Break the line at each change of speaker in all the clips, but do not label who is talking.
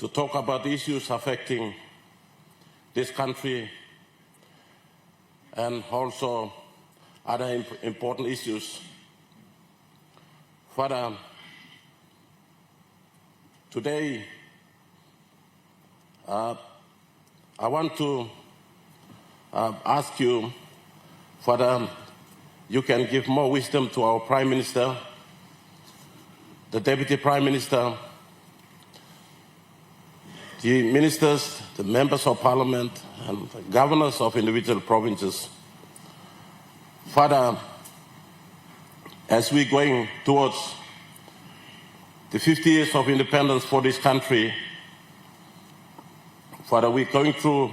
to talk about issues affecting this country and also other important issues. Father, today I want to ask you, Father, you can give more wisdom to our Prime Minister, the Deputy Prime Minister, the ministers, the members of Parliament, and the governors of individual provinces. Father, as we're going towards the 50 years of independence for this country, Father, we're going through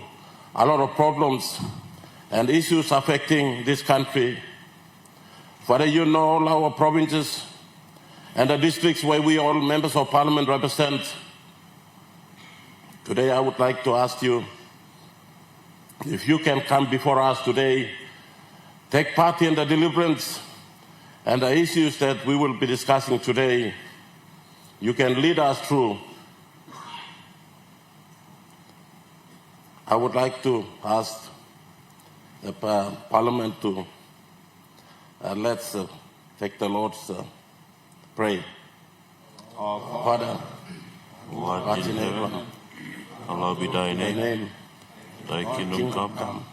a lot of problems and issues affecting this country. Father, you know all our provinces and the districts where we all members of Parliament represent. Today I would like to ask you if you can come before us today, take part in the deliverance and the issues that we will be discussing today. You can lead us through. I would like to ask the Parliament to let's take the Lord's pray.
Our
Father,
who art in heaven, hallowed be thy name. Thy kingdom come,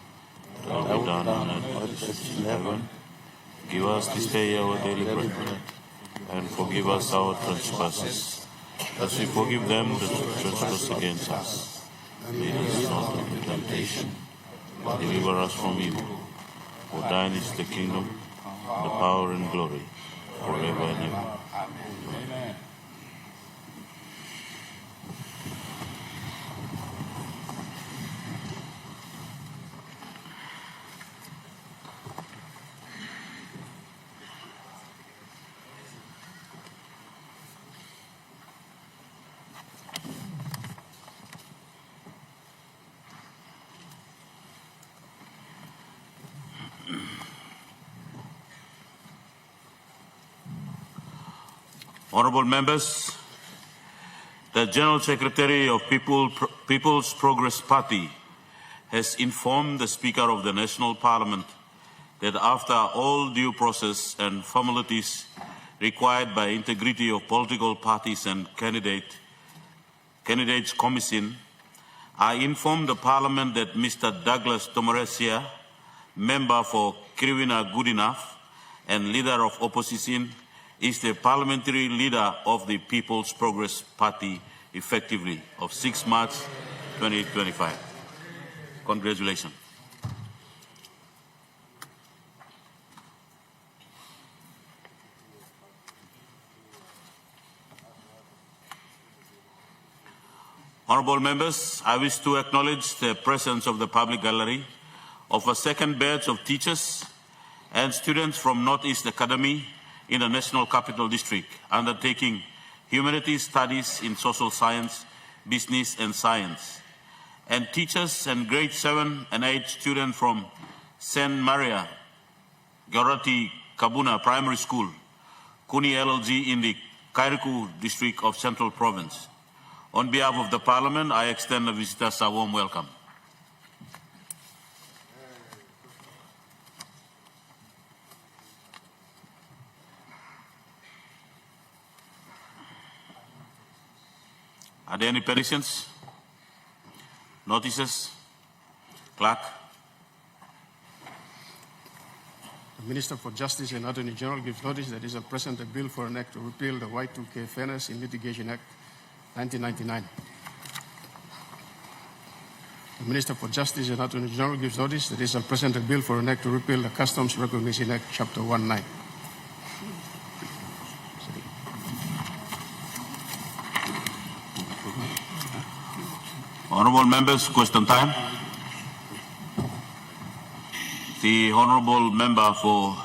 thy will be done on earth as in heaven. Give us this day our daily bread, and forgive us our trespasses, as we forgive them that trespass against us. Lead us not into temptation, but deliver us from evil. For thine is the kingdom, the power and glory, forever and ever. Amen. Honourable members, the General Secretary of People's Progress Party has informed the Speaker of the National Parliament that after all due process and formalities required by integrity of political parties and candidates commission, I inform the Parliament that Mr. Douglas Tomoresia, member for Kirwina Goodenough and leader of opposition, is the parliamentary leader of the People's Progress Party effectively of 6 March 2025. Congratulations. Honourable members, I wish to acknowledge the presence of the public gallery of a second batch of teachers and students from Northeast Academy in the National Capital District, undertaking humanities studies in social science, business and science, and teachers and grade 7 and 8 students from St. Maria Gorati Kabuna Primary School, Kuni LLG in the Kairiku District of Central Province. On behalf of the Parliament, I extend the visitors a warm welcome. Are there any petitions? Notices? Clerk?
The Minister for Justice and Attorney General gives notice that is present a bill for an act to repeal the Y2K Fairness in Litigation Act 1999. The Minister for Justice and Attorney General gives notice that is present a bill for an act to repeal the Customs Recognition Act Chapter 19.
Honourable members, question time. The Honourable Member for...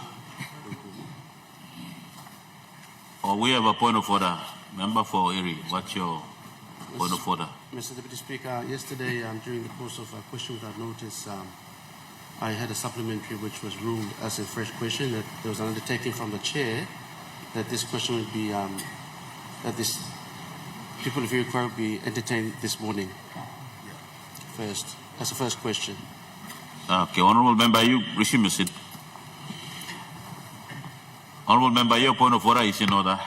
we have a point of order. Member for Erie, what's your point of order?
Mr. Deputy Speaker, yesterday during the course of a question without notice, I had a supplementary which was ruled as a fresh question, that there was an undertaking from the chair that this question would be, that this people of Iroquois will be entertained this morning. First, as the first question.
Okay, Honourable Member, you resume your seat. Honourable Member, your point of order is in order.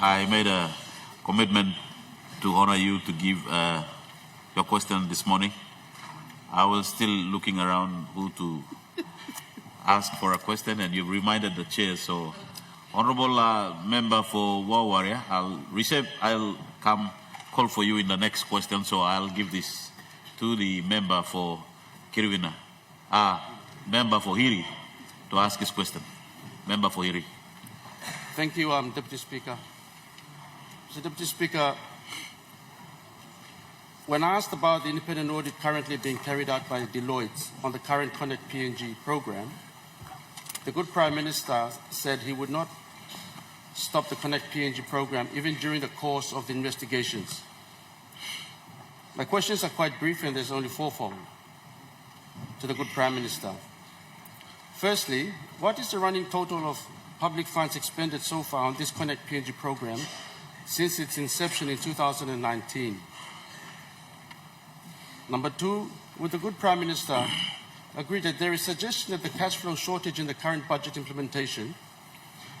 I made a commitment to honour you to give your question this morning. I was still looking around who to ask for a question, and you reminded the chair. So, Honourable Member for War Warrior, I'll come call for you in the next question. So I'll give this to the member for Kiriwina, member for Hiri, to ask his question. Member for Hiri.
Thank you, Deputy Speaker. Mr. Deputy Speaker, when asked about the independent audit currently being carried out by Deloitte on the current Connect PNG program, the good Prime Minister said he would not stop the Connect PNG program even during the course of the investigations. My questions are quite brief, and there's only fourfold to the good Prime Minister. Firstly, what is the running total of public funds expended so far on this Connect PNG program since its inception in 2019? Number two, would the good Prime Minister agree that there is suggestion that the cash flow shortage in the current budget implementation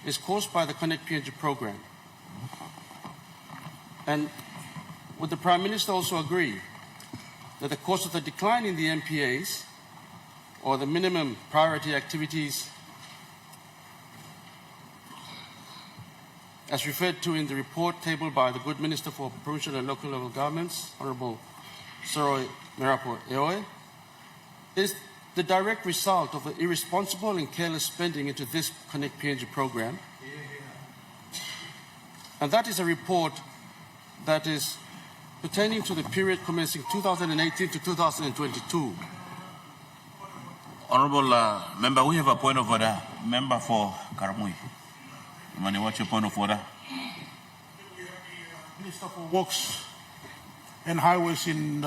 is caused by the Connect PNG program? And would the Prime Minister also agree that the cause of the decline in the MPAs, or the minimum priority activities, as referred to in the report tabled by the good Minister for Provincial and Local Level Governments, Honourable Soroi Merapo Eoe, is the direct result of the irresponsible and careless spending into this Connect PNG program? And that is a report that is pertaining to the period commencing 2018 to 2022.
Honourable Member, we have a point of order. Member for Karamui. Mani, what's your point of order?
Minister for Works and Highways in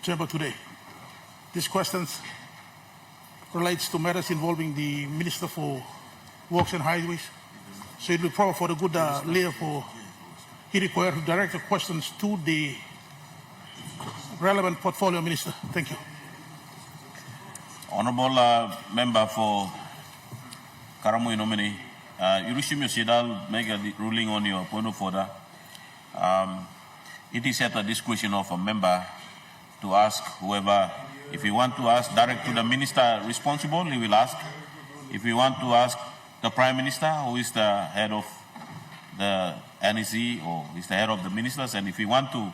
chamber today. This question relates to matters involving the Minister for Works and Highways. So it will be proper for the good leader for Iroquois to direct the questions to the relevant portfolio minister. Thank you.
Honourable Member for Karamui nominee, you resume your seat. I'll make a ruling on your point of order. It is at the discretion of a member to ask whoever, if you want to ask direct to the minister responsible, he will ask. If you want to ask the Prime Minister, who is the head of the NEC or is the head of the ministers, and if you want to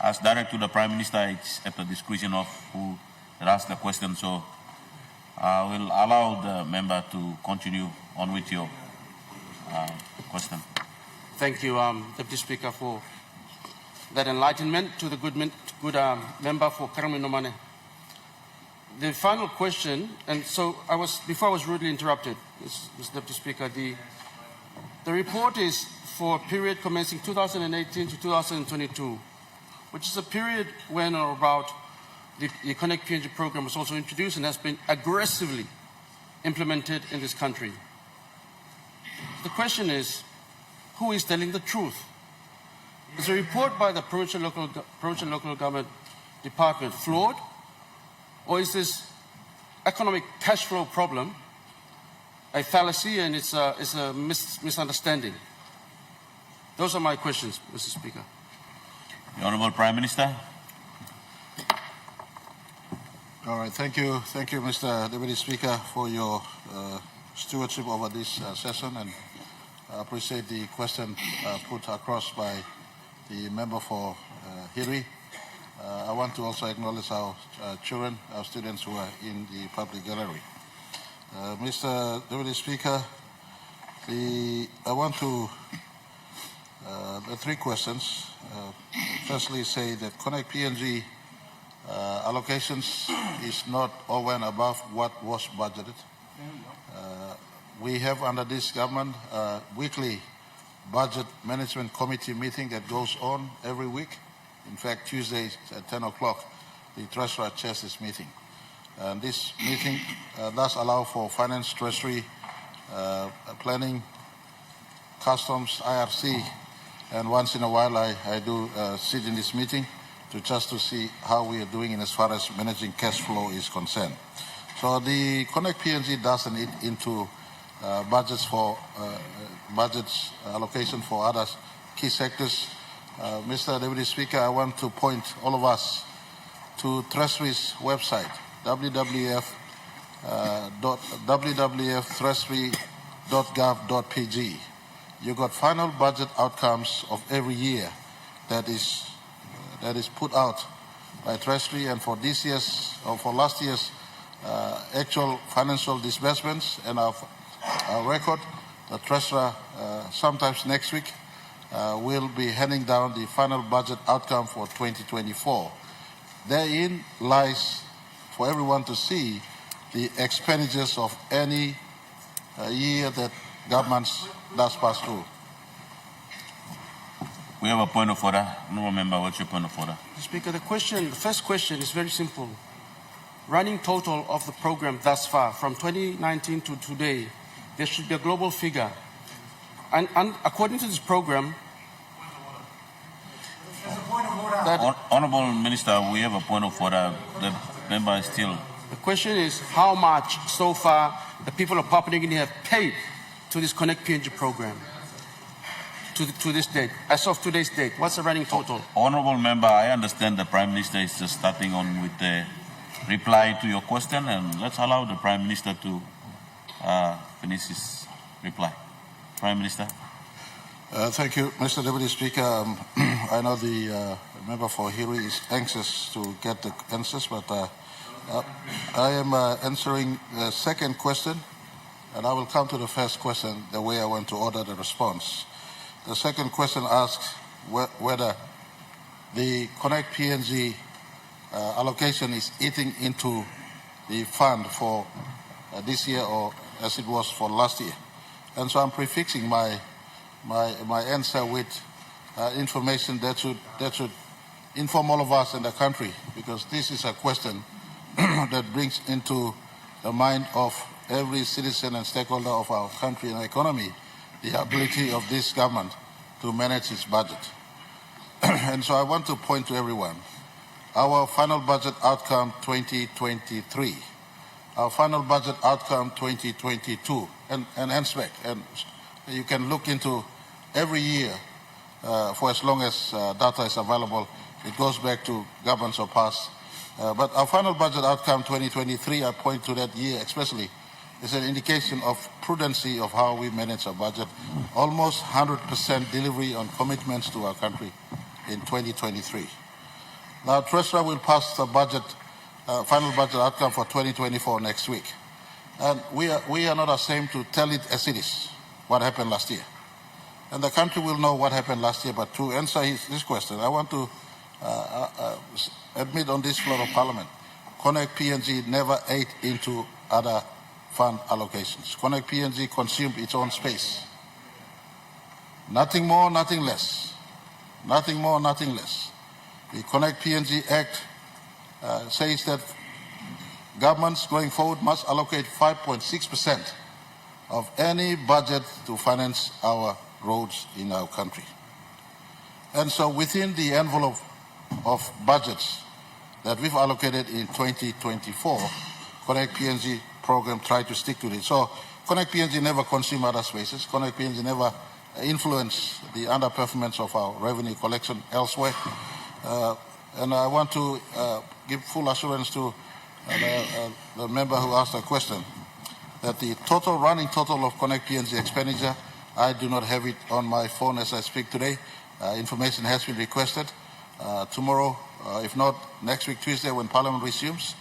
ask direct to the Prime Minister, it's at the discretion of who asks the question. So I will allow the member to continue on with your question.
Thank you, Deputy Speaker, for that enlightenment. To the good member for Karamui Nomane. The final question, and so before I was rudely interrupted, Mr. Deputy Speaker, the report is for a period commencing 2018 to 2022, which is a period when or about the Connect PNG program was also introduced and has been aggressively implemented in this country. The question is, who is telling the truth? Is the report by the Provincial Local Government Department flawed, or is this economic cash flow problem a fallacy and it's a misunderstanding? Those are my questions, Mr. Speaker.
The Honourable Prime Minister.
All right, thank you, Mr. Deputy Speaker, for your stewardship over this session, and I appreciate the question put across by the member for Hiri. I want to also acknowledge our children, our students who are in the public gallery. Mr. Deputy Speaker, I want to, the three questions. Firstly, say that Connect PNG allocations is not over and above what was budgeted. We have under this government a weekly budget management committee meeting that goes on every week. In fact, Tuesdays at 10 o'clock, the Treasurer chairs this meeting. And this meeting does allow for finance, treasury, planning, customs, IRC, And once in a while, I do sit in this meeting to see how we are doing in as far as managing cash flow is concerned. So the Connect PNG doesn't eat into budgets allocation for other key sectors. Mr. Deputy Speaker, I want to point all of us to Treasury's website, www.treasury.gov.pg. You got final budget outcomes of every year that is put out by Treasury, and for this year's or for last year's actual financial disbursements and our record, the Treasurer sometimes next week will be handing down the final budget outcome for 2024. Therein lies for everyone to see the expenditures of any year that governments does pass through.
We have a point of order. Honourable Member, what's your point of order?
Speaker, the first question is very simple. Running total of the program thus far, from 2019 to today, there should be a global figure. And according to this program,
Honourable Minister, we have a point of order. The member is still.
the question is how much so far the people of Papua New Guinea have paid to this Connect PNG program to this date. As of today's date, what's the running total?
Honourable Member, I understand the Prime Minister is just starting on with the reply to your question, and let's allow the Prime Minister to finish his reply. Prime Minister.
Thank you, Mr. Deputy Speaker. I know the member for Hiri is anxious to get the answers, but I am answering the second question, and I will come to the first question the way I want to order the response. The second question asks whether the Connect PNG allocation is eating into the fund for this year or as it was for last year. And so I'm prefixing my answer with information that should inform all of us in the country, because this is a question that brings into the mind of every citizen and stakeholder of our country and economy the ability of this government to manage its budget. And so I want to point to everyone. Our final budget outcome 2023, our final budget outcome 2022, and henceback. And you can look into every year for as long as data is available. It goes back to governments of past. But our final budget outcome 2023, I point to that year especially, is an indication of prudency of how we manage our budget. Almost 100% delivery on commitments to our country in 2023. Now, Treasurer will pass the budget, final budget outcome for 2024 next week. And we are not ashamed to tell it as it is, what happened last year. And the country will know what happened last year. But to answer this question, I want to admit on this floor of Parliament, Connect PNG never ate into other fund allocations. Connect PNG consumed its own space. Nothing more, nothing less. Nothing more, nothing less. The Connect PNG Act says that governments going forward must allocate 5.6% of any budget to finance our roads in our country. And so within the envelope of budgets that we've allocated in 2024, Connect PNG program tried to stick to it. So Connect PNG never consumed other spaces. Connect PNG never influenced the underperformance of our revenue collection elsewhere. And I want to give full assurance to the member who asked the question that the total running total of Connect PNG expenditure, I do not have it on my phone as I speak today. Information has been requested. Tomorrow, if not next week, Tuesday, when Parliament resumes,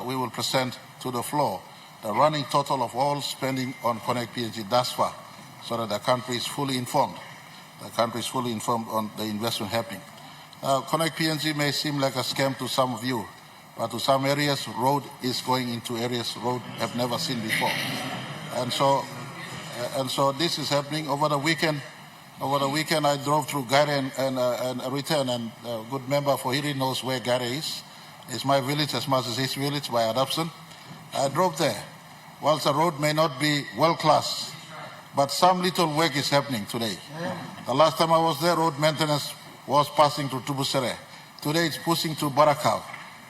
we will present to the floor the running total of all spending on Connect PNG thus far, so that the country is fully informed. The country is fully informed on the investment happening. Connect PNG may seem like a scam to some of you, but to some areas, road is going into areas road have never seen before. And so this is happening. Over the weekend, I drove through Gare and returned, and a good member for Hiri knows where Gare is. It's my village as much as his village by adoption. I drove there. Whilst the road may not be world class, but some little work is happening today. The last time I was there, road maintenance was passing through Tubusere. Today it's pushing to Barakau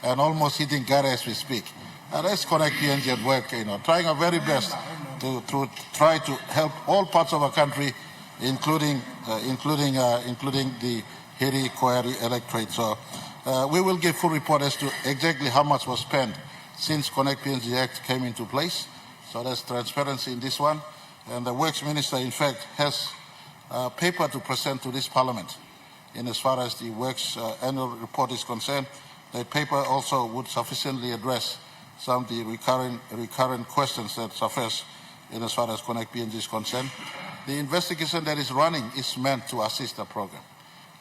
and almost hitting Gare as we speak. And let's connect PNG at work, trying our very best to try to help all parts of our country, including the Hiri Koeri electorate. So we will give full report as to exactly how much was spent since Connect PNG Act came into place. So there's transparency in this one. And the Works Minister, in fact, has a paper to present to this Parliament in as far as the Works annual report is concerned. The paper also would sufficiently address some of the recurrent questions that surface in as far as Connect PNG is concerned. The investigation that is running is meant to assist the program.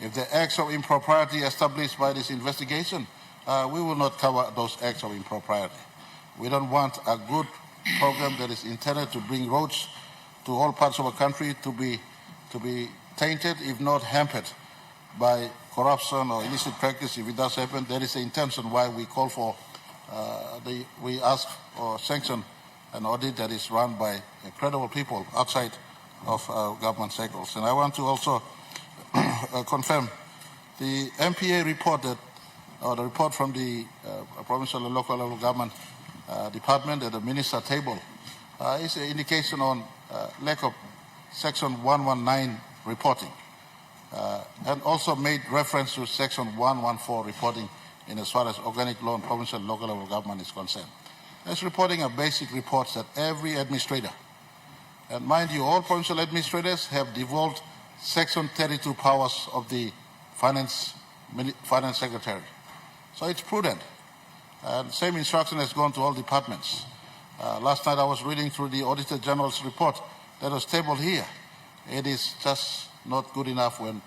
If the acts of impropriety established by this investigation, we will not cover those acts of impropriety. We don't want a good program that is intended to bring roads to all parts of our country to be tainted, if not hampered, by corruption or illicit practice. If it does happen, there is an intention why we call for, we ask or sanction an audit that is run by credible people outside of government circles. And I want to also confirm the MPA report or the report from the provincial and local level government department at the minister table is an indication on lack of Section 119 reporting, and also made reference to Section 114 reporting in as far as organic law and provincial and local level government is concerned. This reporting are basic reports that every administrator, and mind you, all provincial administrators have devolved Section 32 powers of the Finance Secretary. So it's prudent. And same instruction has gone to all departments. Last night I was reading through the Auditor General's report that was tabled here. It is just not good enough when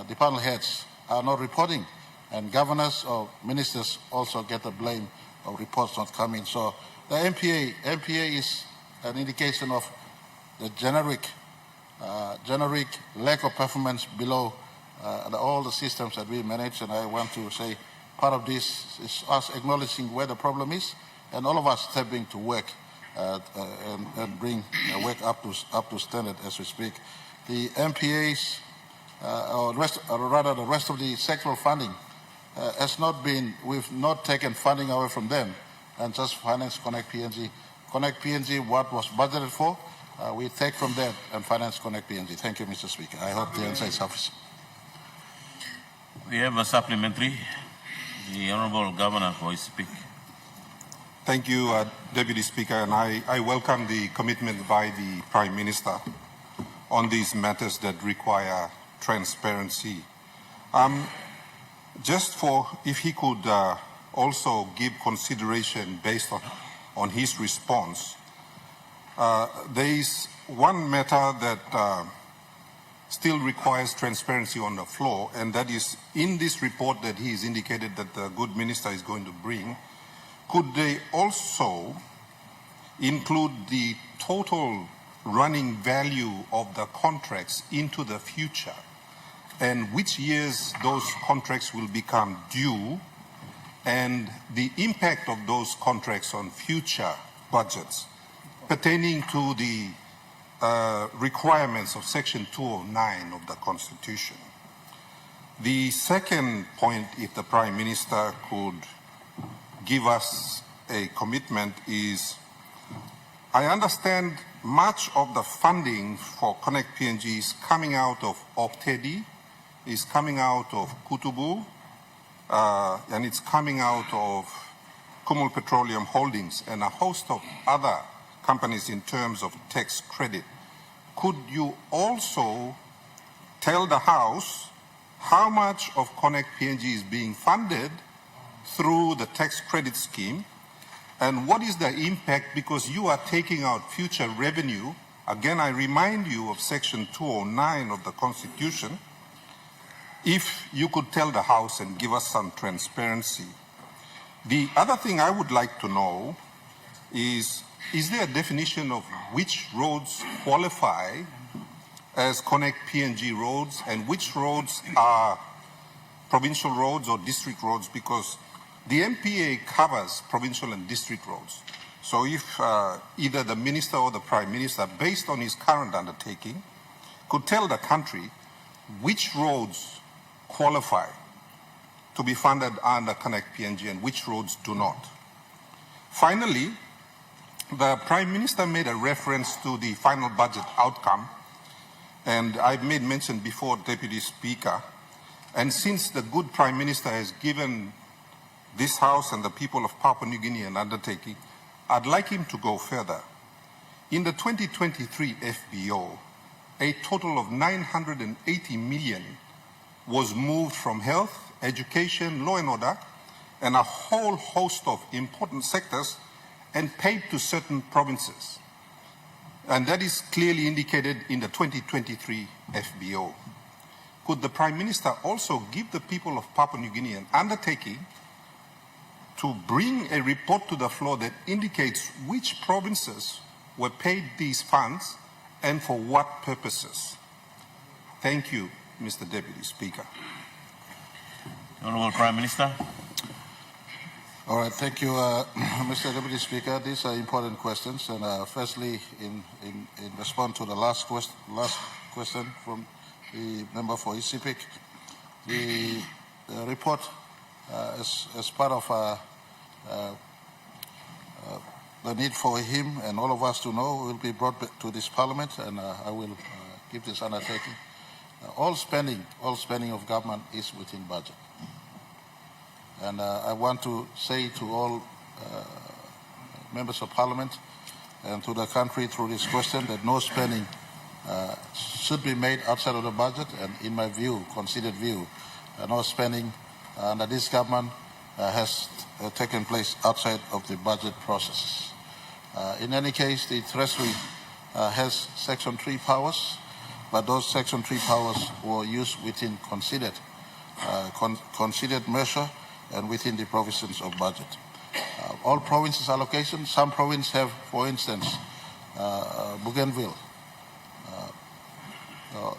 department heads are not reporting, and governors or ministers also get the blame of reports not coming. So the MPA is an indication of the generic lack of performance below all the systems that we manage. And I want to say part of this is us acknowledging where the problem is, and all of us stepping to work and bring work up to standard as we speak. The MPAs, or the rest of the sectoral funding has not been, we've not taken funding away from them and just finance Connect PNG. Connect PNG, what was budgeted for, we take from that and finance Connect PNG. Thank you, Mr. Speaker. I hope the answer is sufficient.
We have a supplementary. The Honourable Governor for his speak.
Thank you, Deputy Speaker, and I welcome the commitment by the Prime Minister on these matters that require transparency. Just for, if he could also give consideration based on his response, there is one matter that still requires transparency on the floor, and that is in this report that he has indicated that the good minister is going to bring. Could they also include the total running value of the contracts into the future, and which years those contracts will become due, and the impact of those contracts on future budgets pertaining to the requirements of Section 209 of the Constitution? The second point, if the Prime Minister could give us a commitment, is I understand much of the funding for Connect PNG is coming out of Oktedi, is coming out of Kutubu, and it's coming out of Kumul Petroleum Holdings and a host of other companies in terms of tax credit. Could you also tell the House how much of Connect PNG is being funded through the tax credit scheme, and what is the impact, because you are taking out future revenue? Again, I remind you of Section 209 of the Constitution. If you could tell the House and give us some transparency. The other thing I would like to know is there a definition of which roads qualify as Connect PNG roads and which roads are provincial roads or district roads? Because the MPA covers provincial and district roads. So if either the minister or the prime minister, based on his current undertaking, could tell the country which roads qualify to be funded under Connect PNG and which roads do not. Finally, the Prime Minister made a reference to the final budget outcome, and I've made mention before, Deputy Speaker, and since the good Prime Minister has given this House and the people of Papua New Guinea an undertaking, I'd like him to go further. In the 2023 FBO, a total of 980 million was moved from health, education, law and order, and a whole host of important sectors and paid to certain provinces. And that is clearly indicated in the 2023 FBO. Could the Prime Minister also give the people of Papua New Guinea an undertaking to bring a report to the floor that indicates which provinces were paid these funds and for what purposes? Thank you, Mr. Deputy Speaker.
Honourable Prime Minister.
All right, thank you, Mr. Deputy Speaker. These are important questions. And firstly, in response to the last question from the member for ECPIC, the report as part of the need for him and all of us to know will be brought back to this Parliament, and I will give this undertaking. All spending of government is within budget. And I want to say to all members of Parliament and to the country through this question that no spending should be made outside of the budget, and in my view, considered view, no spending under this government has taken place outside of the budget process. In any case, the Treasury has Section 3 powers, but those Section 3 powers were used within considered measure and within the provisions of budget. All provinces allocation, some provinces have, for instance, Bougainville,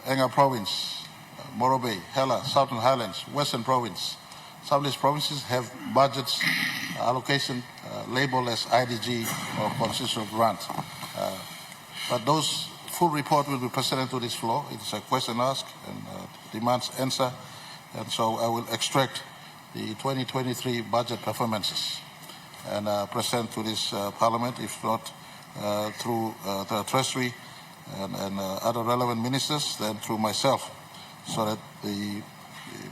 Enga Province, Morobe, Hela, Southern Highlands, Western Province. Some of these provinces have budgets allocation labeled as IDG or constitutional grant. But those full report will be presented to this floor. It's a question asked and demands answer. And so I will extract the 2023 budget performances and present to this Parliament, if not through the Treasury and other relevant ministers, then through myself, so that the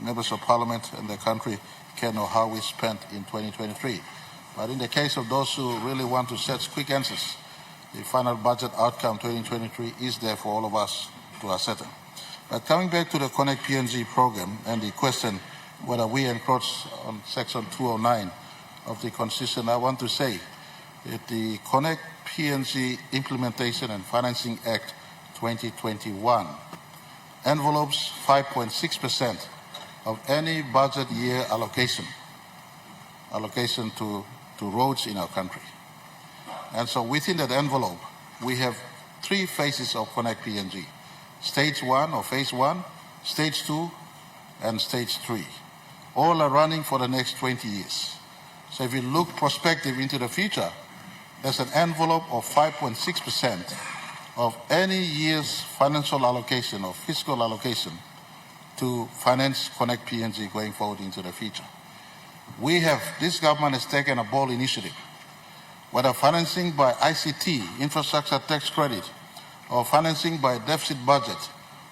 members of Parliament and the country can know how we spent in 2023. But in the case of those who really want to set quick answers, the final budget outcome 2023 is there for all of us to ascertain. But coming back to the Connect PNG program and the question whether we encroach on Section 209 of the Constitution, I want to say that the Connect PNG Implementation and Financing Act 2021 envelopes 5.6% of any budget year allocation to roads in our country. And so within that envelope, we have 3 phases of Connect PNG. Stage 1 or Phase 1, Stage 2, and Stage 3. All are running for the next 20 years. So if you look prospective into the future, there's an envelope of 5.6% of any year's financial allocation or fiscal allocation to finance Connect PNG going forward into the future. This government has taken a bold initiative, whether financing by ICT, infrastructure tax credit, or financing by deficit budget,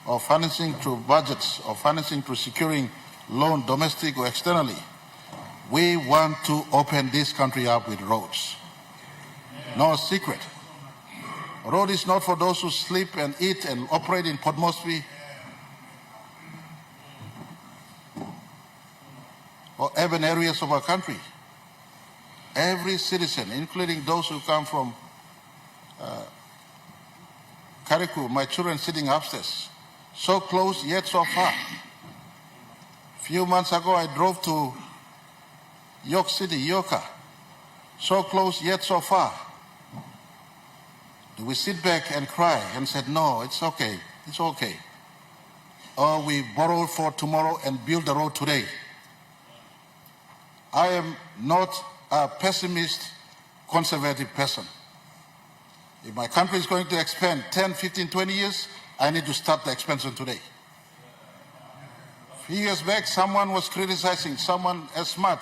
or financing through budgets, or financing through securing loan domestic or externally. We want to open this country up with roads. No secret. Road is not for those who sleep and eat and operate in Port Moresby or urban areas of our country. Every citizen, including those who come from Kariku, my children sitting upstairs, so close yet so far. A few months ago, I drove to York City, Yoka, so close yet so far. Do we sit back and cry and say, no, it's okay, it's okay? Or we borrow for tomorrow and build the road today? I am not a pessimist conservative person. If my country is going to expand 10, 15, 20 years, I need to start the expansion today. A few years back, someone was criticizing someone as smart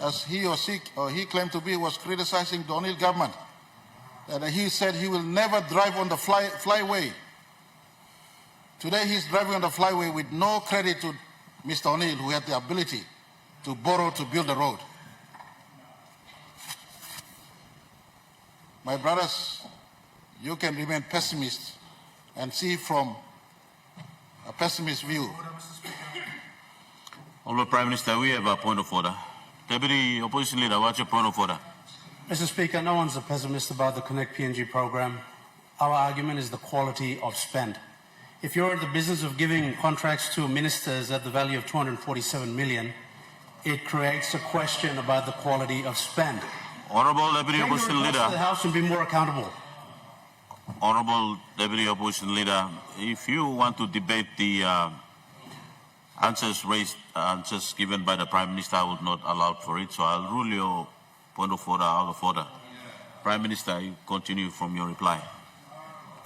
as he or she, or he claimed to be, was criticizing the O'Neill government. And he said he will never drive on the flyway. Today he's driving on the flyway with no credit to Mr. O'Neill, who had the ability to borrow to build the road. My brothers, you can remain pessimists and see from a pessimist view.
Honourable Prime Minister, we have a point of order. Deputy Opposition Leader, what's your point of order?
Mr. Speaker, no one's a pessimist about the Connect PNG program. Our argument is the quality of spend. If you're in the business of giving contracts to ministers at the value of 247 million, it creates a question about the quality of spend.
Honourable Deputy
Can you
Opposition
request
Leader.
the House and be more accountable?
Honourable Deputy Opposition Leader, if you want to debate the answers given by the Prime Minister, I would not allow for it, so I'll rule your point of order out of order. Prime Minister, you continue from your reply.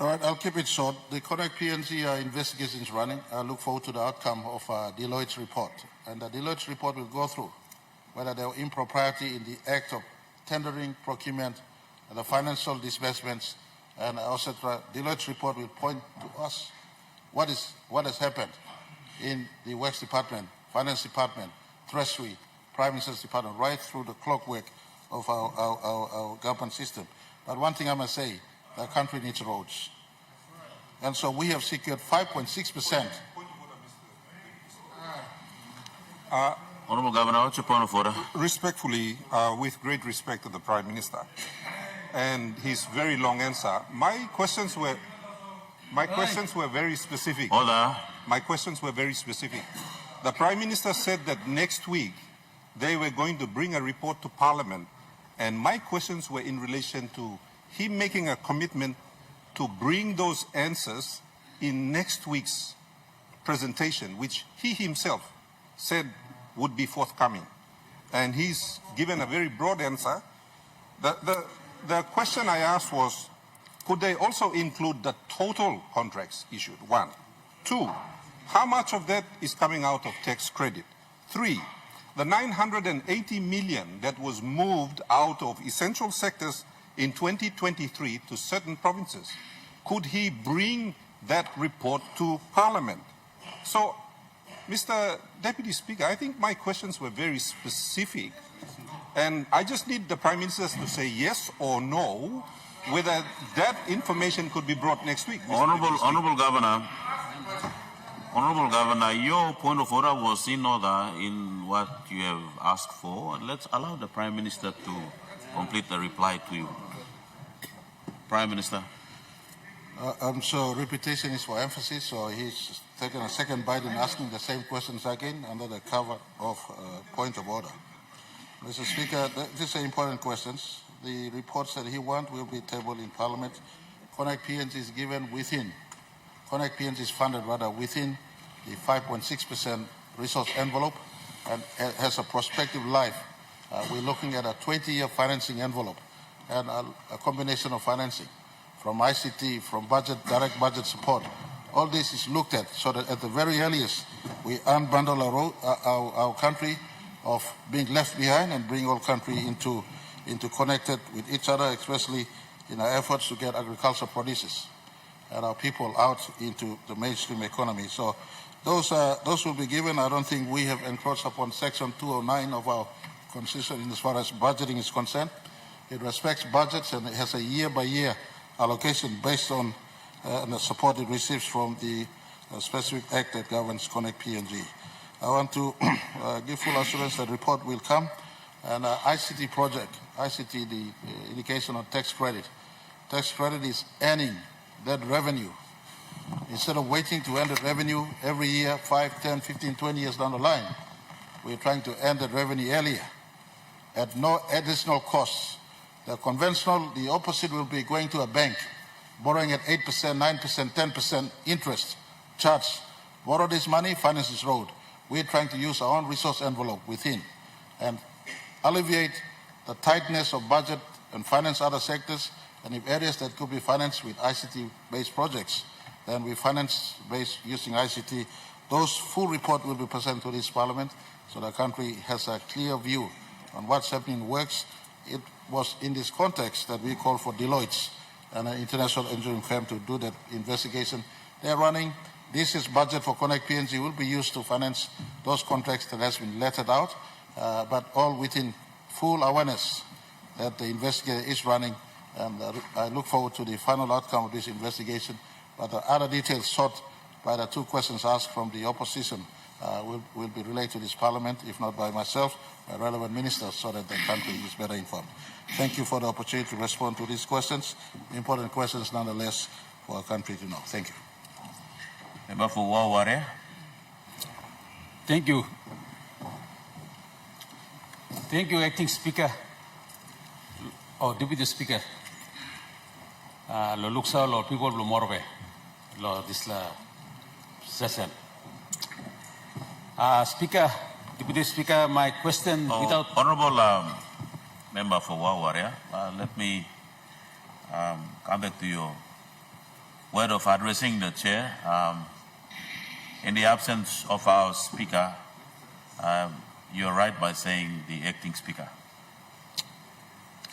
All right, I'll keep it short. The Connect PNG investigation is running. I look forward to the outcome of Deloitte's report. And the Deloitte's report will go through whether there were impropriety in the act of tendering, procurement, and the financial disbursements, and etc. Deloitte's report will point to us what has happened in the Works Department, Finance Department, Treasury, Prime Minister's Department, right through the clockwork of our government system. But one thing I must say, the country needs roads. And so we have secured 5.6%.
Honourable Governor, what's your point of order?
Respectfully, with great respect to the Prime Minister and his very long answer, my questions were very specific.
Order.
My questions were very specific. The Prime Minister said that next week they were going to bring a report to Parliament, and my questions were in relation to him making a commitment to bring those answers in next week's presentation, which he himself said would be forthcoming. And he's given a very broad answer. The question I asked was, could they also include the total contracts issued? 1. 2, how much of that is coming out of tax credit? 3, the 980 million that was moved out of essential sectors in 2023 to certain provinces, could he bring that report to Parliament? So, Mr. Deputy Speaker, I think my questions were very specific, and I just need the Prime Minister to say yes or no whether that information could be brought next week.
Honourable Governor, your point of order was in order in what you have asked for. Let's allow the Prime Minister to complete the reply to you. Prime Minister.
So repetition is for emphasis, so he's taken a second bite in asking the same questions again under the cover of point of order. Mr. Speaker, these are important questions. The reports that he wants will be tabled in Parliament. Connect PNG is given within, Connect PNG is funded rather within the 5.6% resource envelope and has a prospective life. We're looking at a 20-year financing envelope and a combination of financing from ICT, from budget, direct budget support. All this is looked at so that at the very earliest we unbundle our country of being left behind and bring our country into connected with each other, especially in our efforts to get agricultural produces and our people out into the mainstream economy. So those will be given. I don't think we have encroached upon Section 209 of our Constitution as far as budgeting is concerned. It respects budgets and it has a year-by-year allocation based on the support it receives from the specific act that governs Connect PNG. I want to give full assurance that the report will come. And ICT project, ICT, the indication on tax credit. Tax credit is earning that revenue. Instead of waiting to earn that revenue every year, 5, 10, 15, 20 years down the line, we're trying to earn that revenue earlier at no additional costs. The conventional, the opposite will be going to a bank, borrowing at 8%, 9%, 10% interest charge. Borrow this money, finance this road. We're trying to use our own resource envelope within and alleviate the tightness of budget and finance other sectors, and if areas that could be financed with ICT-based projects, then we finance based using ICT. Those full report will be presented to this Parliament, so the country has a clear view on what's happening in works. It was in this context that we called for Deloitte, an international engineering firm, to do that investigation. They're running. This is budget for Connect PNG will be used to finance those contracts that has been lettered out, but all within full awareness that the investigator is running. And I look forward to the final outcome of this investigation. But the other details sought by the two questions asked from the opposition will be relayed to this Parliament, if not by myself, by relevant ministers, so that the country is better informed. Thank you for the opportunity to respond to these questions. Important questions, nonetheless, for our country to know. Thank you.
Member for Waware.
Thank you. Thank you, Acting Speaker. Deputy Speaker. Lo luksa lo people lo morbe lo this la session. Speaker, Deputy Speaker, my question without
Honorable Member for Waware, let me come back to your word of addressing the chair. In the absence of our speaker, you're right by saying the acting speaker.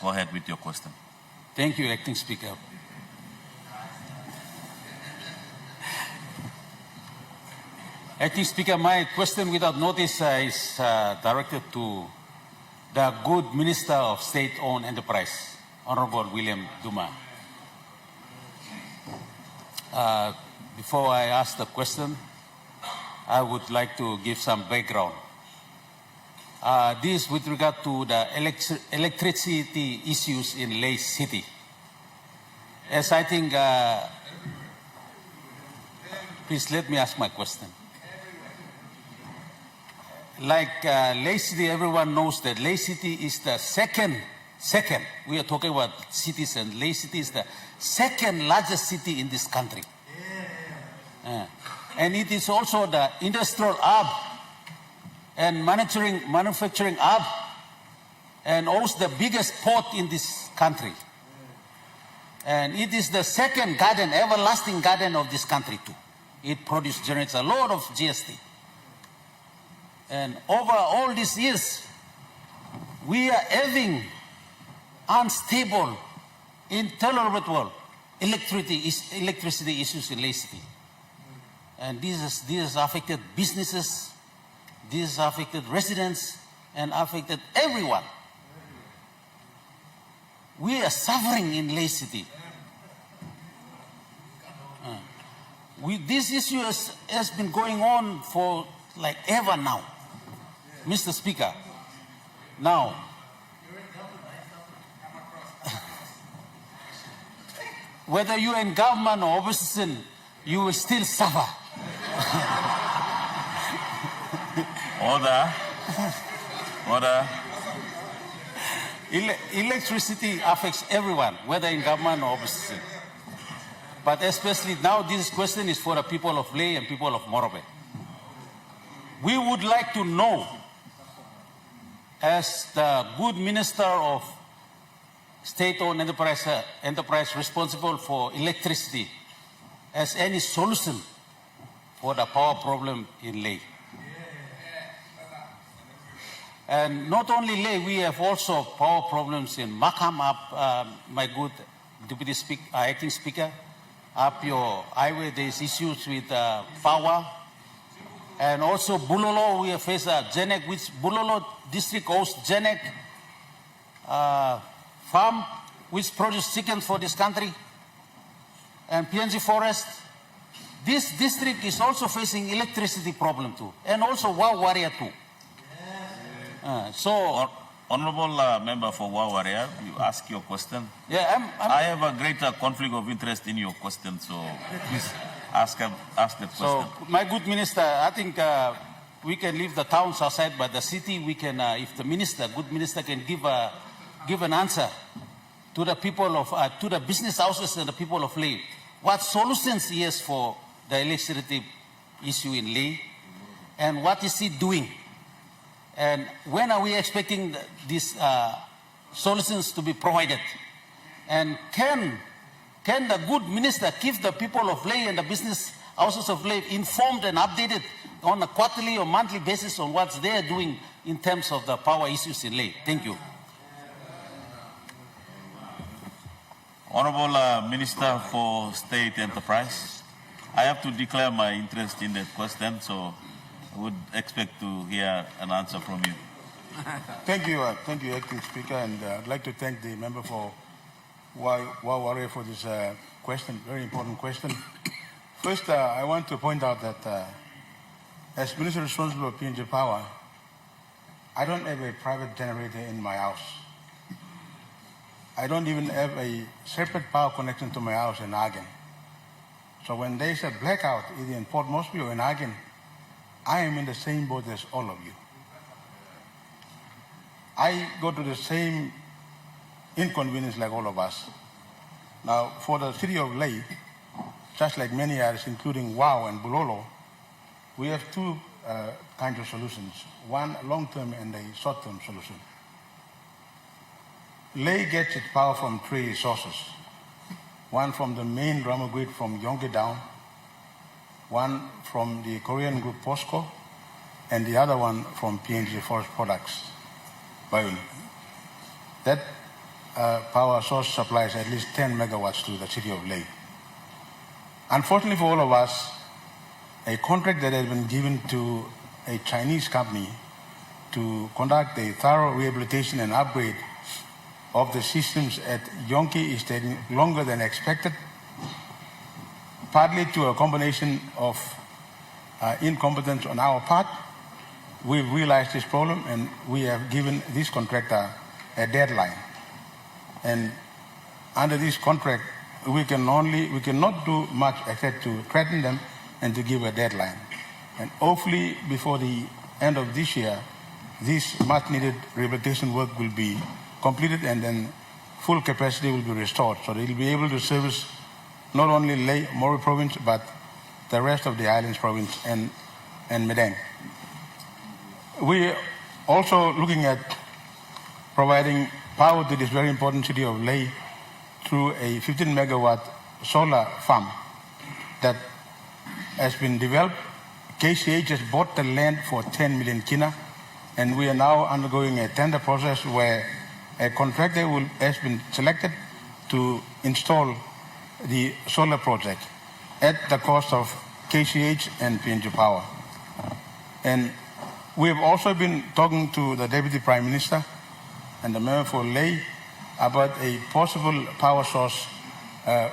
Go ahead with your question.
Thank you, Acting Speaker. Acting Speaker, my question without notice is directed to the good Minister of State-Owned Enterprise, Honorable William Duma. Before I ask the question, I would like to give some background. This with regard to the electricity issues in Lae City. As I think, please let me ask my question. Like Lae City, everyone knows that Lae City is the second, we are talking about cities, and Lae City is the second largest city in this country. And it is also the industrial hub and manufacturing hub, and also the biggest port in this country. And it is the second garden, everlasting garden of this country too. It generates a lot of GST. And over all these years, we are having unstable, intolerable electricity issues in Lae City. And this has affected businesses, this has affected residents, and affected everyone. We are suffering in Lae City. This issue has been going on for like ever now, Mr. Speaker. Now, whether you are in government or opposition, you will still suffer.
Order.
Electricity affects everyone, whether in government or opposition. But especially now, this question is for the people of Lae and people of Morobe. We would like to know, as the good Minister of State-Owned enterprise responsible for electricity, has any solution for the power problem in Lae. And not only Lae, we have also power problems in Makam, my good Deputy Speaker, Acting Speaker. Up your highway, there's issues with power. And also Bulolo, we have faced Genek, which Bulolo district hosts Genek farm, which produces chicken for this country. And PNG Forest. This district is also facing electricity problem too. And also Waware too.
Honorable Member for Waware, you ask your question.
Yeah,
I have a greater conflict of interest in your question, so please ask the question.
So, my good Minister, I think we can leave the towns aside, but the city we can, if the good minister can give an answer to the people of, to the business houses and the people of Lae, what solutions he has for the electricity issue in Lae, and what is he doing? And when are we expecting this solutions to be provided. And can the good minister keep the people of Lae and the business houses of Lae informed and updated on a quarterly or monthly basis on what they are doing in terms of the power issues in Lae? Thank you.
Honorable Minister for State Enterprise, I have to declare my interest in that question, so I would expect to hear an answer from you.
Thank you, Acting Speaker, and I'd like to thank the member for Warrior for this question, very important question. First, I want to point out that as Minister responsible for PNG Power, I don't have a private generator in my house. I don't even have a separate power connection to my house in Hagen. So when there's a blackout either in Port Moresby or in Hagen, I am in the same boat as all of you. I go to the same inconvenience like all of us. Now, for the city of Lae, just like many others, including WOW and Bulolo, we have two kinds of solutions, one long-term and a short-term solution. Lae gets its power from three sources. One from the main Rama grid from Yonke down, one from the Korean group POSCO, and the other one from PNG Forest Products, Bayun. That power source supplies at least 10 megawatts to the city of Lae. Unfortunately for all of us, a contract that has been given to a Chinese company to conduct a thorough rehabilitation and upgrade of the systems at Yonke is taking longer than expected, partly to a combination of incompetence on our part. We've realized this problem and we have given this contractor a deadline. And under this contract, we cannot do much except to threaten them and to give a deadline. And hopefully before the end of this year, this much needed rehabilitation work will be completed and then full capacity will be restored. So they will be able to service not only Lae, Mori province, but the rest of the Highlands province and Medang. We are also looking at providing power to this very important city of Lae through a 15 megawatt solar farm that has been developed. KCH has bought the land for 10 million kina, and we are now undergoing a tender process where a contractor has been selected to install the solar project at the cost of KCH and PNG Power. And we have also been talking to the Deputy Prime Minister and the member for Lae about a possible power source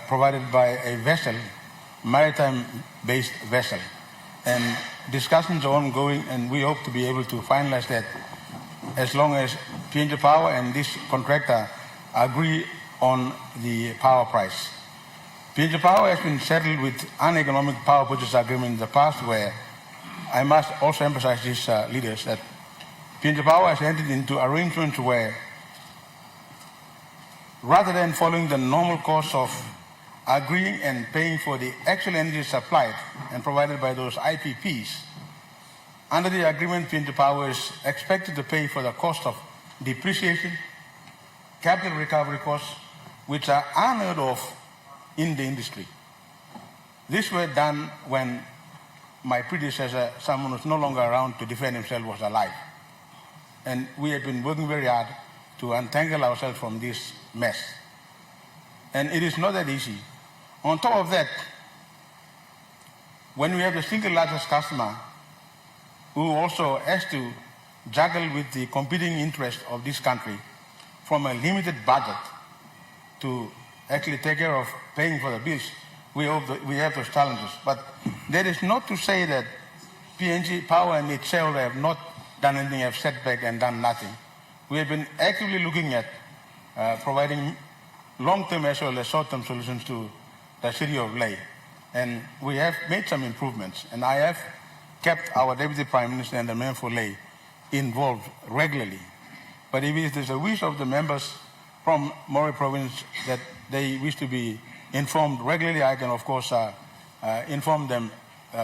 provided by a vessel, maritime-based vessel. And discussions are ongoing, and we hope to be able to finalize that as long as PNG Power and this contractor agree on the power price. PNG Power has been settled with uneconomic power purchase agreement in the past, where I must also emphasize these leaders that PNG Power has entered into arrangements where, rather than following the normal course of agreeing and paying for the actual energy supplied and provided by those IPPs, under the agreement, PNG Power is expected to pay for the cost of depreciation, capital recovery costs, which are unheard of in the industry. This were done when my predecessor, someone who's no longer around to defend himself, was alive. And we have been working very hard to untangle ourselves from this mess. And it is not that easy. On top of that, when we have the single largest customer who also has to juggle with the competing interests of this country from a limited budget to actually take care of paying for the bills, we have those challenges. But that is not to say that PNG Power and itself have not done anything, have sat back and done nothing. We have been actively looking at providing long-term as well as short-term solutions to the city of Lae. And we have made some improvements. And I have kept our Deputy Prime Minister and the member for Lae involved regularly. But if it is a wish of the members from Mori province that they wish to be informed regularly, I can of course inform them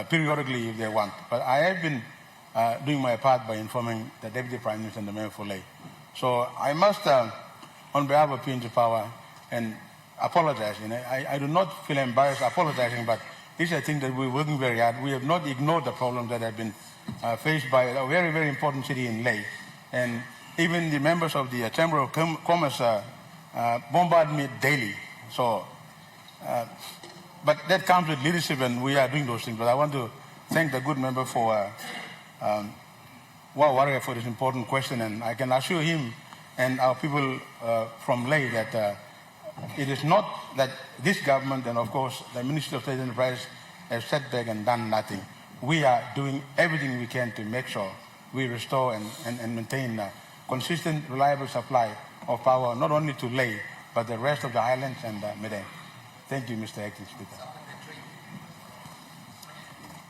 periodically if they want. But I have been doing my part by informing the Deputy Prime Minister and the member for Lae. So I must on behalf of PNG Power and apologize. I do not feel embarrassed apologizing, but this is a thing that we're working very hard. We have not ignored the problems that have been faced by a very, very important city in Leh. And even the members of the Chamber of Commerce bombard me daily. So, but that comes with leadership, and we are doing those things. But I want to thank the good member for Warrior for this important question, and I can assure him and our people from Leh that it is not that this government and, of course, the Ministry of State Enterprise have sat back and done nothing. We are doing everything we can to make sure we restore and maintain a consistent, reliable supply of power, not only to Leh, but the rest of the islands and Medan. Thank you, Mr. Acting Speaker.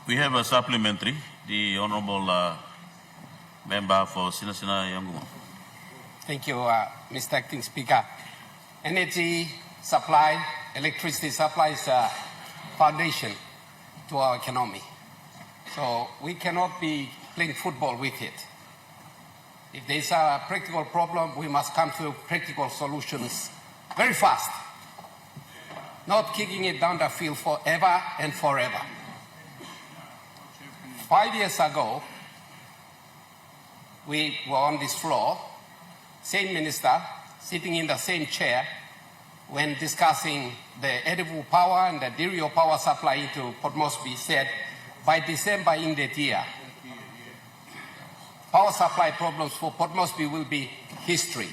We have a supplementary. The Honourable Member for Sinasina Yangon.
Thank you, Mr. Acting Speaker. Energy supply, electricity supply is a foundation to our economy. So we cannot be playing football with it. If there's a practical problem, we must come to practical solutions very fast. Not kicking it down the field forever and forever. 5 years ago, we were on this floor, same minister, sitting in the same chair when discussing the edible power and the dairy power supply into Port Moresby, said by December in that year, power supply problems for Port Moresby will be history.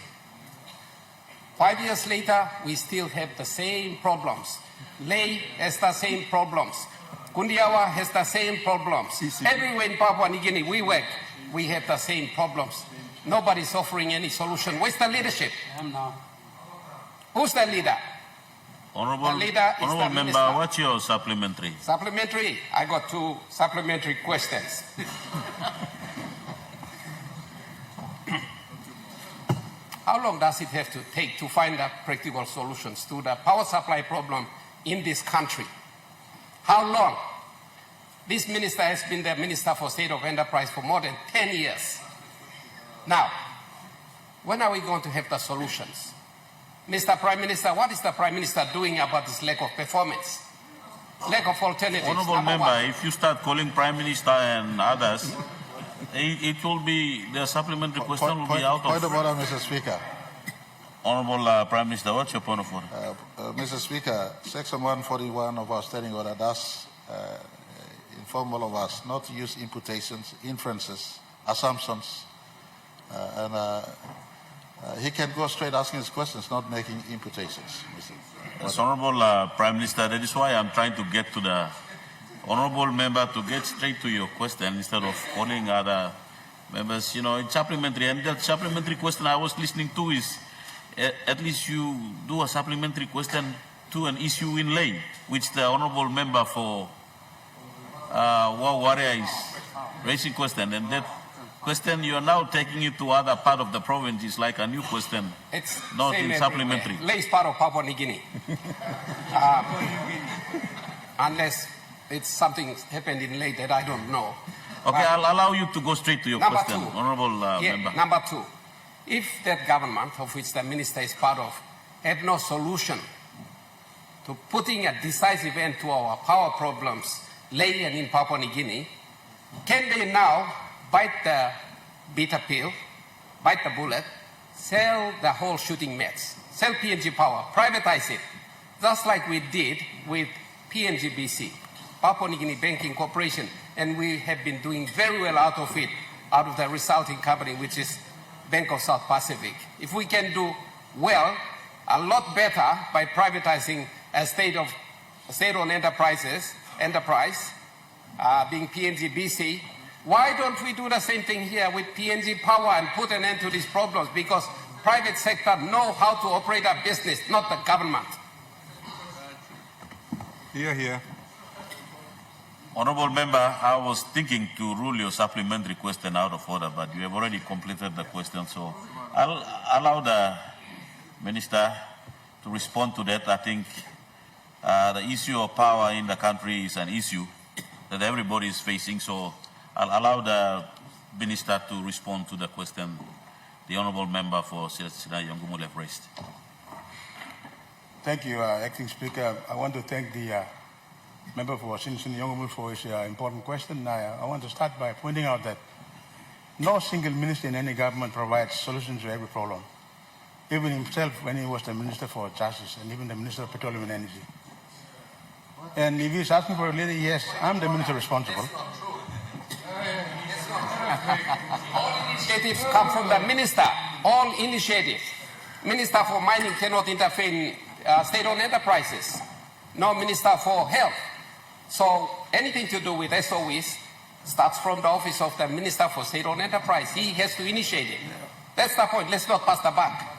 5 years later, we still have the same problems. Leh has the same problems. Kundiawa has the same problems. Everywhere in Papua New Guinea we work, we have the same problems. Nobody's offering any solution. Where's the leadership? Who's the leader?
Honourable,
The leader is
Honourable
the
Member,
minister.
what's your supplementary?
Supplementary? I got 2 supplementary questions. How long does it have to take to find the practical solutions to the power supply problem in this country? How long? This minister has been the Minister for State of Enterprise for more than 10 years. Now, when are we going to have the solutions? Mr. Prime Minister, what is the Prime Minister doing about this lack of performance? Lack of alternatives.
Honourable
Number
Member,
one.
if you start calling Prime Minister and others, it will be, the supplementary question will be out
Point
of...
of order, Mr. Speaker.
Honourable Prime Minister, what's your point of order?
Mr. Speaker, Section 141 of our standing order does inform all of us not to use imputations, inferences, assumptions, he can go straight asking his questions, not making imputations.
Yes, Honourable Prime Minister, that is why I'm trying to get to the Honourable Member to get straight to your question instead of calling other members. You know, it's supplementary, and that supplementary question I was listening to is at least you do a supplementary question to an issue in Leh, which the Honourable Member for Warrior is raising question, and that question you are now taking it to other part of the province is like a new question,
It's
not
same
in supplementary.
everywhere. Leh is part of Papua New Guinea. Unless it's something happened in Leh that I don't know.
Okay, I'll allow you to go straight to your
Number
question,
2.
Honourable
Yeah,
Member.
number 2. If that government, of which the minister is part of, had no solution to putting a decisive end to our power problems, Leh and in Papua New Guinea, can they now bite the bitter pill, bite the bullet, sell the whole shooting match, sell PNG Power, privatize it, just like we did with PNGBC, Papua New Guinea Banking Corporation, and we have been doing very well out of it, out of the resulting company, which is Bank of South Pacific. If we can do well, a lot better by privatizing a state-owned enterprise, being PNGBC, why don't we do the same thing here with PNG Power and put an end to these problems? Because private sector know how to operate a business, not the government.
Here.
Honourable Member, I was thinking to rule your supplementary question out of order, but you have already completed the question, so I'll allow the Minister to respond to that. I think the issue of power in the country is an issue that everybody is facing, so I'll allow the Minister to respond to the question the honourable member for Sinai Yongumule have raised.
Thank you, Acting Speaker. I want to thank the member for Sinai Yongumule for his important question. I want to start by pointing out that no single minister in any government provides solutions to every problem. Even himself, when he was the Minister for Justice and even the Minister of Petroleum and Energy. And if he's asking for a leader, yes, I'm the minister responsible.
All initiatives come from the minister. All initiatives. Minister for Mining cannot interfere in state-owned enterprises. No minister for health. So anything to do with SOEs starts from the office of the Minister for State-owned Enterprise. He has to initiate it. That's the point. Let's not pass the buck.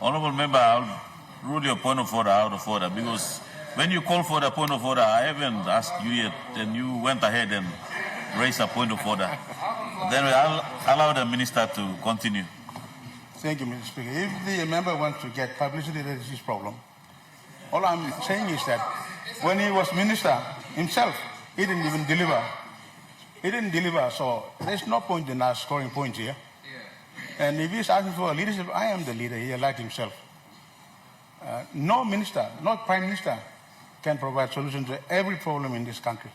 Honourable member, I'll rule your point of order out of order because when you call for the point of order, I haven't asked you yet, and you went ahead and raised a point of order. Then I'll allow the minister to continue.
Thank you, Mr. Speaker. If the member wants to get publicity, that is his problem. All I'm saying is that when he was minister himself, he didn't even deliver. He didn't deliver, so there's no point in us scoring points here. And if he's asking for a leadership, I am the leader here, like himself. No minister, not prime minister, can provide solutions to every problem in this country.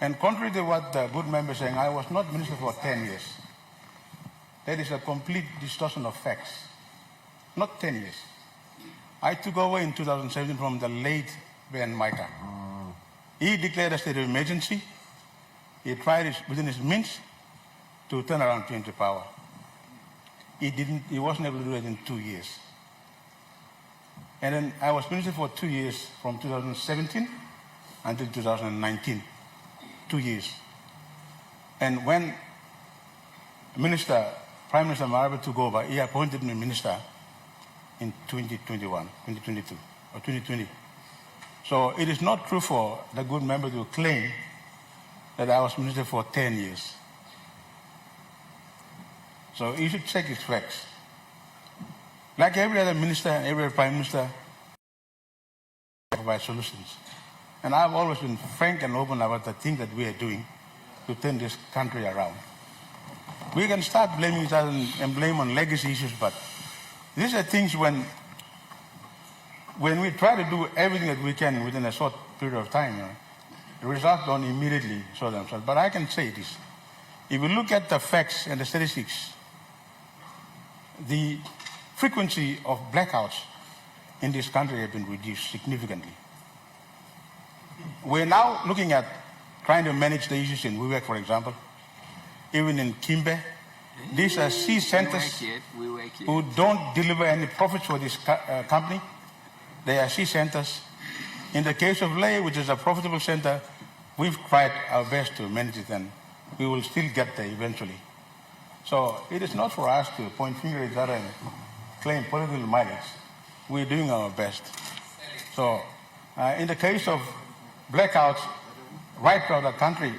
And contrary to what the good member is saying, I was not minister for 10 years. That is a complete distortion of facts. Not 10 years. I took over in 2017 from the late Ben Micah. He declared a state of emergency. He tried within his means to turn around PNG Power. He wasn't able to do it in 2 years. And then I was minister for 2 years, from 2017 until 2019. 2 years. And when Prime Minister Marape took over, he appointed me minister in 2022, or 2020. So it is not true for the good member to claim that I was minister for 10 years. So you should check his facts. Like every other minister and every other prime minister, provide solutions. And I've always been frank and open about the things that we are doing to turn this country around. We can start blaming each other and blame on legacy issues, but these are things when we try to do everything that we can within a short period of time, the results don't immediately show themselves. But I can say this. If you look at the facts and the statistics, the frequency of blackouts in this country have been reduced significantly. We're now looking at trying to manage the issues in Wewak, for example, even in Kimbe. These are sea centers who don't deliver any profits for this company. They are sea centers. In the case of Lae, which is a profitable center, we've tried our best to manage it, and we will still get there eventually. So it is not for us to point fingers at each other and claim political mileage. We're doing our best. So in the case of blackouts right throughout the country,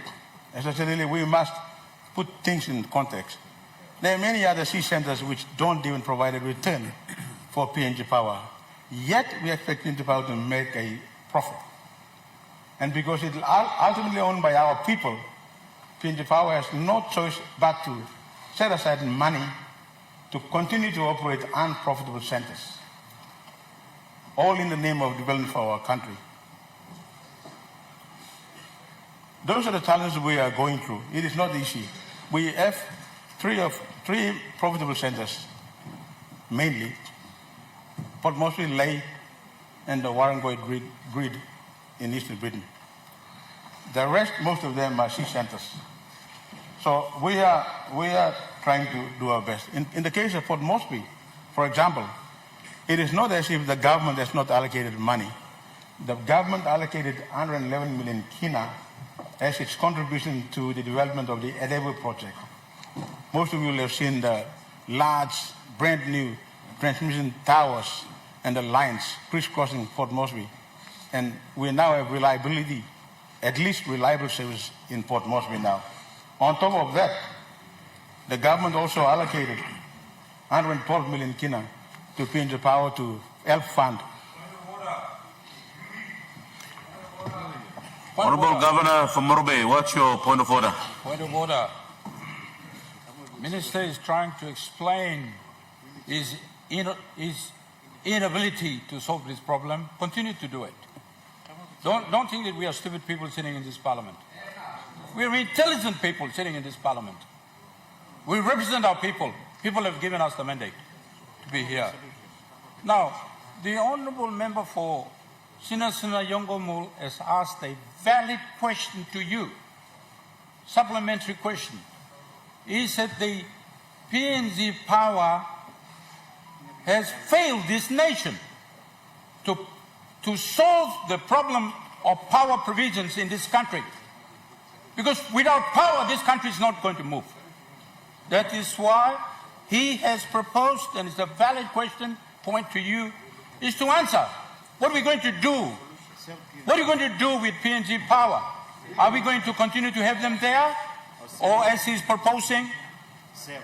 essentially we must put things in context. There are many other sea centers which don't even provide a return for PNG Power. Yet we expect PNG Power to make a profit. And because it is ultimately owned by our people, PNG Power has no choice but to set aside money to continue to operate unprofitable centers, all in the name of development for our country. Those are the challenges we are going through. It is not easy. We have three profitable centers, mainly Port Moresby, Lae, and the Warrangoid grid in Eastern Britain. The rest, most of them are sea centers. So we are trying to do our best. In the case of Port Moresby, for example, it is not as if the government has not allocated money. The government allocated 111 million kina as its contribution to the development of the Edebu project. Most of you will have seen the large, brand new transmission towers and the lines crisscrossing Port Moresby. And we now have reliability, at least reliable service in Port Moresby now. On top of that, the government also allocated 112 million kina to PNG Power to help fund.
Honourable Governor from Morobe, what's your point of order?
Point of order. Minister is trying to explain his inability to solve this problem. Continue to do it. Don't think that we are stupid people sitting in this parliament. We are intelligent people sitting in this parliament. We represent our people. People have given us the mandate to be here. Now, the honourable member for Sinasana Yongomul has asked a valid question to you. Supplementary question. He said the PNG power has failed this nation to solve the problem of power provisions in this country. Because without power, this country is not going to move. That is why he has proposed, and it's a valid question, point to you, is to answer. What are we going to do? What are we going to do with PNG power? Are we going to continue to have them there? Or as he's proposing,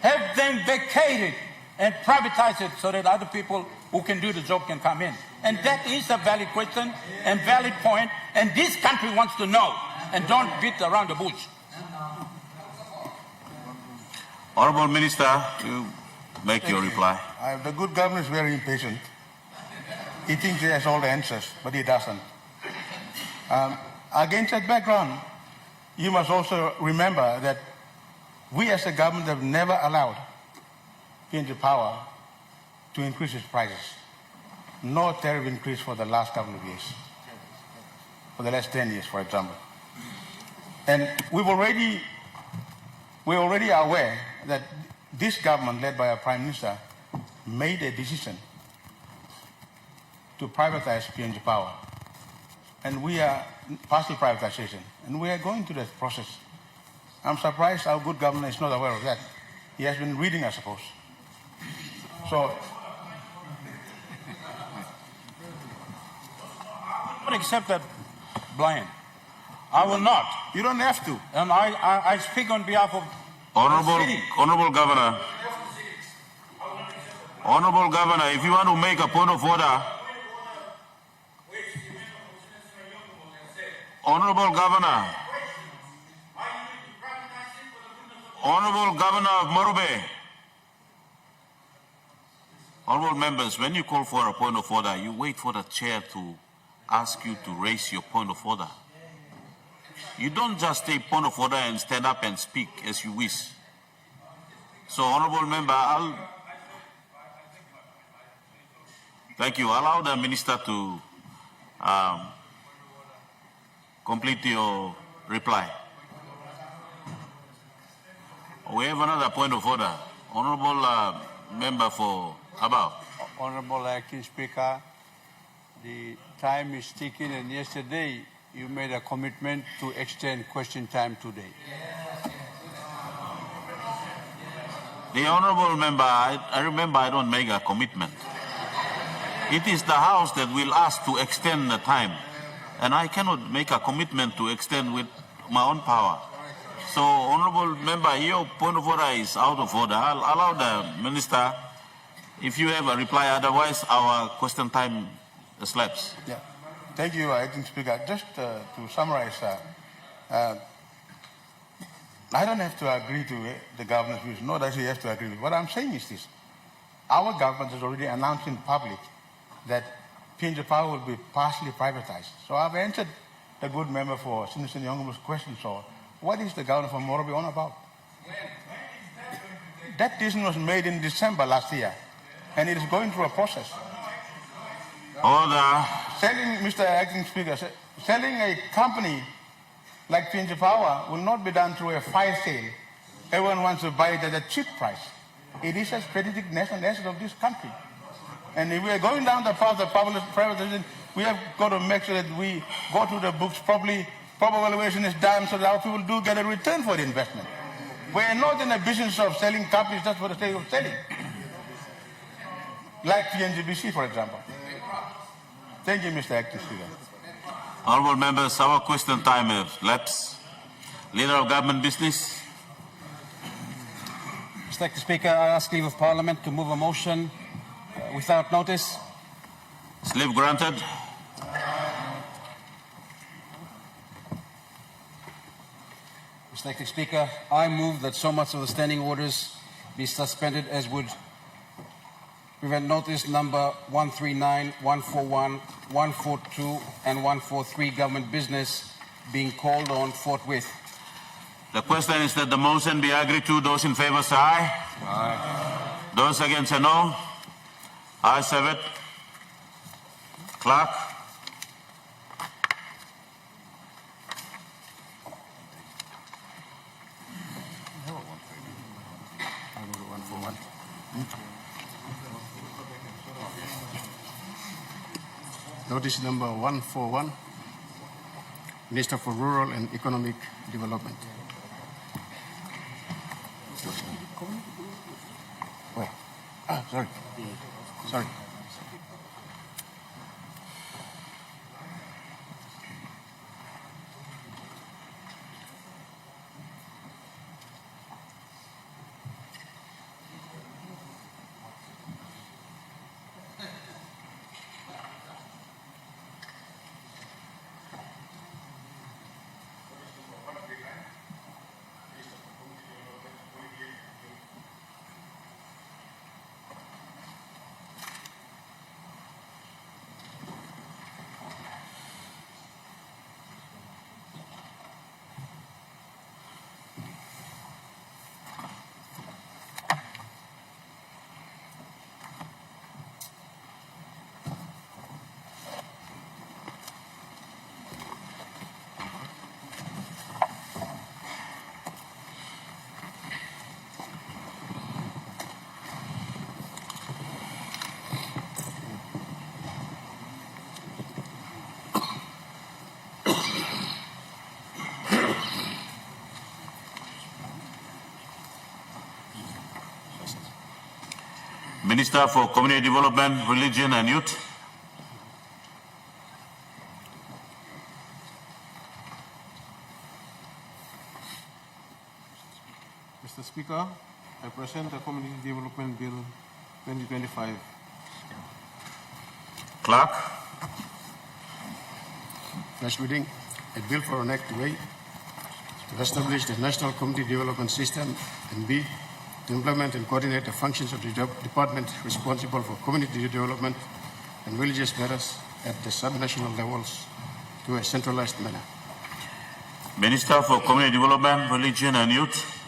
have them vacated and privatize it so that other people who can do the job can come in? And that is a valid question and valid point, and this country wants to know, and don't beat around the bush.
Honourable Minister, you make your reply.
The good governor is very impatient. He thinks he has all the answers, but he doesn't. Against that background, you must also remember that we as a government have never allowed PNG Power to increase its prices. No tariff increase for the last couple of years, for the last 10 years, for example. And we're already aware that this government, led by our Prime Minister, made a decision to privatize PNG Power. And we are partial privatization, and we are going through that process. I'm surprised our good governor is not aware of that. He has been reading, I suppose. So,
I will accept that blame. I will not.
You don't have to.
And I speak on behalf of
Honourable Governor. Honourable Governor, if you want to make a point of order. Honourable Governor. Honourable Governor of Morobe. Honourable members, when you call for a point of order, you wait for the chair to ask you to raise your point of order. You don't just take point of order and stand up and speak as you wish. So, Honourable Member, thank you. Allow the Minister to complete your reply. We have another point of order. Honourable Member for Abao.
Honourable Acting Speaker, the time is ticking, and yesterday you made a commitment to extend question time today.
The Honourable Member, I remember I don't make a commitment. It is the House that will ask to extend the time, and I cannot make a commitment to extend with my own power. So, Honourable Member, your point of order is out of order. I'll allow the Minister, if you have a reply, otherwise our question time slaps.
Yeah. Thank you, Acting Speaker. Just to summarize, I don't have to agree to the governor's views, nor does he have to agree with. What I'm saying is this. Our government has already announced in public that PNG Power will be partially privatized. So I've answered the good member for Sinasana Yongomul's question. So what is the governor from Morobe on about? That decision was made in December last year, and it is going through a process.
Order.
Selling, Mr. Acting Speaker, selling a company like PNG Power will not be done through a fire sale. Everyone wants to buy it at a cheap price. It is a strategic national asset of this country. And if we are going down the path of privatization, we have got to make sure that we go through the books properly, proper valuation is done so that our people do get a return for the investment. We are not in the business of selling companies just for the sake of selling. Like PNGBC, for example. Thank you, Mr. Acting Speaker.
Honourable members, our question time has lapsed. Leader of Government Business.
Mr. Acting Speaker, I ask leave of Parliament to move a motion without notice.
Leave granted.
Mr. Acting Speaker, I move that so much of the standing orders be suspended as would prevent notice number 139, 141, 142, and 143 government business being called on forthwith.
The question is that the motion be agreed to. Those in favor say aye. Aye. Those against say no. Ayes have it. Clerk.
Notice number 141, Minister for Rural and Economic Development. Sorry.
Minister for Community Development, Religion and Youth.
Mr. Speaker, I present the Community Development Bill 2025.
Clerk.
First reading, a bill for an act A, to establish the National Community Development System, and B, to implement and coordinate the functions of the department responsible for community development and religious matters at the subnational levels to a centralized manner.
Minister for Community Development, Religion and Youth.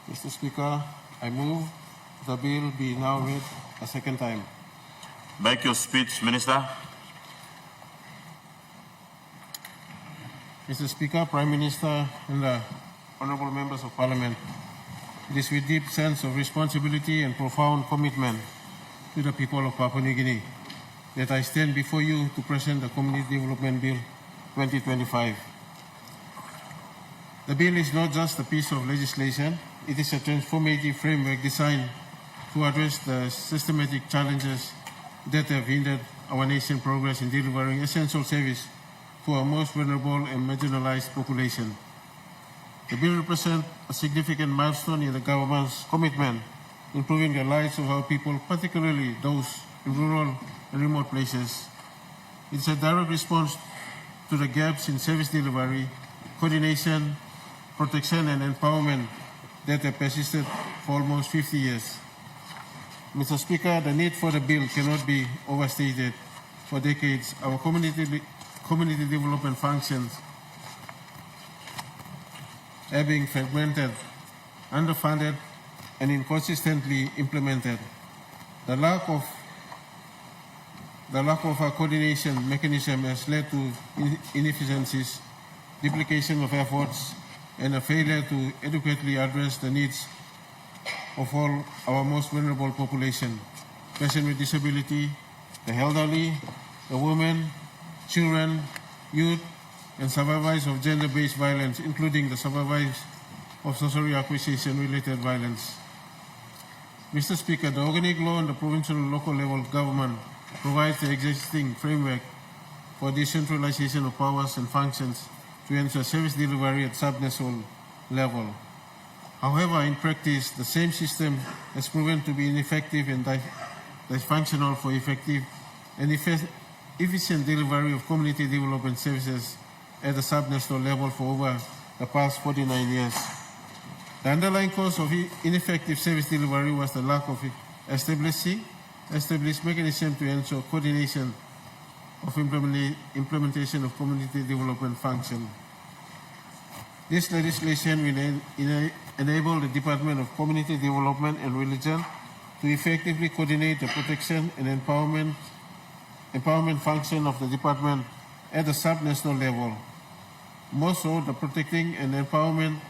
Mr. Speaker, I move the bill be now read a second time.
Make your speech, Minister.
Mr. Speaker, Prime Minister, and the honorable members of Parliament, it is with deep sense of responsibility and profound commitment to the people of Papua New Guinea that I stand before you to present the Community Development Bill 2025. The bill is not just a piece of legislation, it is a transformative framework designed to address the systematic challenges that have hindered our nation's progress in delivering essential service to our most vulnerable and marginalized population. The bill represents a significant milestone in the government's commitment in improving the lives of our people, particularly those in rural and remote places. It's a direct response to the gaps in service delivery, coordination, protection, and empowerment that have persisted for almost 50 years. Mr. Speaker, the need for the bill cannot be overstated. For decades, our community development functions are being fragmented, underfunded, and inconsistently implemented. The lack of a coordination mechanism has led to inefficiencies, duplication of efforts, and a failure to adequately address the needs of all our most vulnerable population, persons with disability, the elderly, the women, children, youth, and survivors of gender-based violence, including the survivors of social acquisition-related violence. Mr. Speaker, the organic law and the provincial and local level of government provides the existing framework for decentralization of powers and functions to ensure service delivery at subnational level. However, in practice, the same system has proven to be ineffective and dysfunctional for effective and efficient delivery of community development services at the subnational level for over the past 49 years. The underlying cause of ineffective service delivery was the lack of established mechanism to ensure coordination of implementation of community development function. This legislation will enable the Department of Community Development and Religion to effectively coordinate the protection and empowerment function of the department at the sub-national level. More so, the protecting and empowerment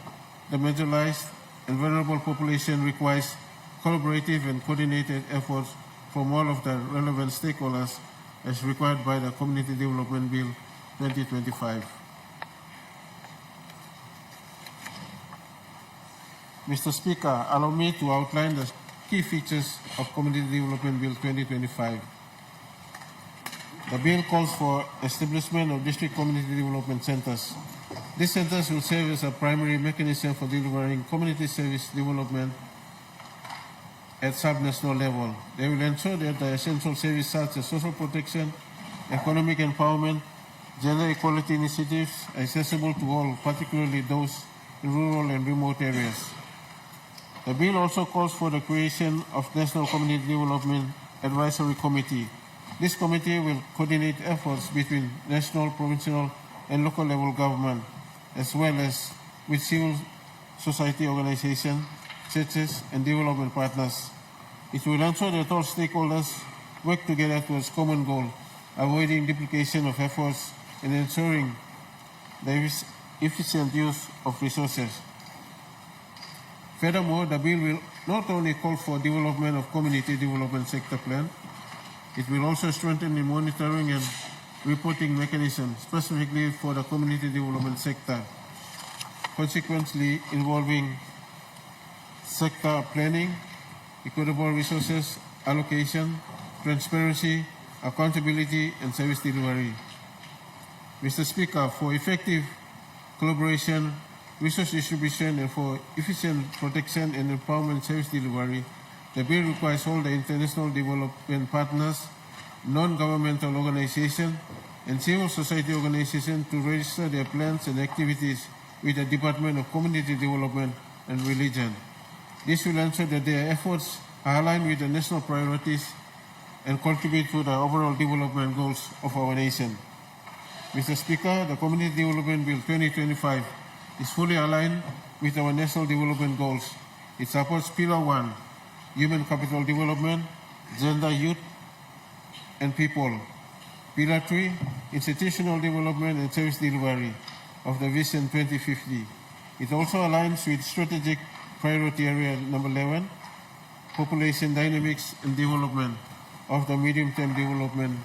the marginalized and vulnerable population requires collaborative and coordinated efforts from all of the relevant stakeholders as required by the Community Development Bill 2025. Mr. Speaker, allow me to outline the key features of Community Development Bill 2025. The bill calls for establishment of district community development centers. These centers will serve as a primary mechanism for delivering community service development at sub-national level. They will ensure that the essential services such as social protection, economic empowerment, gender equality initiatives are accessible to all, particularly those in rural and remote areas. The bill also calls for the creation of National Community Development Advisory Committee. This committee will coordinate efforts between national, provincial, and local level government, as well as with civil society organizations, churches, and development partners. It will ensure that all stakeholders work together towards common goal, avoiding duplication of efforts and ensuring the efficient use of resources. Furthermore, the bill will not only call for development of community development sector plan, it will also strengthen the monitoring and reporting mechanism specifically for the community development sector, consequently involving sector planning, equitable resources allocation, transparency, accountability, and service delivery. Mr. Speaker, for effective collaboration, resource distribution, and for efficient protection and empowerment service delivery, the bill requires all the international development partners, non-governmental organizations, and civil society organizations to register their plans and activities with the Department of Community Development and Religion. This will ensure that their efforts are aligned with the national priorities and contribute to the overall development goals of our nation. Mr. Speaker, the Community Development Bill 2025 is fully aligned with our national development goals. It supports Pillar 1, Human Capital Development, Gender, Youth, and People. Pillar 3, Institutional Development and Service Delivery of the Vision 2050. It also aligns with Strategic Priority Area number 11, Population Dynamics and Development of the Medium-Term Development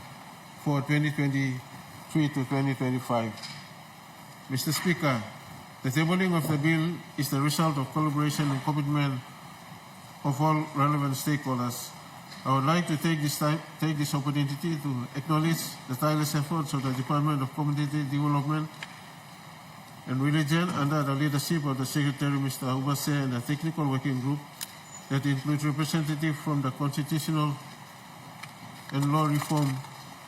for 2023 to 2025. Mr. Speaker, the tabling of the bill is the result of collaboration and commitment of all relevant stakeholders. I would like to take this opportunity to acknowledge the tireless efforts of the Department of Community Development and Religion under the leadership of the Secretary, Mr. Ubase, and the Technical Working Group that includes representatives from the Constitutional and Law Reform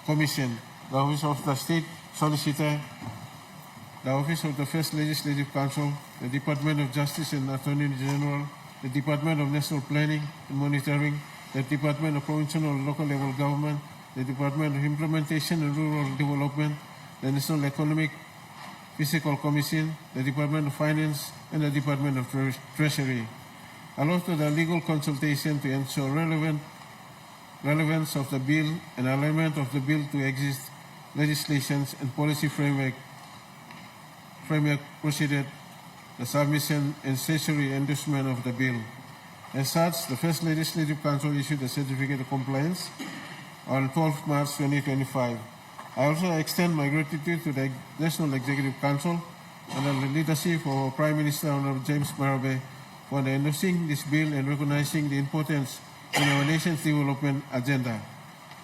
Commission, the Office of the State Solicitor, the Office of the First Legislative Council, the Department of Justice and Attorney General, the Department of National Planning and Monitoring, the Department of Provincial and Local Level Government, the Department of Implementation and Rural Development, the National Economic Fiscal Commission, the Department of Finance, and the Department of Treasury. Along with the legal consultation to ensure relevance of the bill and alignment of the bill to exist legislations and policy framework proceeded the submission and statutory endorsement of the bill. As such, the First Legislative Council issued a certificate of compliance on 12 March 2025. I also extend my gratitude to the National Executive Council under the leadership of our Prime Minister, Honorable James Marape, for endorsing this bill and recognizing the importance in our nation's development agenda.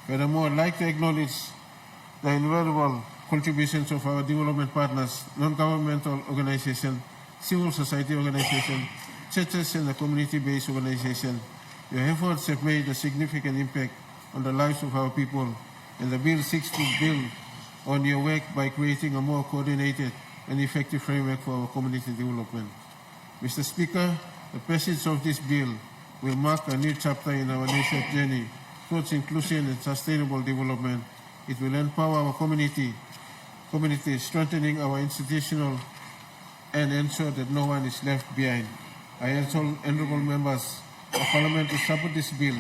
Furthermore, I'd like to acknowledge the invaluable contributions of our development partners, non-governmental organizations, civil society organizations, churches, and the community-based organizations. Your efforts have made a significant impact on the lives of our people, and the bill seeks to build on your work by creating a more coordinated and effective framework for our community development. Mr. Speaker, the passage of this bill will mark a new chapter in our nation's journey towards inclusion and sustainable development. It will empower our community, strengthening our institutional and ensure that no one is left behind. I urge all honourable members of Parliament to support this bill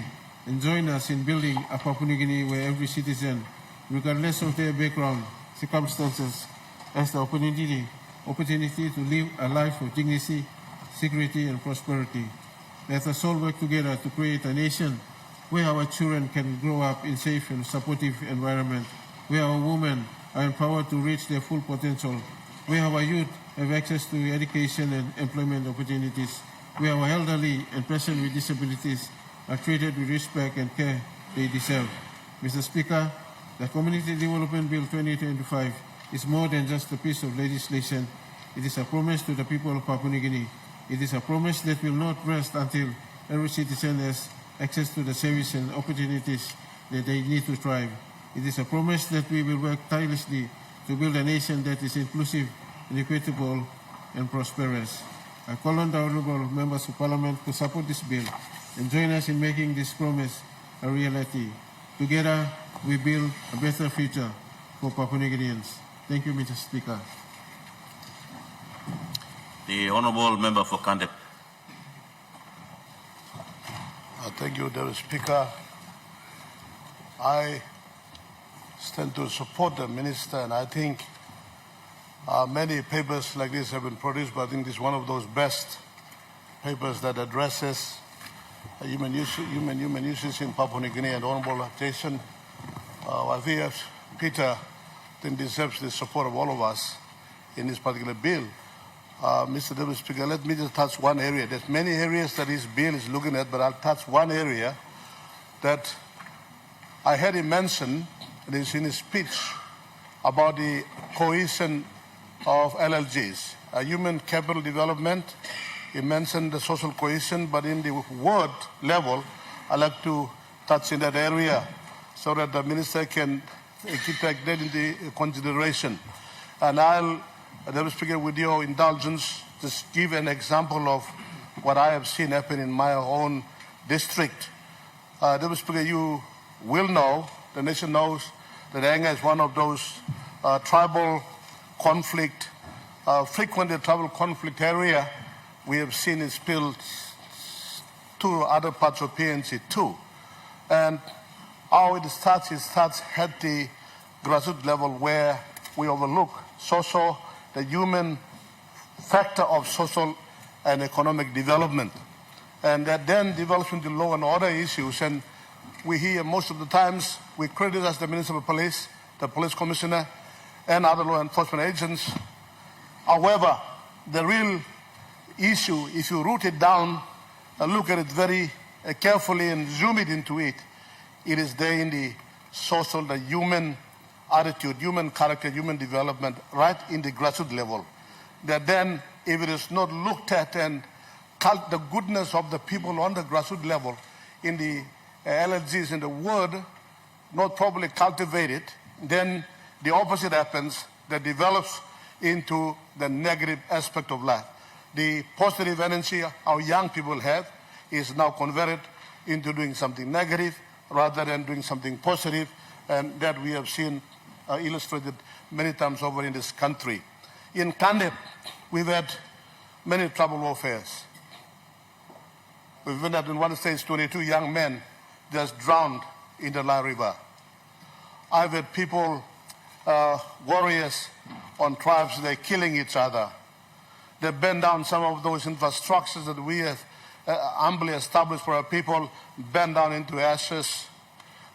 and join us in building a Papua New Guinea where every citizen, regardless of their background, circumstances, has the opportunity to live a life of dignity, security and prosperity. Let us all work together to create a nation where our children can grow up in safe and supportive environment, where our women are empowered to reach their full potential, where our youth have access to education and employment opportunities, where our elderly and persons with disabilities are treated with respect and care they deserve. Mr. Speaker, the Community Development Bill 2025 is more than just a piece of legislation. It is a promise to the people of Papua New Guinea. It is a promise that will not rest until every citizen has access to the services and opportunities that they need to thrive. It is a promise that we will work tirelessly to build a nation that is inclusive, equitable, and prosperous. I call on the honourable members of Parliament to support this bill and join us in making this promise a reality. Together, we build a better future for Papua New Guineans. Thank you, Mr. Speaker.
The Honourable Member for Kandep.
Thank you, Mr. Speaker. I stand to support the Minister, and I think many papers like this have been produced, but I think this is one of those best papers that addresses human uses in Papua New Guinea and honourable attention. I think Peter then deserves the support of all of us in this particular bill. Mr. Deputy Speaker, let me just touch one area. There's many areas that this bill is looking at, but I'll touch one area that I heard him mention. It is in his speech about the cohesion of LLGs, human capital development. He mentioned the social cohesion, but in the word level, I'd like to touch in that area so that the Minister can take that into consideration. And I'll, Deputy Speaker, with your indulgence, just give an example of what I have seen happen in my own district. Deputy Speaker, you will know, the nation knows, that Anga is one of those tribal conflict, frequently tribal conflict area. We have seen it spilled to other parts of PNC too. And how it starts at the grassroots level where we overlook the human factor of social and economic development. And that then develops into law and order issues. And we hear most of the times, we criticize the Minister of Police, the Police Commissioner, and other law enforcement agents. However, the real issue, if you root it down and look at it very carefully and zoom it into it, it is there in the social, the human attitude, human character, human development, right in the grassroots level. That then, if it is not looked at and the goodness of the people on the grassroots level, in the LLGs, in the word, not properly cultivated, then the opposite happens, that develops into the negative aspect of life. The positive energy our young people have is now converted into doing something negative rather than doing something positive, and that we have seen illustrated many times over in this country. In Kandep, we've had many tribal warfares. We've been at in one stage 22 young men just drowned in the Lai River. I've had people, warriors on tribes, they're killing each other. They burned down some of those infrastructures that we have humbly established for our people, burned down into ashes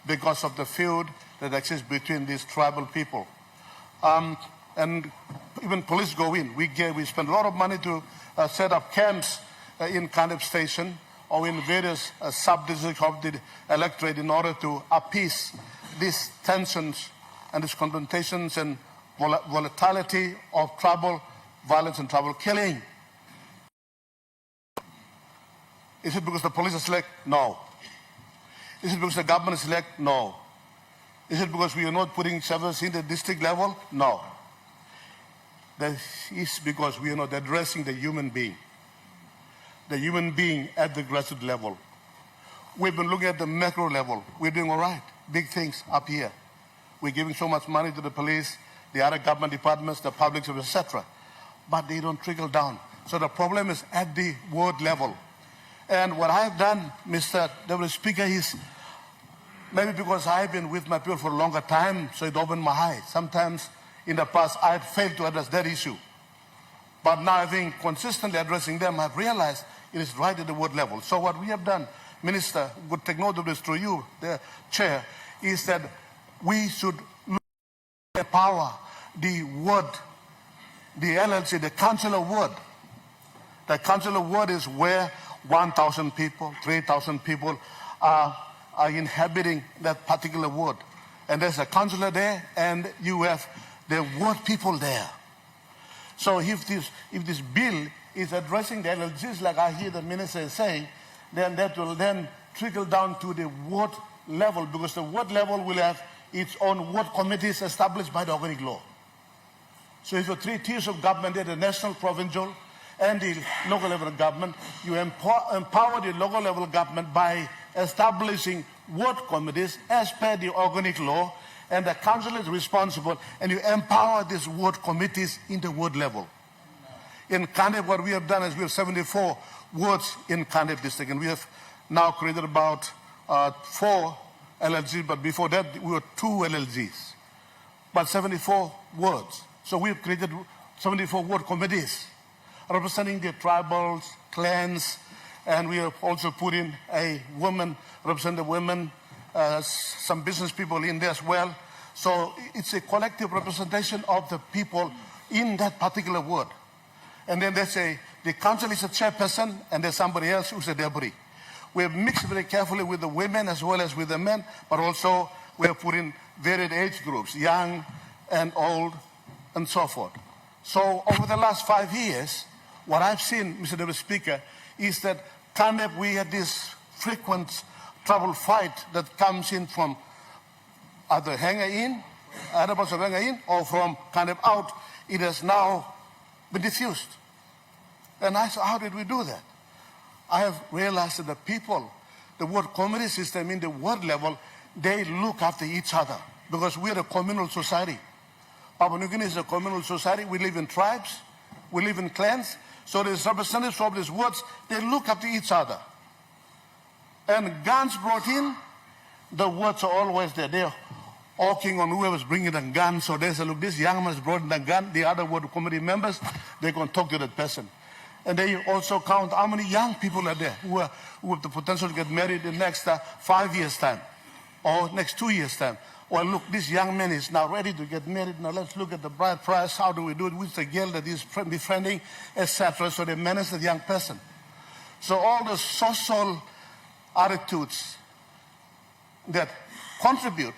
because of the feud that exists between these tribal people. And even police go in. We spend a lot of money to set up camps in Kandep Station or in various sub-districts of the electorate in order to appease these tensions and these confrontations and volatility of tribal violence and tribal killing. Is it because the police are select? No. Is it because the government is select? No. Is it because we are not putting service in the district level? No. That is because we are not addressing the human being. the human being at the grassroots level. We've been looking at the macro level. We're doing all right. Big things up here. We're giving so much money to the police, the other government departments, the public service, etc. But they don't trickle down. So the problem is at the ward level. And what I've done, Mr. Deputy Speaker, is maybe because I've been with my people for a longer time, so it opened my eyes. Sometimes in the past, I had failed to address that issue. But now I think consistently addressing them, I've realized it is right at the ward level. So what we have done, Minister, would take note of this through you, the Chair, is that we should look at the power, the ward, the LLC, the council of ward. The council of ward is where 1,000 people, 3,000 people are inhabiting that particular ward. And there's a councillor there, and you have the ward people there. So if this bill is addressing the LLCs, like I hear the minister is saying, then that will then trickle down to the ward level, because the ward level will have its own ward committees established by the organic law. So if you have 3 tiers of government there, the national, provincial, and the local level of government, you empower the local level government by establishing ward committees as per the organic law, and the council is responsible, and you empower these ward committees in the ward level. In Kandep, what we have done is we have 74 wards in Kandep district, and we have now created about 4 LLGs, but before that we were 2 LLGs, but 74 wards. So we have created 74 ward committees representing the tribals, clans, and we have also put in a woman, represent the women, some business people in there as well. So it's a collective representation of the people in that particular ward. And then the council is a chairperson, and there's somebody else who's a deputy. We have mixed very carefully with the women as well as with the men, but also we have put in varied age groups, young and old, and so forth. So over the last 5 years, what I've seen, Mr. Deputy Speaker, is that Kandep, we had this frequent trouble fight that comes in from either Hanga in, other parts of Hanga in, or from Kandep out. It has now been diffused. And I said, how did we do that? I have realized that the people, the ward committee system in the ward level, they look after each other, because we are a communal society. Papua New Guinea is a communal society. We live in tribes, we live in clans. So there's representatives of these wards, they look after each other. And guns brought in, the wards are always there. They're hawking on whoever's bringing a gun. So they say, look, this young man has brought in a gun. The other ward committee members, they can talk to that person. And they also count how many young people are there who have the potential to get married in the next 5 years' time, or next 2 years' time. Or look, this young man is now ready to get married. Now let's look at the bride price. How do we do it? With the girl that is befriending, etc. So they manage the young person. So all the social attitudes that contribute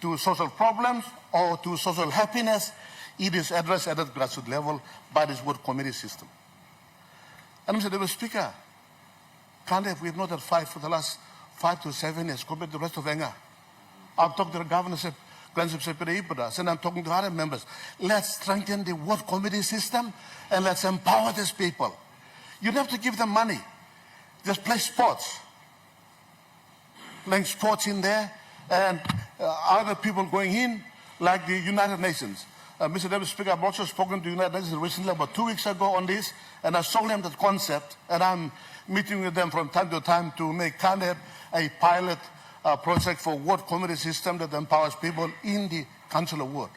to social problems or to social happiness, it is addressed at the grassroots level by this ward committee system. And Mr. Deputy Speaker, Kandep, we have not had fight for the last 5 to 7 years compared to the rest of Enga. I've talked to the governor, and I'm talking to other members. Let's strengthen the ward committee system and let's empower these people. You don't have to give them money. Just play sports. Playing sports in there, and other people going in, like the United Nations. Mr. Deputy Speaker, I've also spoken to the United Nations recently, about 2 weeks ago on this, and I sold them that concept, and I'm meeting with them from time to time to make Kandep a pilot project for ward committee system that empowers people in the council of ward.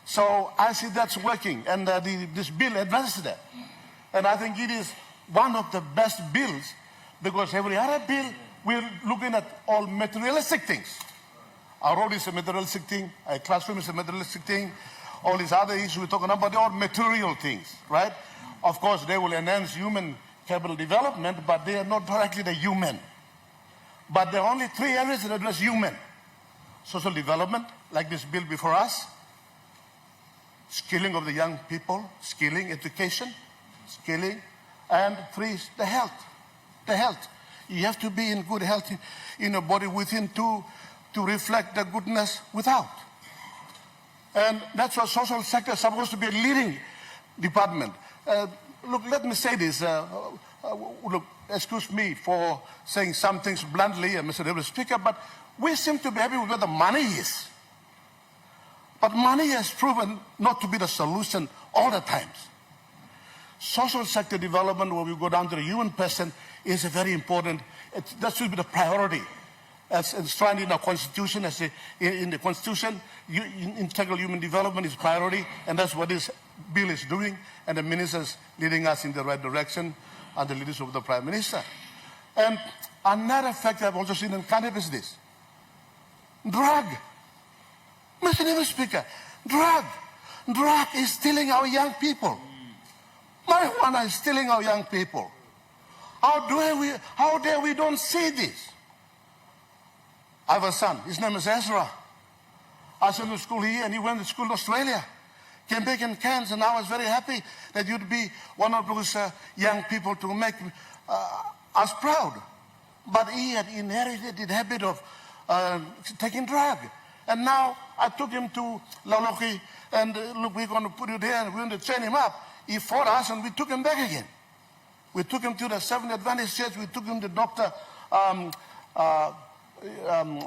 So I see that's working, and this bill addresses that. And I think it is one of the best bills, because every other bill, we're looking at all materialistic things. A road is a materialistic thing, a classroom is a materialistic thing, all these other issues we're talking about, they're all material things, right? Of course, they will enhance human capital development, but they are not directly the human. But there are only 3 areas that address human. Social development, like this bill before us. Skilling of the young people, skilling, education, skilling. And 3, the health. The health. You have to be in good health in your body within to reflect the goodness without. And that's why social sector is supposed to be a leading department. look, let me say this. Look, excuse me for saying some things bluntly, Mr. Deputy Speaker, but we seem to be happy with where the money is. But money has proven not to be the solution all the times. Social sector development, where we go down to the human person, is very important. That should be the priority. As enshrined in our Constitution, in the Constitution, integral human development is priority, and that's what this bill is doing, and the ministers leading us in the right direction, and the leadership of the Prime Minister. And another factor I've also seen in Canada is this. Drug. Mr. Deputy Speaker, drug is stealing our young people. Marijuana is stealing our young people. How dare we don't see this? I have a son, his name is Ezra. I sent him to school here and he went to school in Australia. Came back in Cairns, and I was very happy that you'd be one of those young people to make us proud. But he had inherited the habit of taking drug. And now I took him to Lauloki, and look, we're going to put it here and we're going to train him up. He fought us and we took him back again. We took him to the Seventh Adventist Church. We took him to Dr.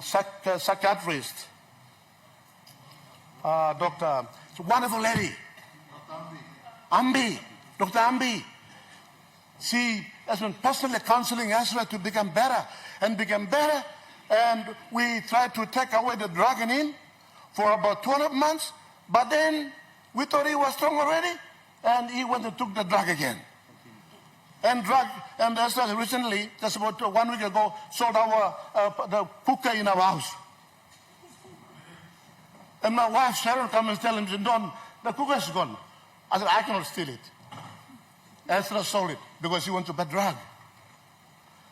Psychiatrist. Dr. It's a wonderful lady. Ambi. Dr. Ambi. She has been personally counseling Ezra to become better. And we tried to take away the drug in him for about 12 months. But then we thought he was strong already. And he went and took the drug again. And Ezra recently, just about 1 week ago, sold the hookah in our house. And my wife, Sharon, comes and tells him, Don, the hookah is gone. I said, I cannot steal it. Ezra sold it because he wants to buy drug.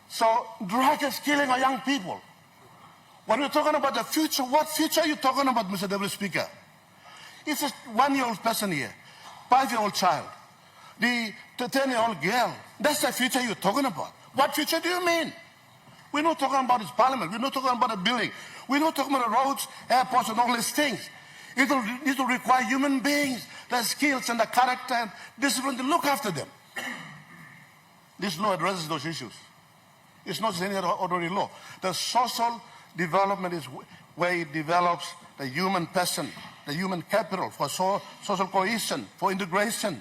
So drug is killing our young people. When we're talking about the future, what future are you talking about, Mr. Deputy Speaker? It's a 1-year-old person here, 5-year-old child, the 10-year-old girl. That's the future you're talking about. What future do you mean? We're not talking about this parliament. We're not talking about a building. We're not talking about the roads, airports, and all these things. It will require human beings, the skills and the character and discipline to look after them. This law addresses those issues. It's not just any other ordinary law. The social development is where it develops the human person, the human capital for social cohesion, for integration,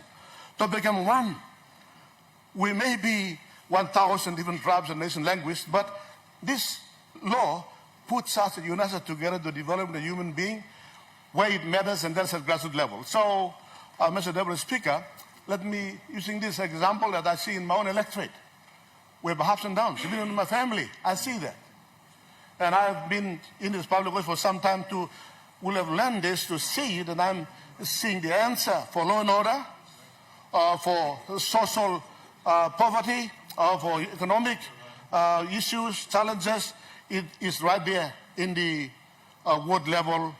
to become one. We may be 1,000 different tribes and nation languages, but this law puts us and unites us together to develop the human being where it matters, and that's at grassroots level. So, Mr. Deputy Speaker, let me, using this example that I see in my own electorate, we have ups and downs. Even in my family, I see that. And I've been in this public work for some time will have learned this, to see it, and I'm seeing the answer for law and order, for social poverty, for economic issues, challenges. It is right there in the ward level,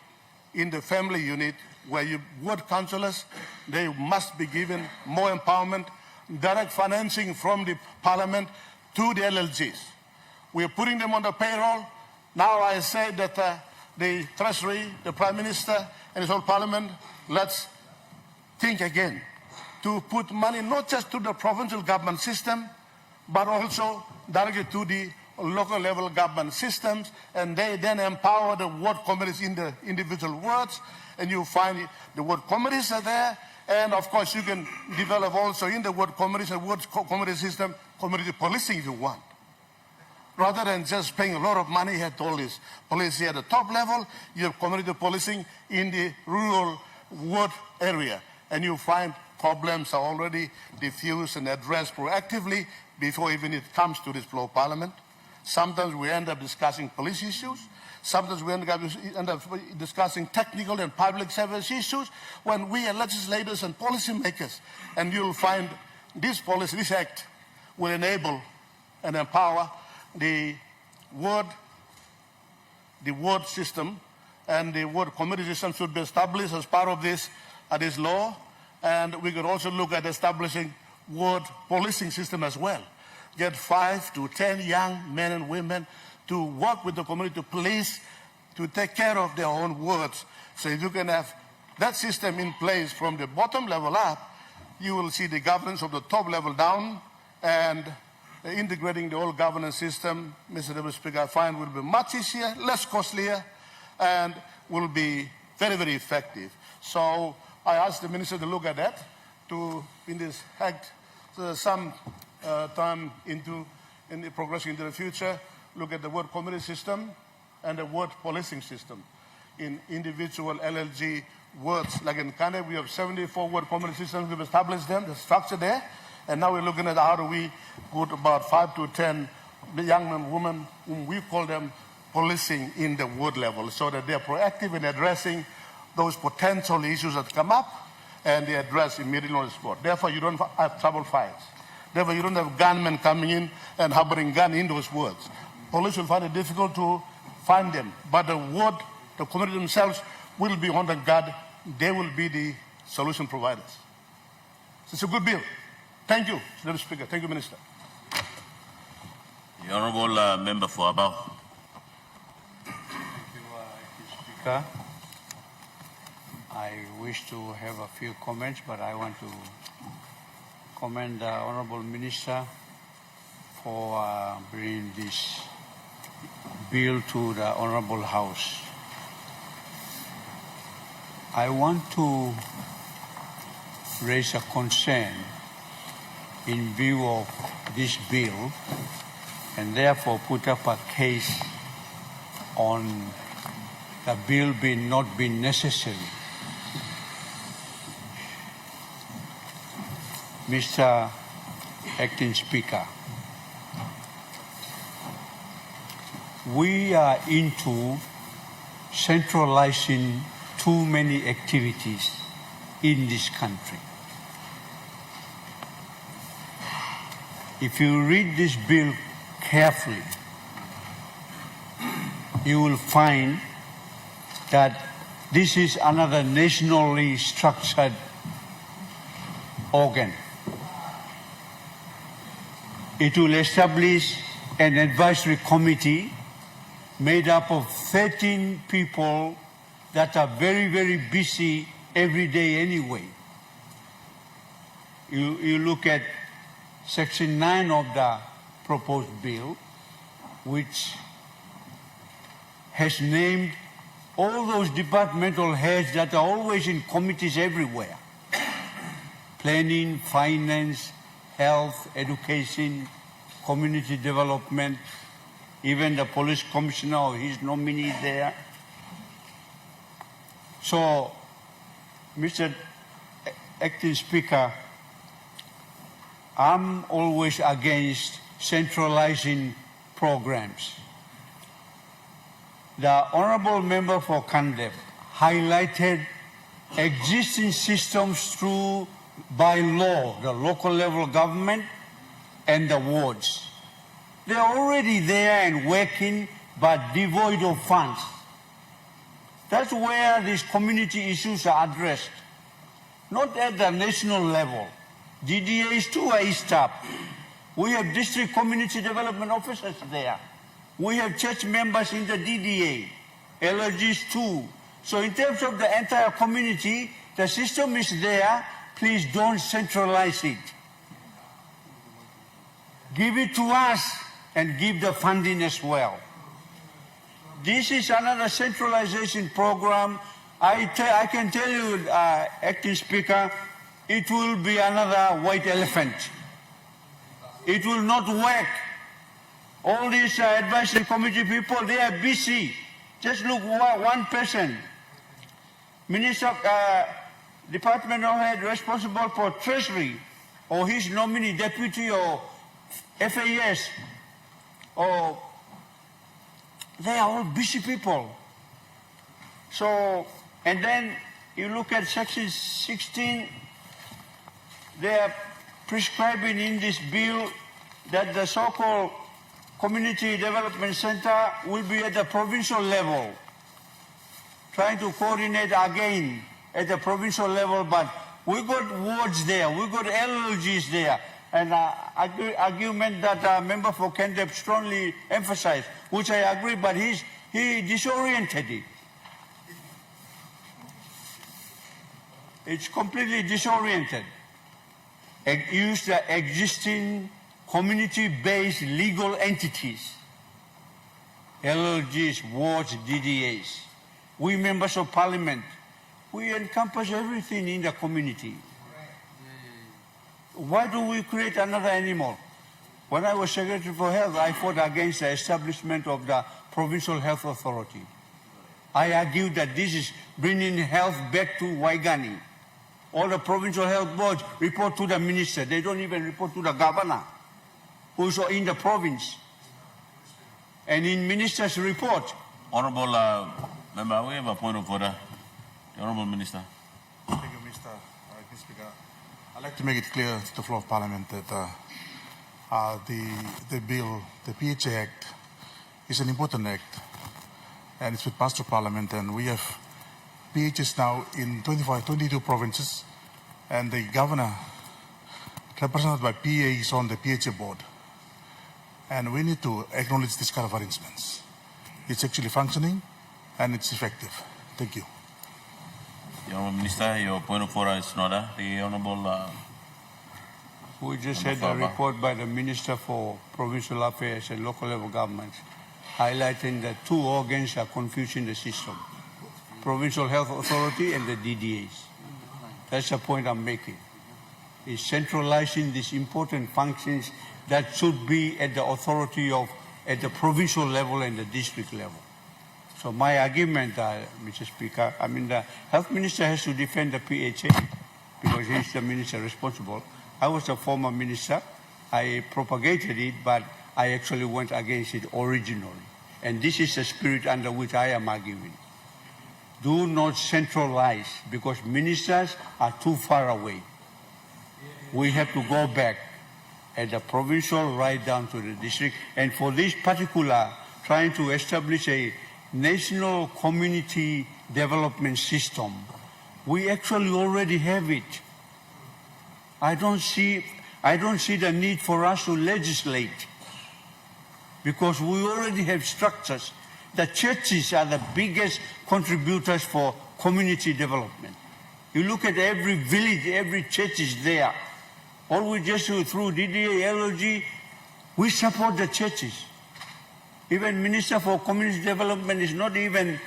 in the family unit, where you ward councillors, they must be given more empowerment, direct financing from the parliament to the LLGs. We are putting them on the payroll. Now I say that the Treasury, the Prime Minister, and his whole parliament, let's think again to put money not just to the provincial government system, but also directly to the local level government systems, and they then empower the ward committees in the individual wards, and you find the ward committees are there, and of course you can develop also in the ward committees and ward committee system, community policing if you want. Rather than just paying a lot of money at all this police at the top level, you have community policing in the rural ward area, and you find problems are already diffused and addressed proactively before even it comes to this floor of parliament. Sometimes we end up discussing police issues. Sometimes we end up discussing technical and public service issues when we are legislators and policymakers. And you'll find this policy, this act, will enable and empower the ward system, and the ward committee system should be established as part of this law. And we could also look at establishing ward policing system as well. Get 5 to 10 young men and women to work with the community police to take care of their own wards. So if you can have that system in place from the bottom level up, you will see the governance of the top level down, and integrating the whole governance system, Mr. Deputy Speaker, I find will be much easier, less costlier, and will be very, very effective. So I asked the Minister to look at that, to in this act some time into progressing into the future, look at the word committee system and the word policing system in individual LLG words. Like in Canada, we have 74 word committee systems. We've established them, the structure there, and now we're looking at how do we put about 5 to 10 young men, women, whom we call them policing in the ward level, so that they're proactive in addressing those potential issues that come up, and they address immediately on the spot. Therefore, you don't have trouble fights. Therefore, you don't have gunmen coming in and harboring gun in those wards. Police will find it difficult to find them, but the ward, the community themselves will be on the guard. They will be the solution providers. So it's a good bill. Thank you, Mr. Speaker. Thank you, Minister.
The Honourable Member for Abao.
Thank you, Speaker. I wish to have a few comments, but I want to commend the Honourable Minister for bringing this bill to the Honourable House. I want to raise a concern in view of this bill, and therefore put up a case on the bill not being necessary. Mr. Acting Speaker, we are into centralizing too many activities in this country. If you read this bill carefully, you will find that this is another nationally structured organ. It will establish an advisory committee made up of 13 people that are very, very busy every day anyway. You look at Section 9 of the proposed bill, which has named all those departmental heads that are always in committees everywhere. Planning, finance, health, education, community development, even the police commissioner or his nominee there. So, Mr. Acting Speaker, I'm always against centralizing programs. The Honourable Member for Kandep highlighted existing systems through by law, the local level government and the wards. They're already there and working, but devoid of funds. That's where these community issues are addressed, not at the national level. DDAs too are eased up. We have district community development officers there. We have church members in the DDA, LRGs too. So in terms of the entire community, the system is there. Please don't centralize it. Give it to us and give the funding as well. This is another centralization program. I can tell you, Acting Speaker, it will be another white elephant. It will not work. All these advisory committee people, they are busy. Just look, one person, Minister, Department of Head responsible for Treasury, or his nominee, deputy, or FAS, or they are all busy people. So, and then you look at Section 16, they are prescribing in this bill that the so-called Community Development Center will be at the provincial level, trying to coordinate again at the provincial level, but we got wards there, we got LLGs there, and argument that Member for Kandep strongly emphasized, which I agree, but he disoriented it. It's completely disoriented. use the existing community-based legal entities, LLGs, wards, DDAs. We members of parliament, we encompass everything in the community. Why do we create another animal? When I was Secretary for Health, I fought against the establishment of the Provincial Health Authority. I argued that this is bringing health back to Waigani. All the provincial health boards report to the minister. They don't even report to the governor, who's in the province. And in minister's report.
Honorable Member, we have a point of order. The Honorable Minister.
Thank you, Mr. Speaker. I'd like to make it clear to the floor of Parliament that the bill, the PHA Act, is an important act, and it's passed through Parliament, and we have PHs now in 22 provinces, and the governor, represented by PA, is on the PHA board. And we need to acknowledge this kind of arrangements. It's actually functioning, and it's effective. Thank you.
The Honorable Minister, your point of order is in order. The Honorable...
We just had a report by the Minister for Provincial Affairs and Local Level Governments highlighting that two organs are confusing the system. Provincial Health Authority and the DDAs. That's the point I'm making. Is centralizing these important functions that should be at the authority of, at the provincial level and the district level. So my argument, Mr. Speaker, I mean the Health Minister has to defend the PHA because he's the minister responsible. I was a former minister. I propagated it, but I actually went against it originally. And this is the spirit under which I am arguing. Do not centralize because ministers are too far away. We have to go back at the provincial right down to the district. And for this particular, trying to establish a national community development system, we actually already have it. I don't see the need for us to legislate because we already have structures. The churches are the biggest contributors for community development. You look at every village, every church is there. All we just do through DDA, LOG, we support the churches. Even Minister for Community Development is not even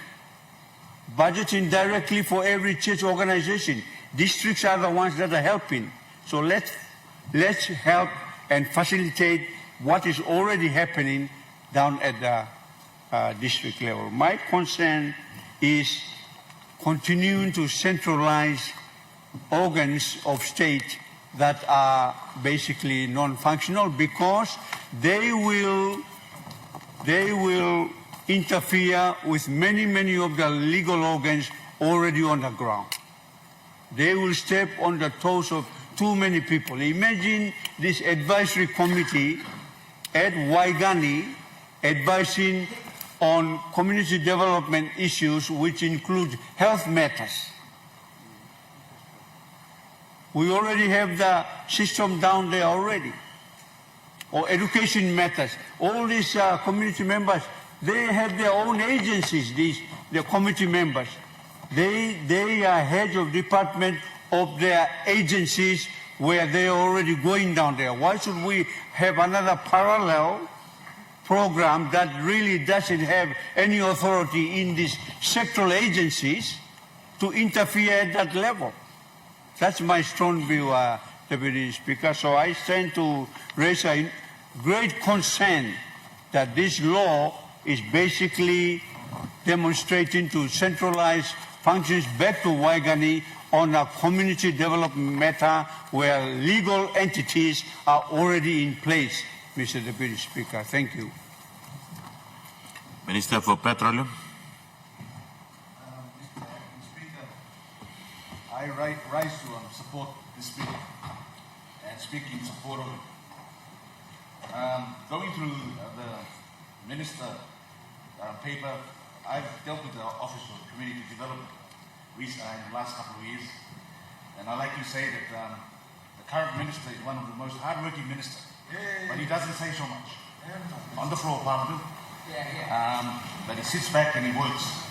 budgeting directly for every church organization. Districts are the ones that are helping. So let's help and facilitate what is already happening down at the district level. My concern is continuing to centralize organs of state that are basically non-functional because they will interfere with many of the legal organs already on the ground. They will step on the toes of too many people. Imagine this advisory committee at Waigani advising on community development issues which include health matters. We already have the system down there already. Or education matters. All these community members, they have their own agencies, the committee members. They are heads of department of their agencies where they are already going down there. Why should we have another parallel program that really doesn't have any authority in these sectoral agencies to interfere at that level? That's my strong view, Deputy Speaker. So I stand to raise a great concern that this law is basically demonstrating to centralize functions back to Waigani on a community development matter where legal entities are already in place, Mr. Deputy Speaker. Thank you.
Minister for Petroleum.
Mr. Speaker, I rise to support this bill and speak in support of it. Going through the Minister paper, I've dealt with the Office of Community Development in the last couple of years, and I like to say that the current Minister is one of the most hard-working ministers, but he doesn't say so much on the floor of Parliament. But he sits back and he works.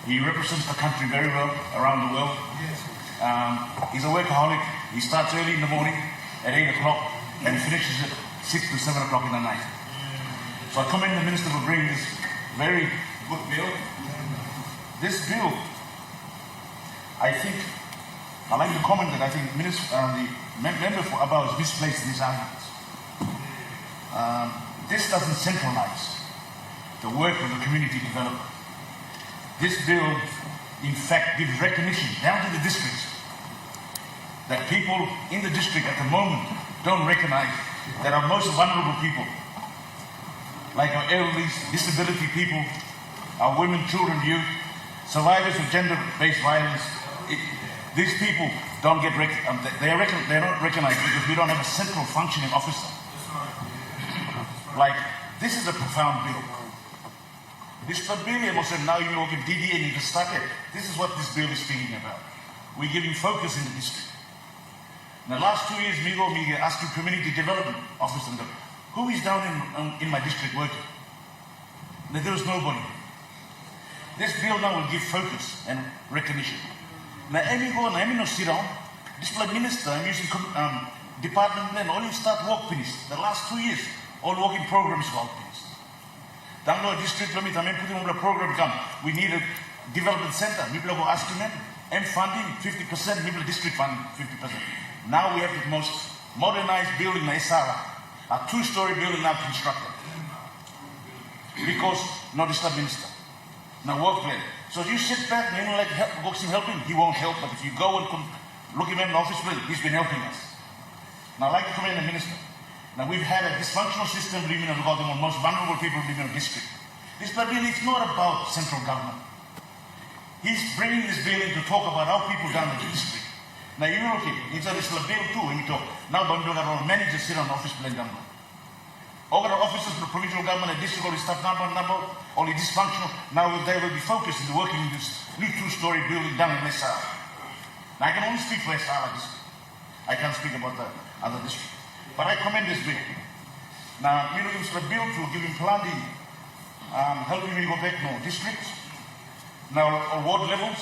He represents the country very well around the world. He's a workaholic. He starts early in the morning. at 8 o'clock and finishes at 6 to 7 o'clock in the night. So I commend the Minister for bringing this very good bill. This bill, I think, I like to comment that I think the member for Abba is misplaced in his arguments. This doesn't centralize the work of the community development. This bill, in fact, gives recognition down to the districts that people in the district at the moment don't recognize that our most vulnerable people, like our elderly, disability people, our women, children, youth, survivors of gender-based violence, these people don't get they're not recognized because we don't have a central functioning officer. Like, this is a profound bill. This bill was now you look at DDA and you can start it. This is what this bill is speaking about. We're giving focus in the district. In the last 2 years, Migo asked you community development officer, who is down in my district working? Now, there is nobody. This bill now will give focus and recognition. Now, Migo and Emi no sit down. This like minister, I'm using department plan. Only start work finished. The last 2 years, all working programs were finished. Down the district, let me put in a program come. We need a development center. People go ask them, and funding 50%, people district funding 50%. Now we have the most modernized building in Esara, a 2-story building now constructed. Because not the minister. Now work plan. So you sit back and like helping, he won't help. But if you go and look him in the office plan, he's been helping us. Now I'd like to commend the minister. Now we've had a dysfunctional system living in the most vulnerable people living in the district. This bill is not about central government. He's bringing this bill in to talk about our people down in the district. Now you look at it, it's a bill too when you talk. Now Banduga managers sit on office plan down. All the officers of the provincial government and district all the staff number, only dysfunctional. Now they will be focused in working in this new 2-story building down in Esara. Now I can only speak for Esara district. I can't speak about the other district. But I commend this bill. Now, we use the bill to give him planning, helping me go back to districts. Now, award levels,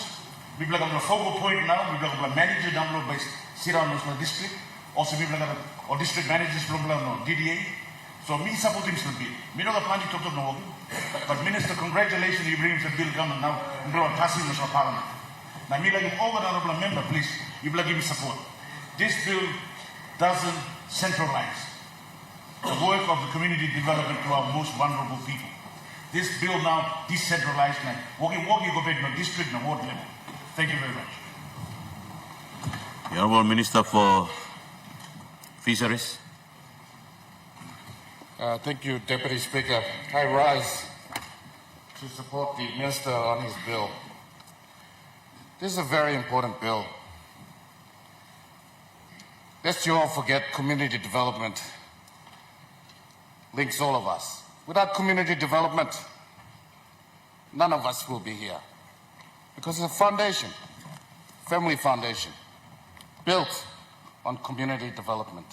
we have a focal point now, we have a manager down below based sit down in the district. Also, we have a district managers from DDA. So, me support him the bill. Me don't have planning to talk to no. But Minister, congratulations, you bring the bill coming now, and passing the parliament. Now, me like an honorable member, please, you give me support. This bill doesn't centralize the work of the community development to our most vulnerable people. This bill now decentralized now. Walking go back to district and ward level. Thank you very much.
The Honourable Minister for Fisheries.
Thank you, Deputy Speaker. I rise to support the Minister on his bill. This is a very important bill. Lest you all forget, community development links all of us. Without community development, none of us will be here. Because it's a foundation, family foundation, built on community development.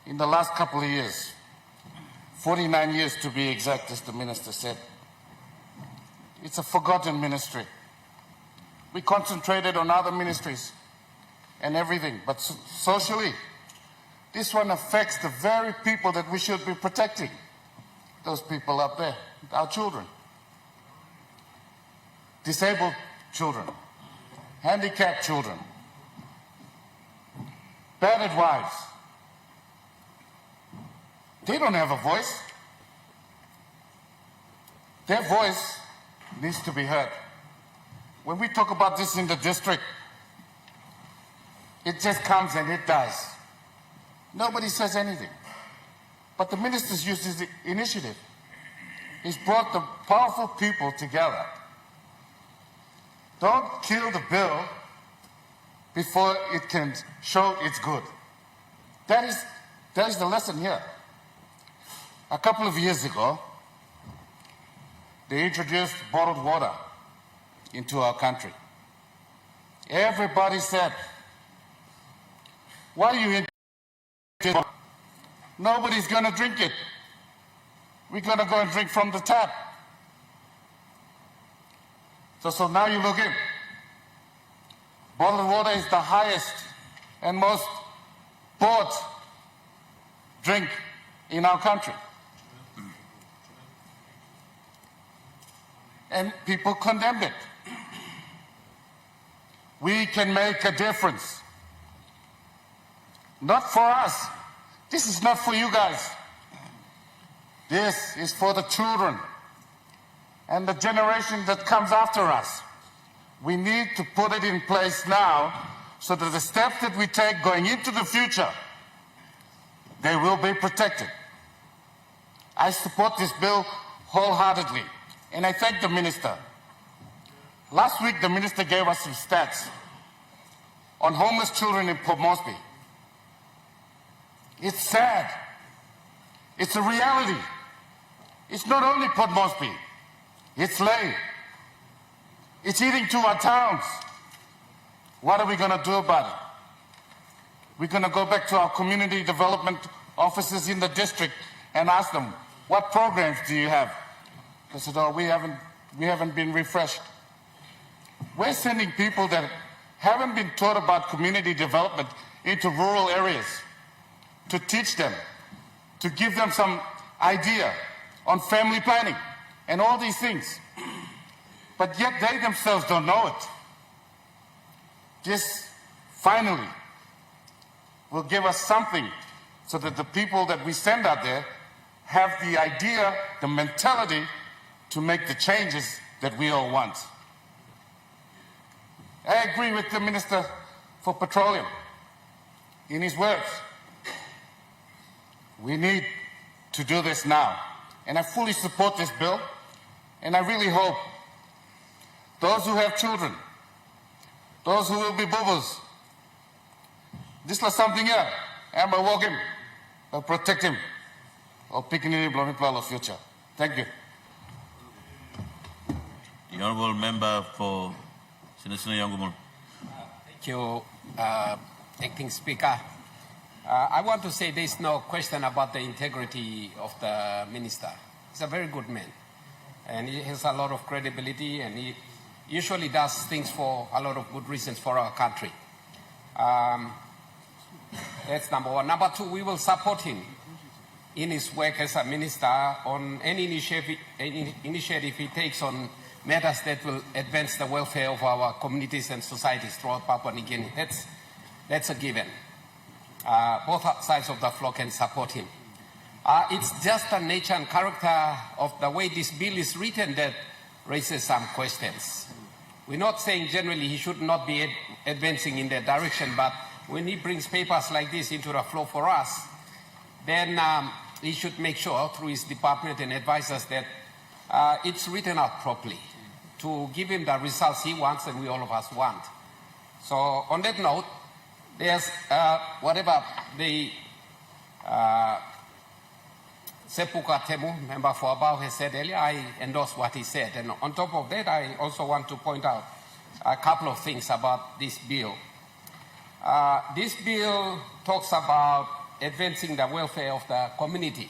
In the last couple of years, 49 years to be exact, as the Minister said, it's a forgotten ministry. We concentrated on other ministries and everything, but socially, this one affects the very people that we should be protecting. Those people up there, our children. Disabled children, handicapped children, battered wives. They don't have a voice. Their voice needs to be heard. When we talk about this in the district, it just comes and it dies. Nobody says anything. But the minister's used his initiative. He's brought the powerful people together. Don't kill the bill before it can show it's good. That is the lesson here. A couple of years ago, they introduced bottled water into our country. Everybody said, why are you introducing? Nobody's going to drink it. We're going to go and drink from the tap. So now you look in. Bottled water is the highest and most bought drink in our country. And people condemned it. We can make a difference. Not for us. This is not for you guys. This is for the children and the generation that comes after us. We need to put it in place now so that the steps that we take going into the future, they will be protected. I support this bill wholeheartedly, and I thank the minister. Last week, the minister gave us some stats on homeless children in Port Moresby. It's sad. It's a reality. It's not only Port Moresby. It's Lae. It's eating to our towns. What are we going to do about it? We're going to go back to our community development officers in the district and ask them, what programs do you have? They said, oh, we haven't been refreshed. We're sending people that haven't been taught about community development into rural areas to teach them, to give them some idea on family planning and all these things. But yet they themselves don't know it. This finally will give us something so that the people that we send out there have the idea, the mentality to make the changes that we all want. I agree with the Minister for Petroleum in his words. We need to do this now. And I fully support this bill. And I really hope those who have children, those who will be bubbles, this is something here. I'm a walk him, I'll protect him, or picking any bloody of future. Thank you.
The Honourable Member for Sinisina Yangon.
Thank you, Acting Speaker. I want to say there's no question about the integrity of the minister. He's a very good man, and he has a lot of credibility, and he usually does things for a lot of good reasons for our country. That's number one. Number two, we will support him in his work as a minister on any initiative he takes on matters that will advance the welfare of our communities and societies throughout Papua New Guinea. That's a given. Both sides of the floor can support him. It's just the nature and character of the way this bill is written that raises some questions. We're not saying generally he should not be advancing in that direction, but when he brings papers like this into the floor for us, then he should make sure through his department and advisors that it's written out properly to give him the results he wants and we all of us want. So on that note, there's whatever the Sepuka Temu, member for Abao, has said earlier, I endorse what he said. And on top of that, I also want to point out a couple of things about this bill. This bill talks about advancing the welfare of the community.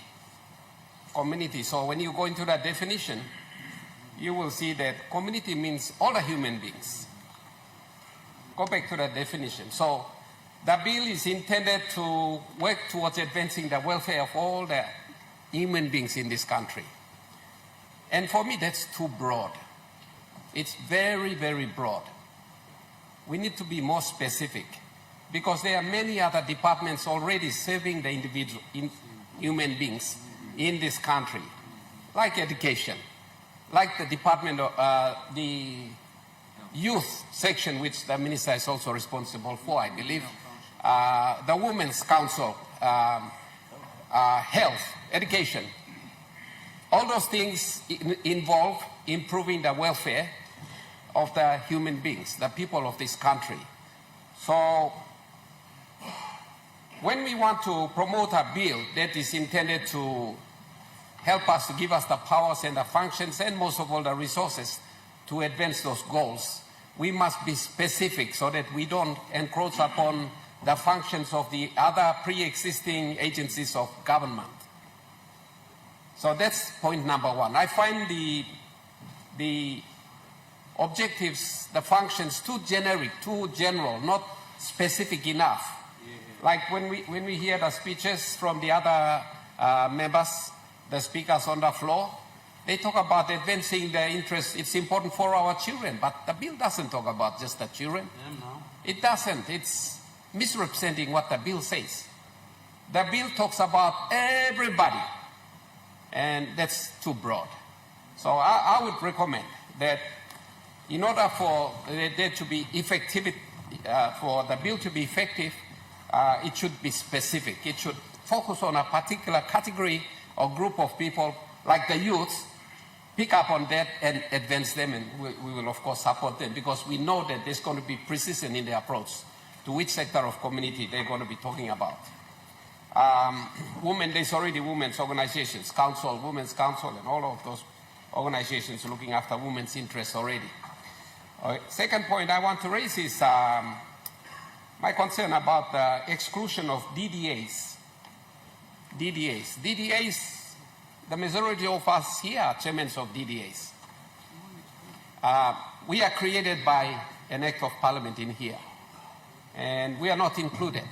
So when you go into the definition, you will see that community means all the human beings. Go back to the definition. So the bill is intended to work towards advancing the welfare of all the human beings in this country. And for me, that's too broad. It's very, very broad. We need to be more specific because there are many other departments already serving the individual human beings in this country, like education, like the Department of the youth section, which the minister is also responsible for, I believe, the Women's Council, health, education. All those things involve improving the welfare of the human beings, the people of this country. So when we want to promote a bill that is intended to help us, to give us the powers and the functions and most of all the resources to advance those goals, we must be specific so that we don't encroach upon the functions of the other pre-existing agencies of government. So that's point number one. I find the objectives, the functions too generic, too general, not specific enough. like when we hear the speeches from the other members, the speakers on the floor, they talk about advancing the interests. It's important for our children, but the bill doesn't talk about just the children.
Yeah, no.
It doesn't. It's misrepresenting what the bill says. The bill talks about everybody, and that's too broad. So I would recommend that in order for there to be effective, for the bill to be effective, it should be specific. It should focus on a particular category or group of people, like the youth, pick up on that and advance them, and we will of course support them, because we know that there's going to be precision in the approach to which sector of community they're going to be talking about. Women, there's already women's organizations, council, women's council, and all of those organizations looking after women's interests already. Second point I want to raise is my concern about the exclusion of DDAs. DDAs, the majority of us here are chairmen of DDAs. We are created by an act of parliament in here, and we are not included.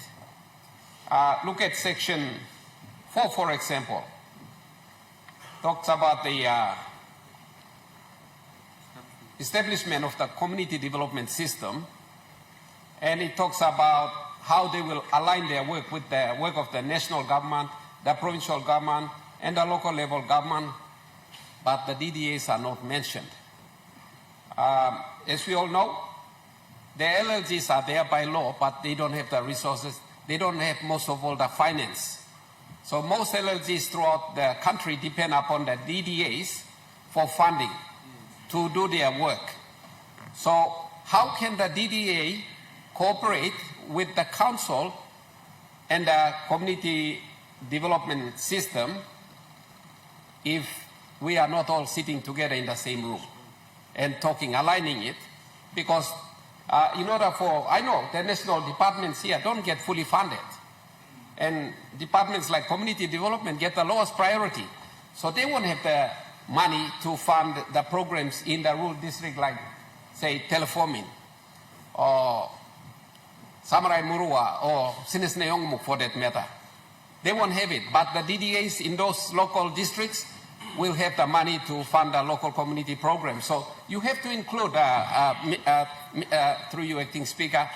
Look at section 4, for example. Talks about the establishment of the community development system, and it talks about how they will align their work with the work of the national government, the provincial government, and the local level government, but the DDAs are not mentioned. As we all know, the LLGs are there by law, but they don't have the resources. They don't have most of all the finance. So most LLGs throughout the country depend upon the DDAs for funding to do their work. So how can the DDA cooperate with the council and the community development system if we are not all sitting together in the same room and talking, aligning it? Because in order for, I know the national departments here don't get fully funded, and departments like community development get the lowest priority. So they won't have the money to fund the programs in the rural district, like, say, Telefomin or Samarai Murua or Sinisneongmu for that matter. They won't have it, but the DDAs in those local districts will have the money to fund the local community programs. So you have to include, through you, Acting Speaker,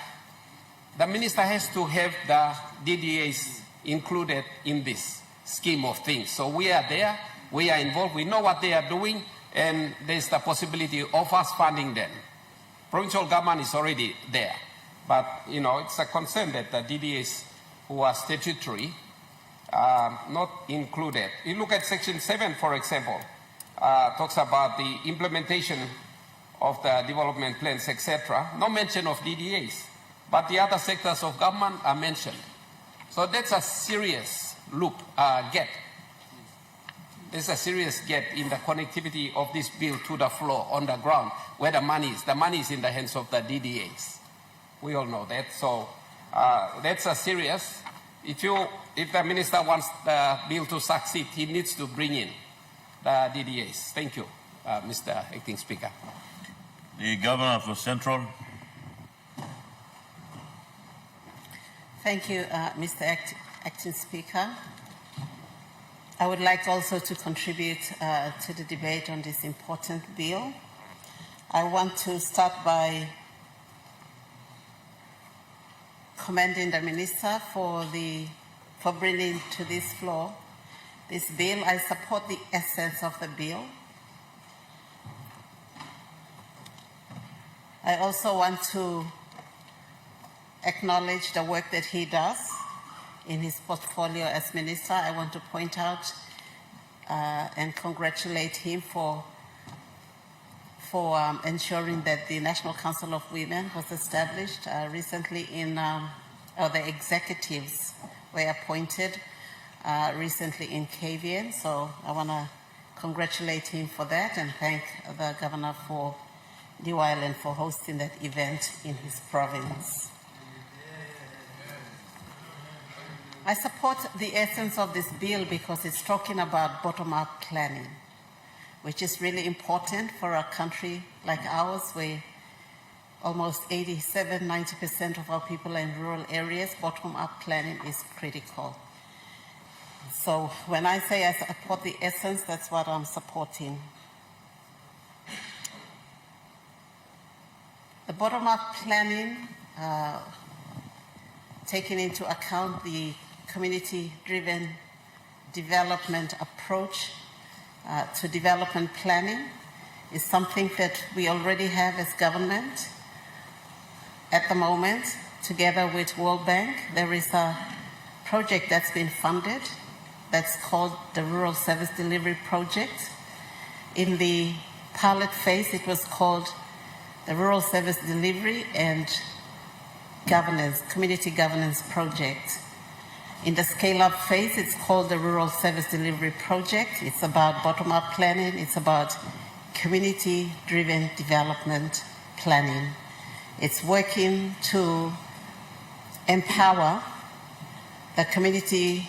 the minister has to have the DDAs included in this scheme of things. So we are there, we are involved, we know what they are doing, and there's the possibility of us funding them. Provincial government is already there, but you know, it's a concern that the DDAs who are statutory not included. You look at section 7, for example, talks about the implementation of the development plans, etc. No mention of DDAs, but the other sectors of government are mentioned. So that's a serious gap. There's a serious gap in the connectivity of this bill to the floor on the ground, where the money is. The money is in the hands of the DDAs. We all know that. So that's a serious. If the minister wants the bill to succeed, he needs to bring in the DDAs. Thank you, Mr. Acting Speaker.
The Governor for Central.
Thank you, Mr. Acting Speaker. I would like also to contribute to the debate on this important bill. I want to start by commending the Minister for bringing to this floor this bill. I support the essence of the bill. I also want to acknowledge the work that he does in his portfolio as Minister. I want to point out and congratulate him for ensuring that the National Council of Women was established recently or the executives were appointed recently in KVN. So I want to congratulate him for that and thank the Governor for New Ireland for hosting that event in his province. I support the essence of this bill because it's talking about bottom-up planning, which is really important for a country like ours, where almost 87, 90% of our people are in rural areas, bottom-up planning is critical. So when I say I support the essence, that's what I'm supporting. The bottom-up planning, taking into account the community-driven development approach to development planning, is something that we already have as government. At the moment, together with World Bank, there is a project that's been funded that's called the Rural Service Delivery Project. In the pilot phase, it was called the Rural Service Delivery and Governance, Community Governance Project. In the scale-up phase, it's called the Rural Service Delivery Project. It's about bottom-up planning. It's about community-driven development planning. It's working to empower the community,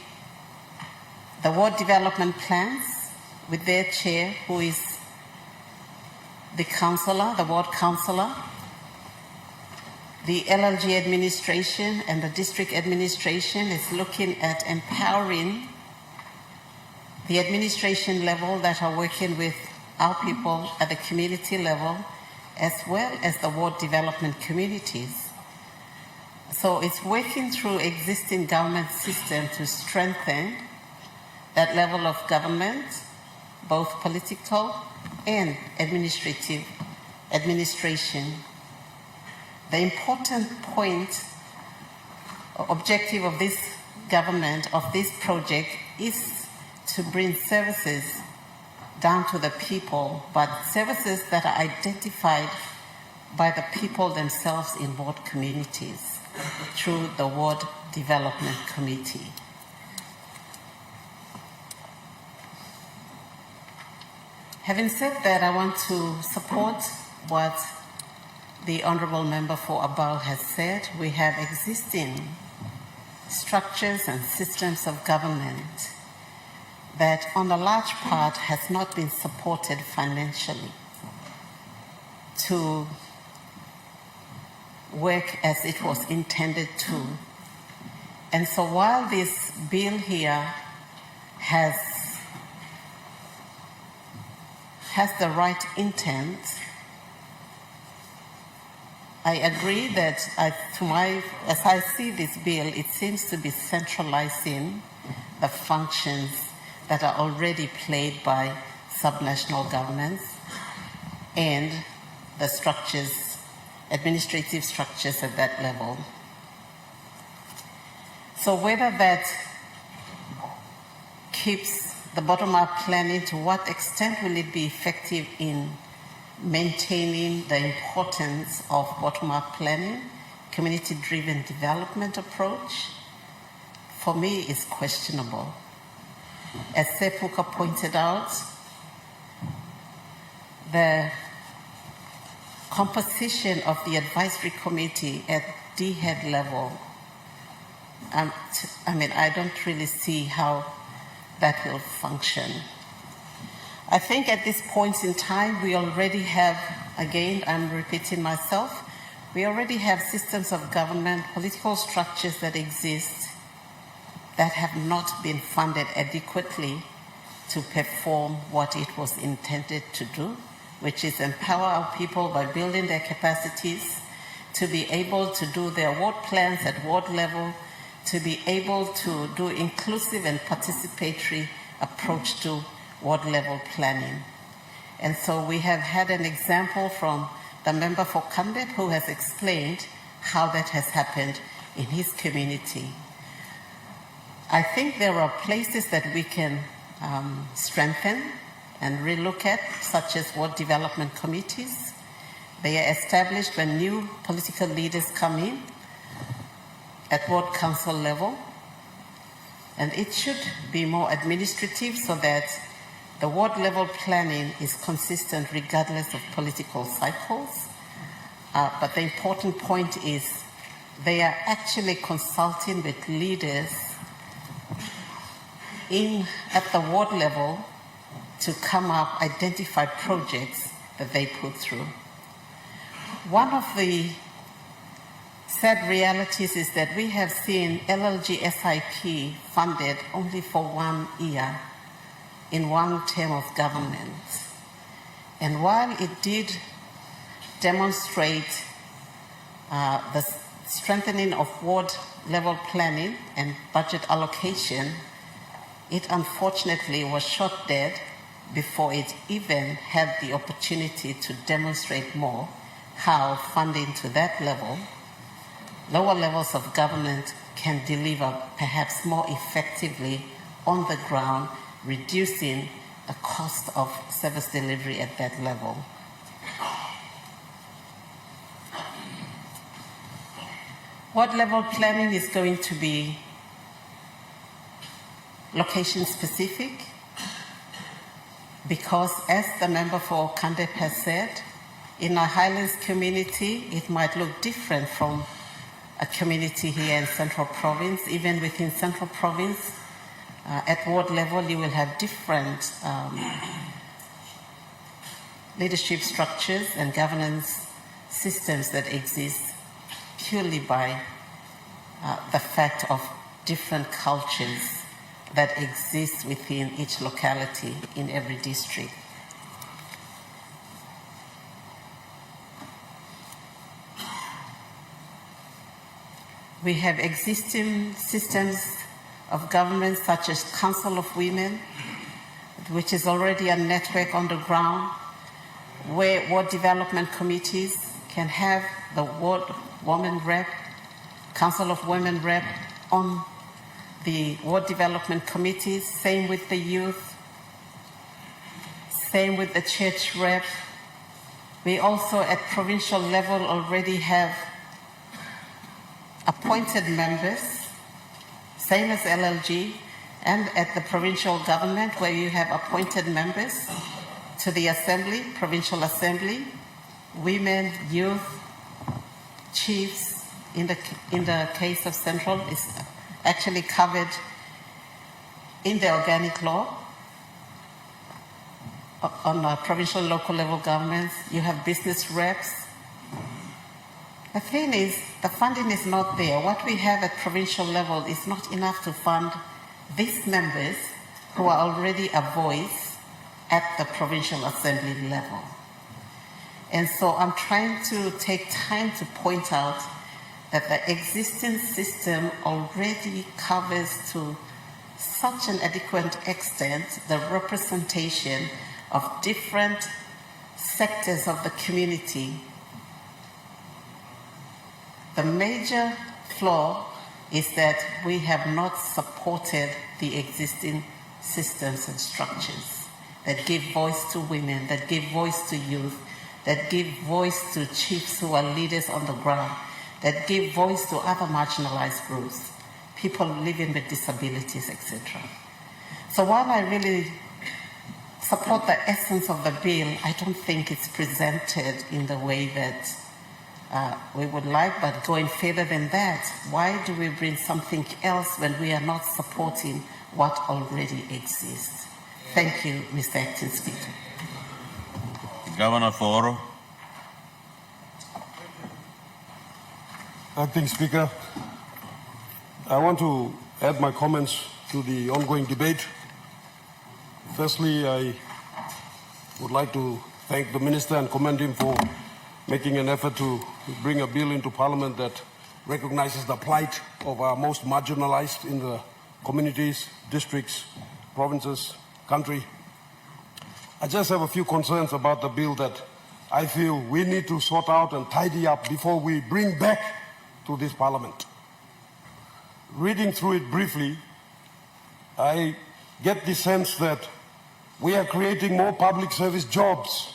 the ward development plans with their chair, who is the councillor, the ward councillor, the LLG administration and the district administration is looking at empowering the administration level that are working with our people at the community level, as well as the ward development communities. So it's working through existing government system to strengthen that level of government, both political and administration. The important point or objective of this government, of this project, is to bring services down to the people, but services that are identified by the people themselves in ward communities through the Ward Development Committee. Having said that, I want to support what the Honourable Member for Abao has said. We have existing structures and systems of government that on a large part has not been supported financially to work as it was intended to. And so while this bill here has the right intent, I agree that as I see this bill, it seems to be centralizing the functions that are already played by subnational governments and the structures, administrative structures at that level. So whether that keeps the bottom-up planning, to what extent will it be effective in maintaining the importance of bottom-up planning, community-driven development approach, for me is questionable. As Sepuka pointed out, the composition of the advisory committee at DHEAD level, I don't really see how that will function. I think at this point in time, we already have, again, I'm repeating myself, we already have systems of government, political structures that exist that have not been funded adequately to perform what it was intended to do, which is empower our people by building their capacities to be able to do their ward plans at ward level, to be able to do inclusive and participatory approach to ward level planning. And so we have had an example from the member for Kandep, who has explained how that has happened in his community. I think there are places that we can strengthen and relook at, such as ward development committees. They are established when new political leaders come in at ward council level, and it should be more administrative so that the ward level planning is consistent regardless of political cycles. But the important point is they are actually consulting with leaders at the ward level to come up, identify projects that they put through. One of the sad realities is that we have seen LLG SIP funded only for 1 year in one term of government. And while it did demonstrate the strengthening of ward level planning and budget allocation, it unfortunately was shot dead before it even had the opportunity to demonstrate more how funding to that level, lower levels of government, can deliver perhaps more effectively on the ground, reducing the cost of service delivery at that level. What level planning is going to be location specific, because as the member for Kandep has said, in a Highlands community, it might look different from a community here in Central Province. Even within Central Province, at ward level, you will have different leadership structures and governance systems that exist purely by the fact of different cultures that exist within each locality in every district. We have existing systems of government such as Council of Women, which is already a network on the ground where ward development committees can have the ward woman rep, Council of Women rep on the ward development committees. Same with the youth, same with the church rep. We also at provincial level already have appointed members, same as LLG, and at the provincial government where you have appointed members to the assembly, provincial assembly, women, youth, chiefs. In the case of Central, is actually covered in the organic law. On provincial local level governments, you have business reps. The thing is, the funding is not there. What we have at provincial level is not enough to fund these members who are already a voice at the provincial assembly level. And so I'm trying to take time to point out that the existing system already covers to such an adequate extent the representation of different sectors of the community. The major flaw is that we have not supported the existing systems and structures that give voice to women, that give voice to youth, that give voice to chiefs who are leaders on the ground, that give voice to other marginalized groups, people living with disabilities, etc. So while I really support the essence of the bill, I don't think it's presented in the way that we would like, but going further than that, why do we bring something else when we are not supporting what already exists? Thank you, Mr. Acting Speaker.
Governor Foro.
Acting Speaker, I want to add my comments to the ongoing debate. Firstly, I would like to thank the Minister and commend him for making an effort to bring a bill into Parliament that recognizes the plight of our most marginalized in the communities, districts, provinces, country. I just have a few concerns about the bill that I feel we need to sort out and tidy up before we bring back to this Parliament. Reading through it briefly, I get the sense that we are creating more public service jobs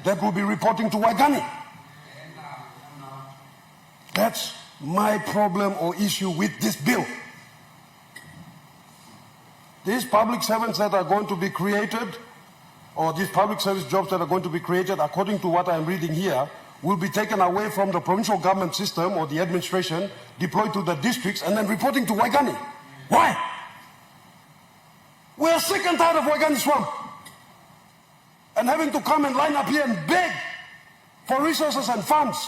that will be reporting to Waigani. That's my problem or issue with this bill. These public servants that are going to be created, or these public service jobs that are going to be created, according to what I'm reading here, will be taken away from the provincial government system or the administration, deployed to the districts, and then reporting to Waigani. Why? We are sick and tired of Waigani Swamp and having to come and line up here and beg for resources and funds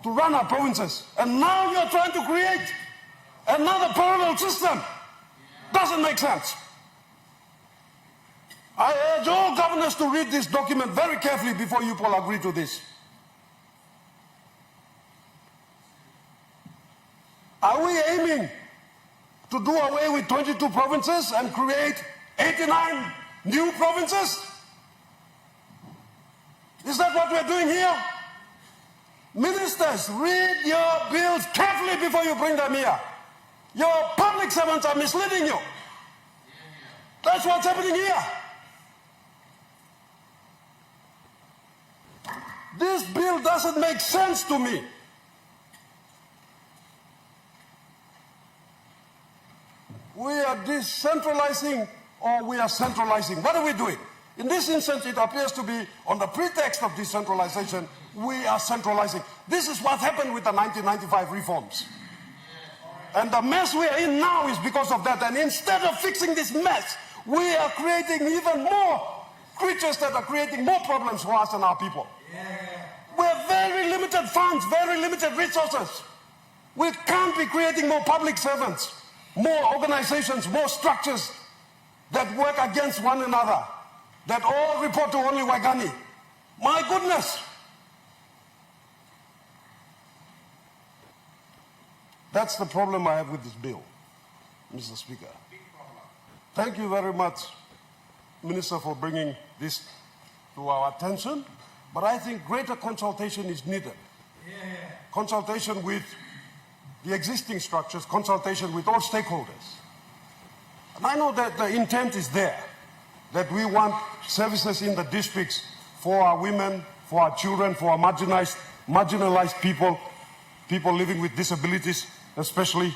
to run our provinces. And now you're trying to create another parallel system. Doesn't make sense. I urge all governors to read this document very carefully before you all agree to this. Are we aiming to do away with 22 provinces and create 89 new provinces? Is that what we're doing here? Ministers, read your bills carefully before you bring them here. Your public servants are misleading you. That's what's happening here. This bill doesn't make sense to me. We are decentralizing or we are centralizing. What are we doing? In this instance, it appears to be on the pretext of decentralization, we are centralizing. This is what happened with the 1995 reforms. And the mess we are in now is because of that. And instead of fixing this mess, we are creating even more creatures that are creating more problems for us and our people. We have very limited funds, very limited resources. We can't be creating more public servants, more organizations, more structures that work against one another, that all report to only Waigani. My goodness. That's the problem I have with this bill, Mr. Speaker. Thank you very much, Minister, for bringing this to our attention. But I think greater consultation is needed. Consultation with the existing structures, consultation with all stakeholders. And I know that the intent is there, that we want services in the districts for our women, for our children, for our marginalized people, people living with disabilities especially.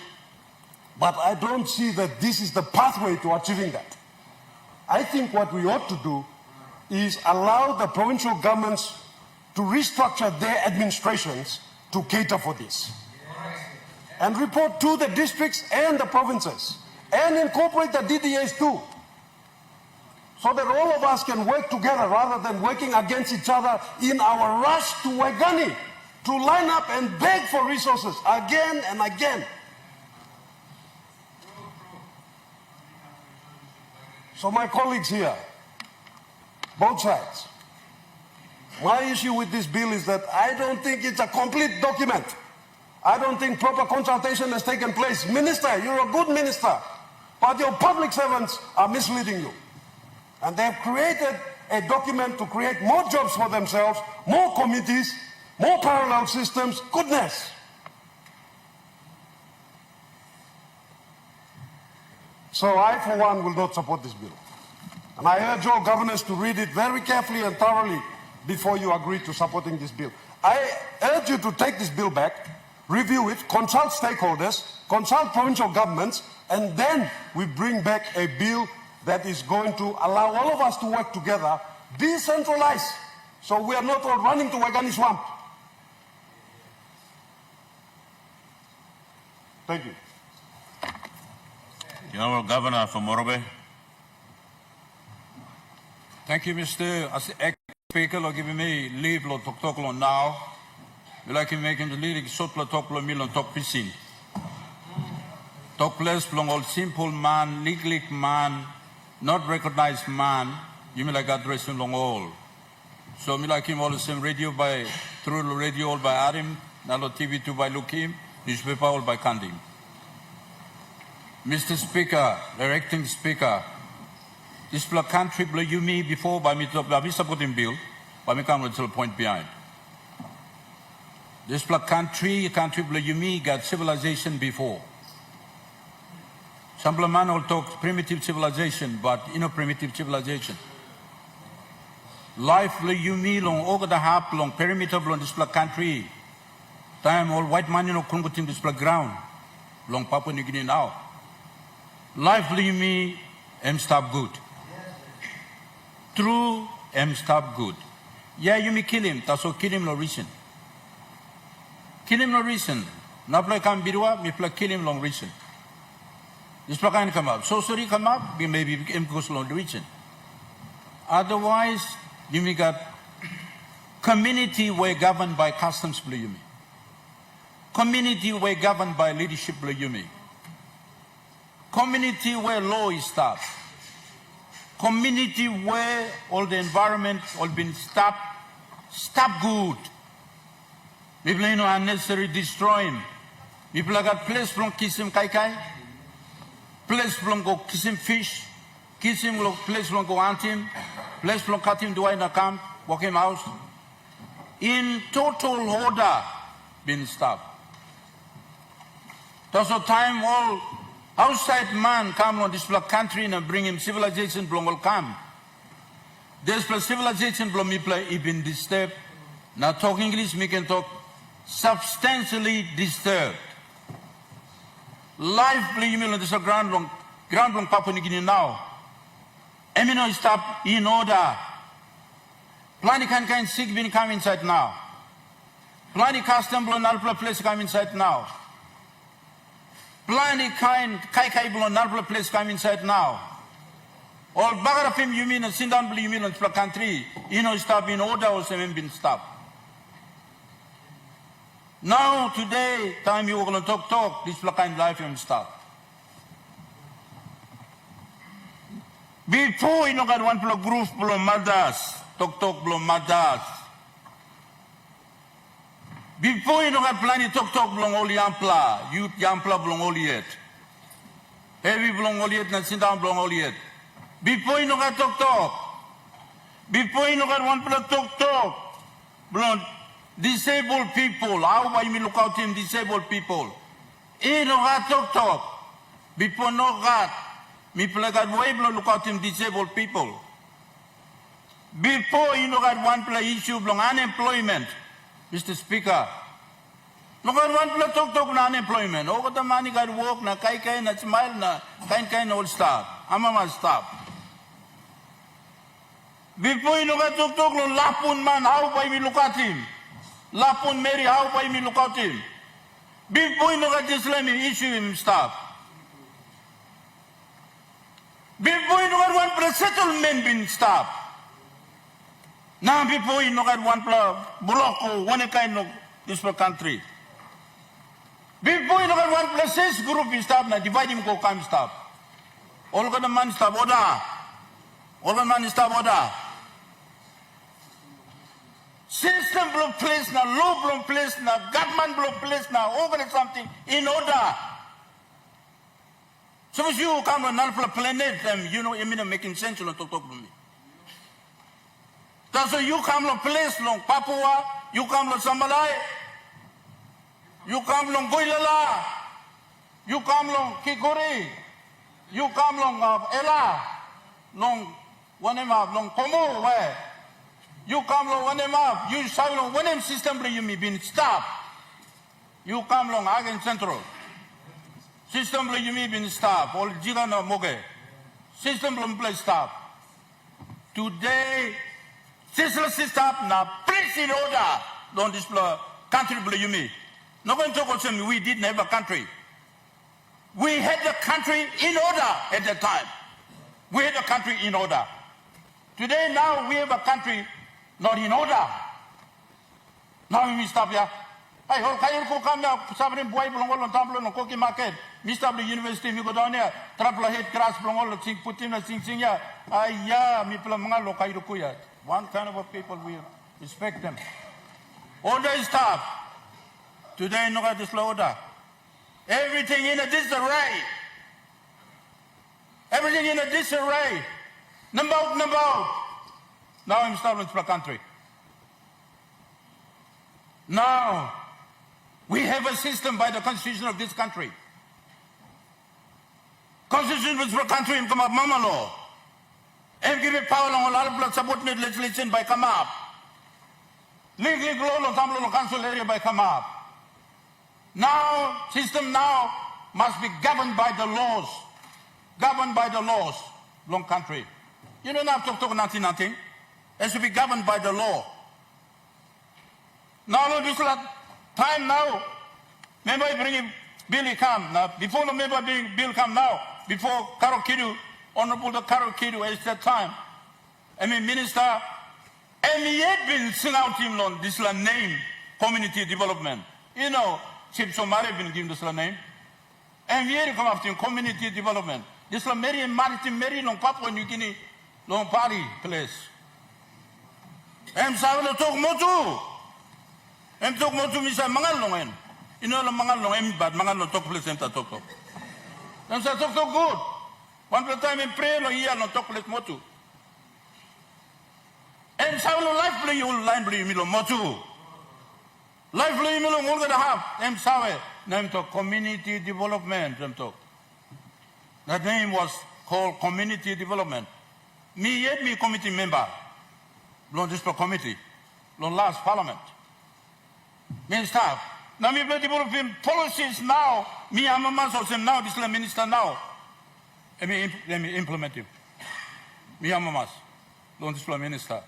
But I don't see that this is the pathway to achieving that. I think what we ought to do is allow the provincial governments to restructure their administrations to cater for this. And report to the districts and the provinces. And incorporate the DDAs too. So that all of us can work together rather than working against each other in our rush to Waigani, to line up and beg for resources again and again. So my colleagues here, both sides, my issue with this bill is that I don't think it's a complete document. I don't think proper consultation has taken place. Minister, you're a good minister, but your public servants are misleading you. And they've created a document to create more jobs for themselves, more committees, more parallel systems. Goodness. So I, for one, will not support this bill. And I urge all governors to read it very carefully and thoroughly before you agree to supporting this bill. I urge you to take this bill back, review it, consult stakeholders, consult provincial governments, and then we bring back a bill that is going to allow all of us to work together, decentralize, so we are not all running to Waigani Swamp. Thank you.
The Honourable Governor from Morobe.
Thank you, Mr. Speaker, for giving me leave to talk now. We like to make the leading short to talk million talk pisin. Talk place from all simple man, legal man, not recognized man. You may like addressing long all. So me like him all the same radio by through the radio all by Adam, Nalo TV 2 by Lukim, newspaper all by Kandim. Mr. Speaker, directing Speaker, this country blue you me before by me supporting bill, by me come to the point behind. This country blue you me got civilization before. Some man will talk primitive civilization, but primitive civilization. Life blue you me long over the half long perimeter long this country. Time all white man converting this ground long Papua New Guinea now. Life blue me stop good. True stop good. Yeah, you may kill him, that's all kill him no reason. Kill him no reason. Na play come birwa, me play kill him long reason. This play can come up. So sorry come up, maybe him goes long reason. Otherwise, you may got Community were governed by customs Bluyumi. Community were governed by leadership Bluyumi. Community where law is stopped. Community where all the environment all been stopped good. People you know unnecessary destroying. People got place from kisim kai kai, place from go kisim fish, kisim place from go hunt him, place from cut him to in a camp, walk him house. In total order been stopped. That's the time all outside man come on this country and bring him civilization belong will come. This civilization belong me play been disturbed. Now talk English, we can talk substantially disturbed. Life play you this ground long Papua New Guinea now. Emino stop in order. Plenty kind sick been come inside now. Plenty custom blow nalpla place come inside now. Plenty kind kai blow nalpla place come inside now. All bagarapim you mean and sindan blue you mean on the country. You know stop in order or seven been stopped. Now today time you going to talk this kind life and stop. Before you know got one group blow mothers. Talk belum madas. Before you know got plenty talk belum oli yampla, youth yampla belum oli yet. Heavy belum oli yet, na sindang belum oli yet. Before you know got talk. Before you know got one talk. Belum disabled people. How why me look out him disabled people? You know got talk. Before no got me play got way belum look out him disabled people. Before you know got one play issue belong unemployment, Mr. Speaker. Look at one play talk na unemployment. Oh, got the money got work na kai na smile na kind all stop. Amama stop. Before you know got talk no lapun man how by me look at him. Lapun Mary how by me look at him. Before you know got this let me issue him stop. Before you know got one play settlement been stopped. Now before you know got one block or one kind of this country. Before you know got one place this group is stop now divide him go come stop. All got the man stop order. All the man stop order. System block place now, law block place now, government block place now, over something in order. Suppose you come on another planet them, you know, you mean making sense to talk to me. That's why you come to place long Papua, you come to Sambalai, you come to Goilala, you come to Kikori, you come to Ela, long Wanema, long Pomo, where you come to Wanema, you say long Wanem system you may be stopped. You come long Hagen Central. System you may be stopped, all Gigana Moge. System play stop. Today, system now, place in order. Don't display country you me. No one talk about saying we didn't have a country. We had the country in order at that time. We had the country in order. Today now we have a country not in order. Now we stop here. Hey, kaya ko come now, sabi rin buhay bulong walong tamlo ng Koki Market. Mr. the University, mi go down here, trapla head grass bulong walong sing putin na sing ya. Ay ya, mi pala mga lo kayo kuya. One kind of a people we respect them. Order is tough. Today no got this order. Everything in a disarray. Everything in a disarray. Number out. Now I'm starting to the country. Now we have a system by the constitution of this country. Constitution of the country in come up mama law. And give it power on a lot of subordinate legislation by come up. Legally law on some council area by come up. Now, system now must be governed by the laws. Governed by the laws. Long country. You don't have to talk nothing. It has to be governed by the law. Now, this time now, remember bringing Billy come. Now, before the member being Bill come now, before Karo Kidu, Honorable the Karo Kidu at that time, I mean, Minister And yet been sing out him on this name, community development. You know, Chief Somali been given this name. And yet come after him, community development. This la Mary and Martin Mary long Papua New Guinea, long party place. And Savile talk motu. And talk motu misa mangalongen. You know the mangalong but mangalong talk place and talk. And so talk good. One time in prayer no year no talk place motu. And Savile life play you line play milo motu. Life play milo more than half. And Savile name to community development. That name was called community development. Me yet me committee member. Long this committee. Long last parliament. Me staff. Now me play developing policies now. Me I'm a man of now, this minister now. Let me implement him. Me I'm a man. Long this minister.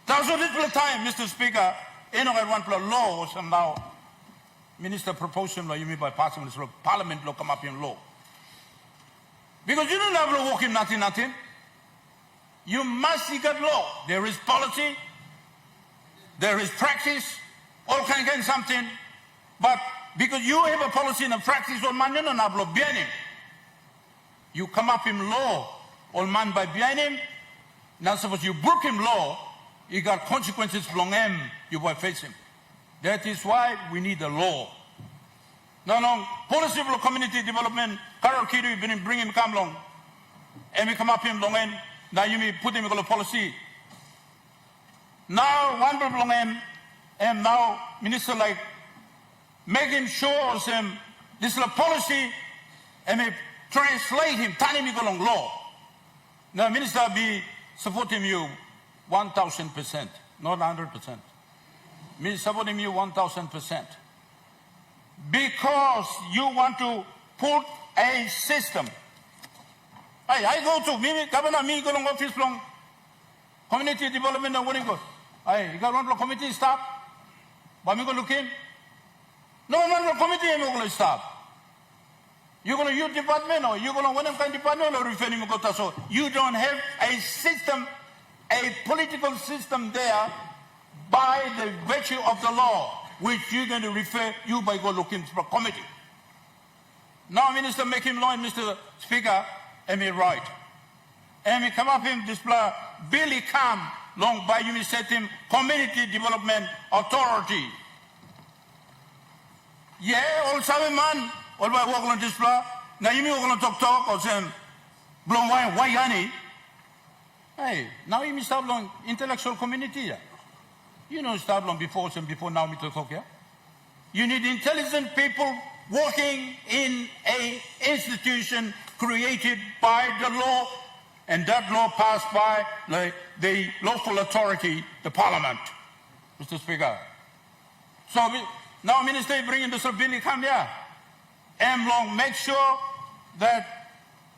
That's what this time, Mr. Speaker, you know I want to law or some now. Minister proposed him, you mean by passing this law, parliament law come up in law. Because you don't have to walk in nothing. You must seek out law. There is policy, there is practice, all kind of something. But because you have a policy and a practice, all man no hablo bien. You come up in law, all man by bien. Now suppose you broke him law, you got consequences from him, you will face him. That is why we need a law. No, policy for community development, Carol Kidu, bring him come along. And we come up him long end, now you may put him in a policy. Now, one people long end, and now minister like, making sure him, this is a policy, and we translate him, turn him along law. Now, minister be supporting you 1,000%, not 100%. Me supporting you 1,000%. Because you want to put a system. I go to me, Governor, me go to office long community development and what you go. You got one committee staff. But me go look in. No one committee I'm going to stop. You're going to youth department or you're going to one kind department or referring to so you don't have a system, a political system there by the virtue of the law, which you're going to refer you by go looking for a committee. Now, Minister, make him law, and Mr. Speaker, and me right. And me come up him display Billy come long by you set him Community Development Authority. Yeah, all seven man, all by walk on display. Now you me walk on talk or say blown wine, why honey? Hey, now you me start long intellectual community. Yeah. You know, start long before and before now me to talk here. You need intelligent people working in a institution created by the law, and that law passed by the local authority, the parliament, Mr. Speaker. So now Minister bringing this bill come here. And long make sure that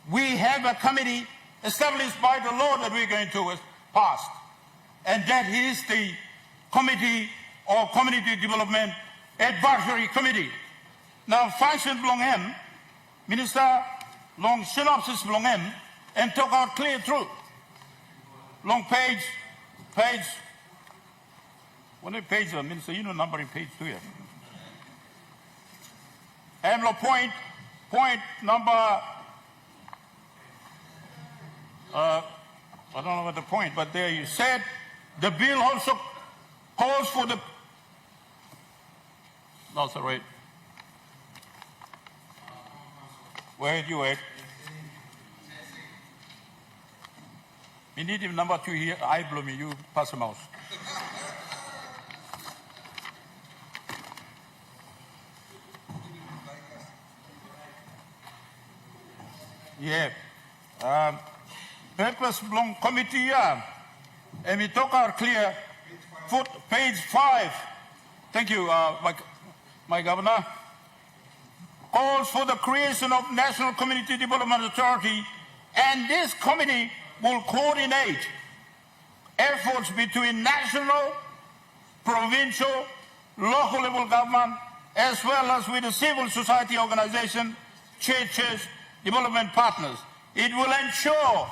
we have a committee established by the law that we're going to pass. And that is the Committee or Community Development Advisory Committee. Now, function belong him, Minister, long synopsis belong him, and talk out clear truth. Long page, what a page, Minister, you know numbering page 2 here. And point number, I don't know what the point, but there you said, the bill also calls for the, no, sorry. Where you at? We need him number 2 here. I blow me. You pass the mouse. Yeah. Purpose belong committee. And we talk out clear. Page 5. Thank you, my governor. Calls for the creation of National Community Development Authority, and this committee will coordinate efforts between national, provincial, local level government, as well as with the civil society organization, churches, development partners. It will ensure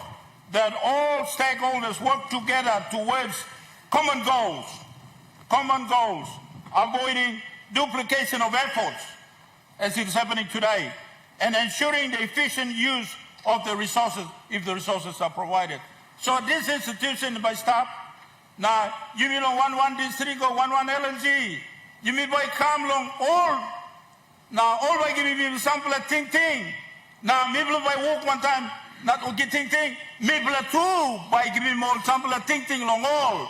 that all stakeholders work together towards common goals, avoiding duplication of efforts, as is happening today, and ensuring the efficient use of the resources if the resources are provided. So this institution by staff, now you mean on 1 district or 1 LNG, you mean by come long all, now all by giving me sample of ting. Now maybe by walk one time, not okay ting, maybe two by giving more sample of ting long all.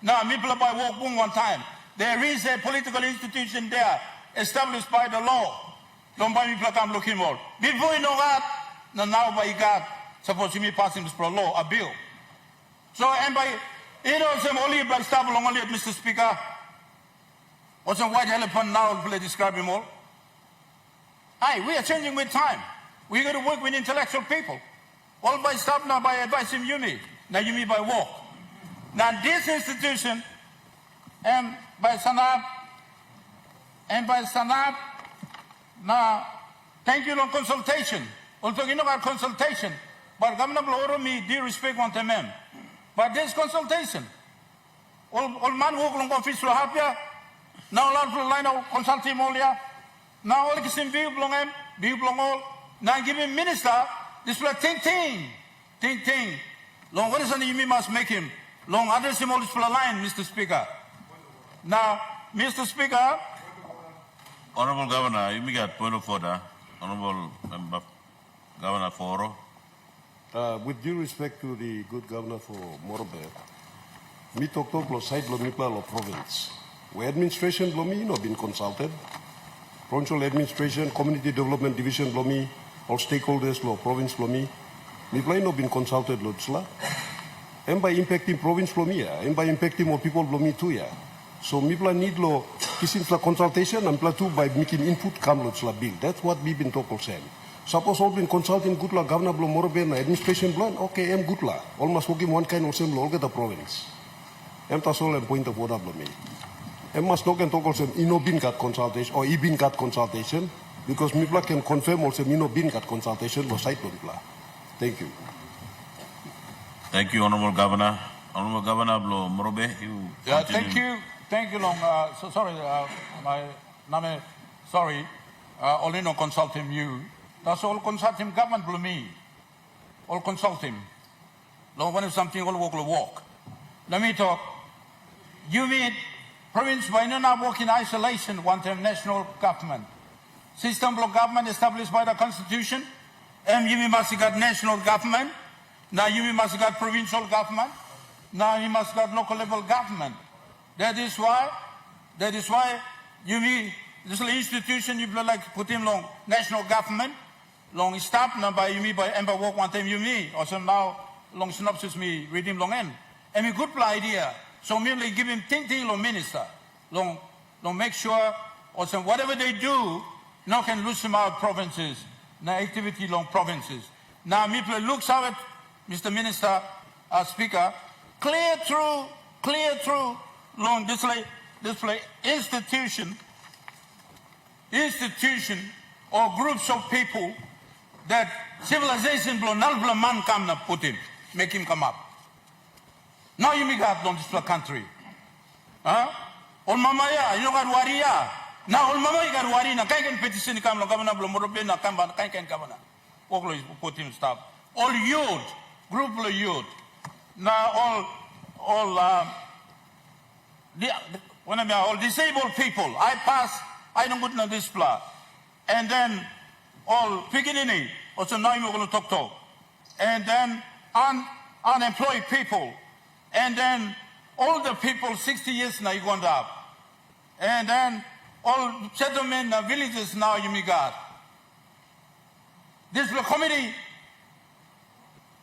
Now maybe by walk one time. There is a political institution there established by the law. Don't buy me placam looking all. Before you know that, now by God, suppose you me passing this law, a bill. So and by some only by staff along only Mr. Speaker. Or some white elephant now will describe him all. Aye, we are changing with time. We got to work with intellectual people. All by staff now by advising you me. Now you me by walk. Now this institution and by Sanab now thank you on consultation. Also you know about consultation. But Governor Bloro me due respect one time. But there's consultation. All man walk along office to help you. Now all for line of consulting molia. Now all the same view belong him, view belong all. Now give him minister, this will ting. Long what is the you must make him? Long address him all this line, Mr. Speaker. Now, Mr. Speaker.
Honorable Governor, you got point of order. Honorable Member Governor Foro.
With due respect to the good governor for Morobe, me talk lo side lo mipla lo province. Where administration lo me no been consulted. Provincial administration, community development division lo me, all stakeholders lo province lo me. Mipla no been consulted lo tsla. And by impacting province lo me and by impacting more people lo me too ya. So mipla need lo kissing la consultation and pla too by making input come lo tsla bill. That's what we been talking saying. Suppose all been consulting good la governor blo Morobe na administration plan, okay, I'm good la. Almost working one kind of same law get the province. I'm tasol and point of order blo me. I must not talk also ino bin got consultation or ibin got consultation because mipla can confirm also ino bin got consultation lo site mipla. Thank you.
Thank you, Honorable Governor. Honorable Governor Blo Morobe, you continue.
Thank you, long. So sorry, my name. Sorry, only no consult him you. That's all consult him government below me. All consult him. Long when something all walk. Let me talk. You mean province by no now work in isolation. One time national government. System of government established by the constitution. You must got national government. Now you must got provincial government. Now you must got local level government. That is why you mean this institution you like put him long national government, long stop number you mean by ember work one time you mean also now long synopsis me read him long end. And a good idea. So merely give him ting long minister. Long make sure also whatever they do, no can lose him out provinces, no activity long provinces. Now people looks at it, Mr. Minister, Speaker, clear through long display institution or groups of people that civilization blow nalbla man come na put him, make him come up. Now you make up on this country. Huh? Ol mama ya, you got waria. Now ol mama you got waria na can petition come lo governor blow morobe na kamba can governor. Oklo put him stop. All youth, group of youth. Now all disabled people. I don't go to this plan. And then all beginning, also now you're going to talk to. And then unemployed people. And then all the people 60 years now you going up. And then all settlement villages now you may got. This committee,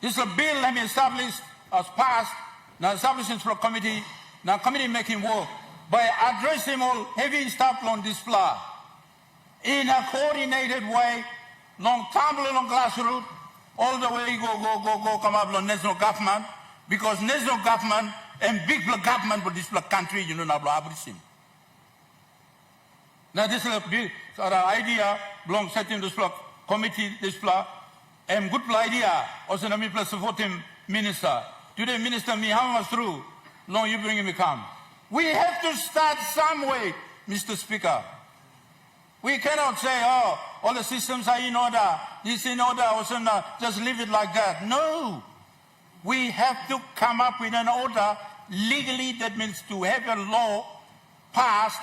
this bill let me establish as passed. Now establishing for a committee. Now committee making work by addressing all heavy stuff on this plan in a coordinated way, long time long grassroots, all the way go come up on national government, because national government and big government for this country, you know, now everything. Now this is a big idea, belong setting this committee, this plan, and good idea, also let me support him, minister. Today, Minister me, how was through? long you bring him come. We have to start some way, Mr. Speaker. We cannot say, oh, all the systems are in order, this in order, also just leave it like that. No. We have to come up with an order legally, that means to have a law passed,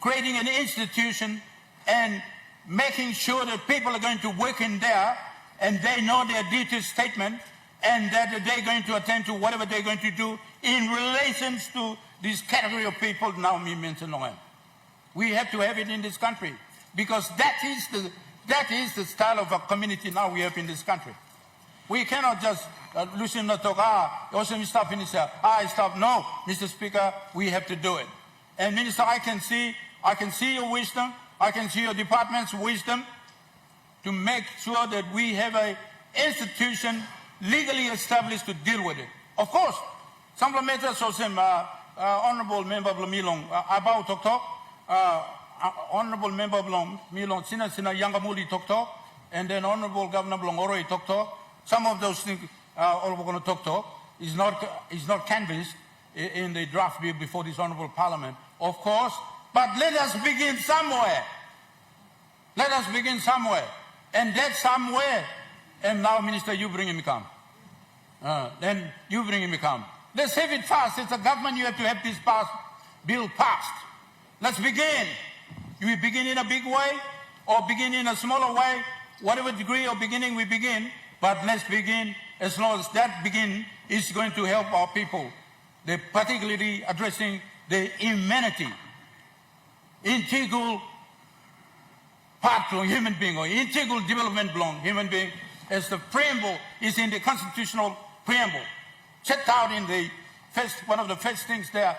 creating an institution and making sure that people are going to work in there and they know their duty statement and that they're going to attend to whatever they're going to do in relation to this category of people now me mention on. We have to have it in this country because that is the style of a community now we have in this country. We cannot just listen to talk, also stop in stop. No, Mr. Speaker, we have to do it. And Minister, I can see your wisdom, I can see your department's wisdom to make sure that we have an institution legally established to deal with it. Of course, some of the matters of some Honourable Member of Milong about talk, Honourable Member of Milong, Sina Yangamuli talk, and then Honourable Governor Blongoroi talk. Some of those things all we're going to talk is not canvassed in the draft bill before this Honourable Parliament, of course. But let us begin somewhere. Let us begin somewhere. And that somewhere, and now, Minister, you bring him come. Then you bring him come. Let's have it fast. It's a government, you have to have this bill passed. Let's begin. We begin in a big way or begin in a smaller way, whatever degree of beginning we begin, but let's begin as long as that begin is going to help our people. They're particularly addressing the humanity, integral part of human being or integral development belong human being as the preamble is in the constitutional preamble. Set out in the first, one of the first things there,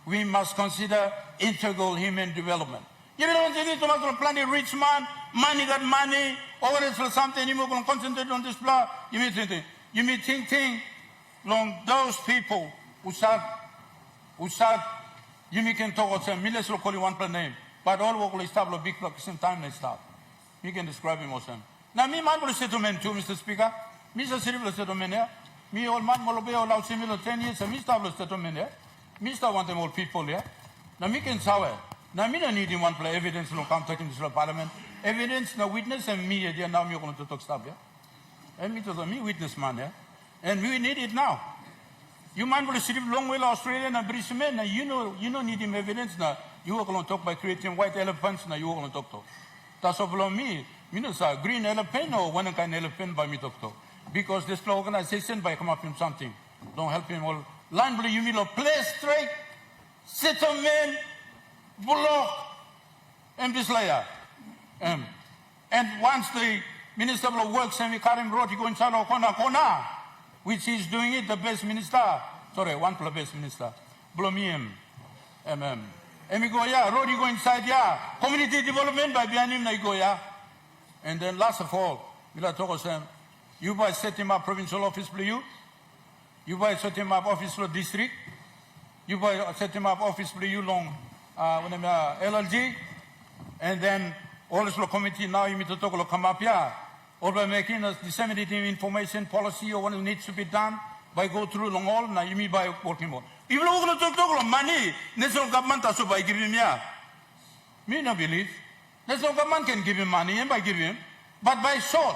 we must consider integral human development. You don't need to plan a rich man, money got money, or else for something, you can concentrate on this blah. You may think long those people who start, you may can talk about some millions will call you one per name, but all will establish a big block same time they start. You can describe him also. Now me man will settlement too, Mr. Speaker. Mr. Civil settlement here. Me old man will be allowed similar 10 years and Mr. settlement here. Mr. want them all people here. Now me can sour. Now me don't need him one play evidence will come taking this parliament. Evidence, no witness and me here now me going to talk stuff here. And me to me witness man here. And we need it now. You man will receive long way Australian and British men. Now you don't need him evidence now. You are going to talk by creating white elephants now you are going to talk to. That's all me. Me no say green elephant or one kind of elephant by me talk to. Because this organization by come up with something. Don't help him all. Land blue you mean play straight, settlement, block, and this layer. And once the Minister of Works and Karim Road, he go inside of Kona, which is doing it the best minister. Sorry, one for the best minister. Blomium, MM. And we go, yeah, road you go inside, yeah. Community development by Bianim, they go, yeah. And then last of all, we'll talk to them. You buy set him up provincial office for you. You buy set him up office for district. You buy set him up office for you long LLG. And then all this committee now you need to talk come up here. Or by making us disseminating information policy or what needs to be done by go through long all now you mean by working more. Even though we're going to talk money, national government also by giving him me no believe. National government can give him money and by giving him, but by short.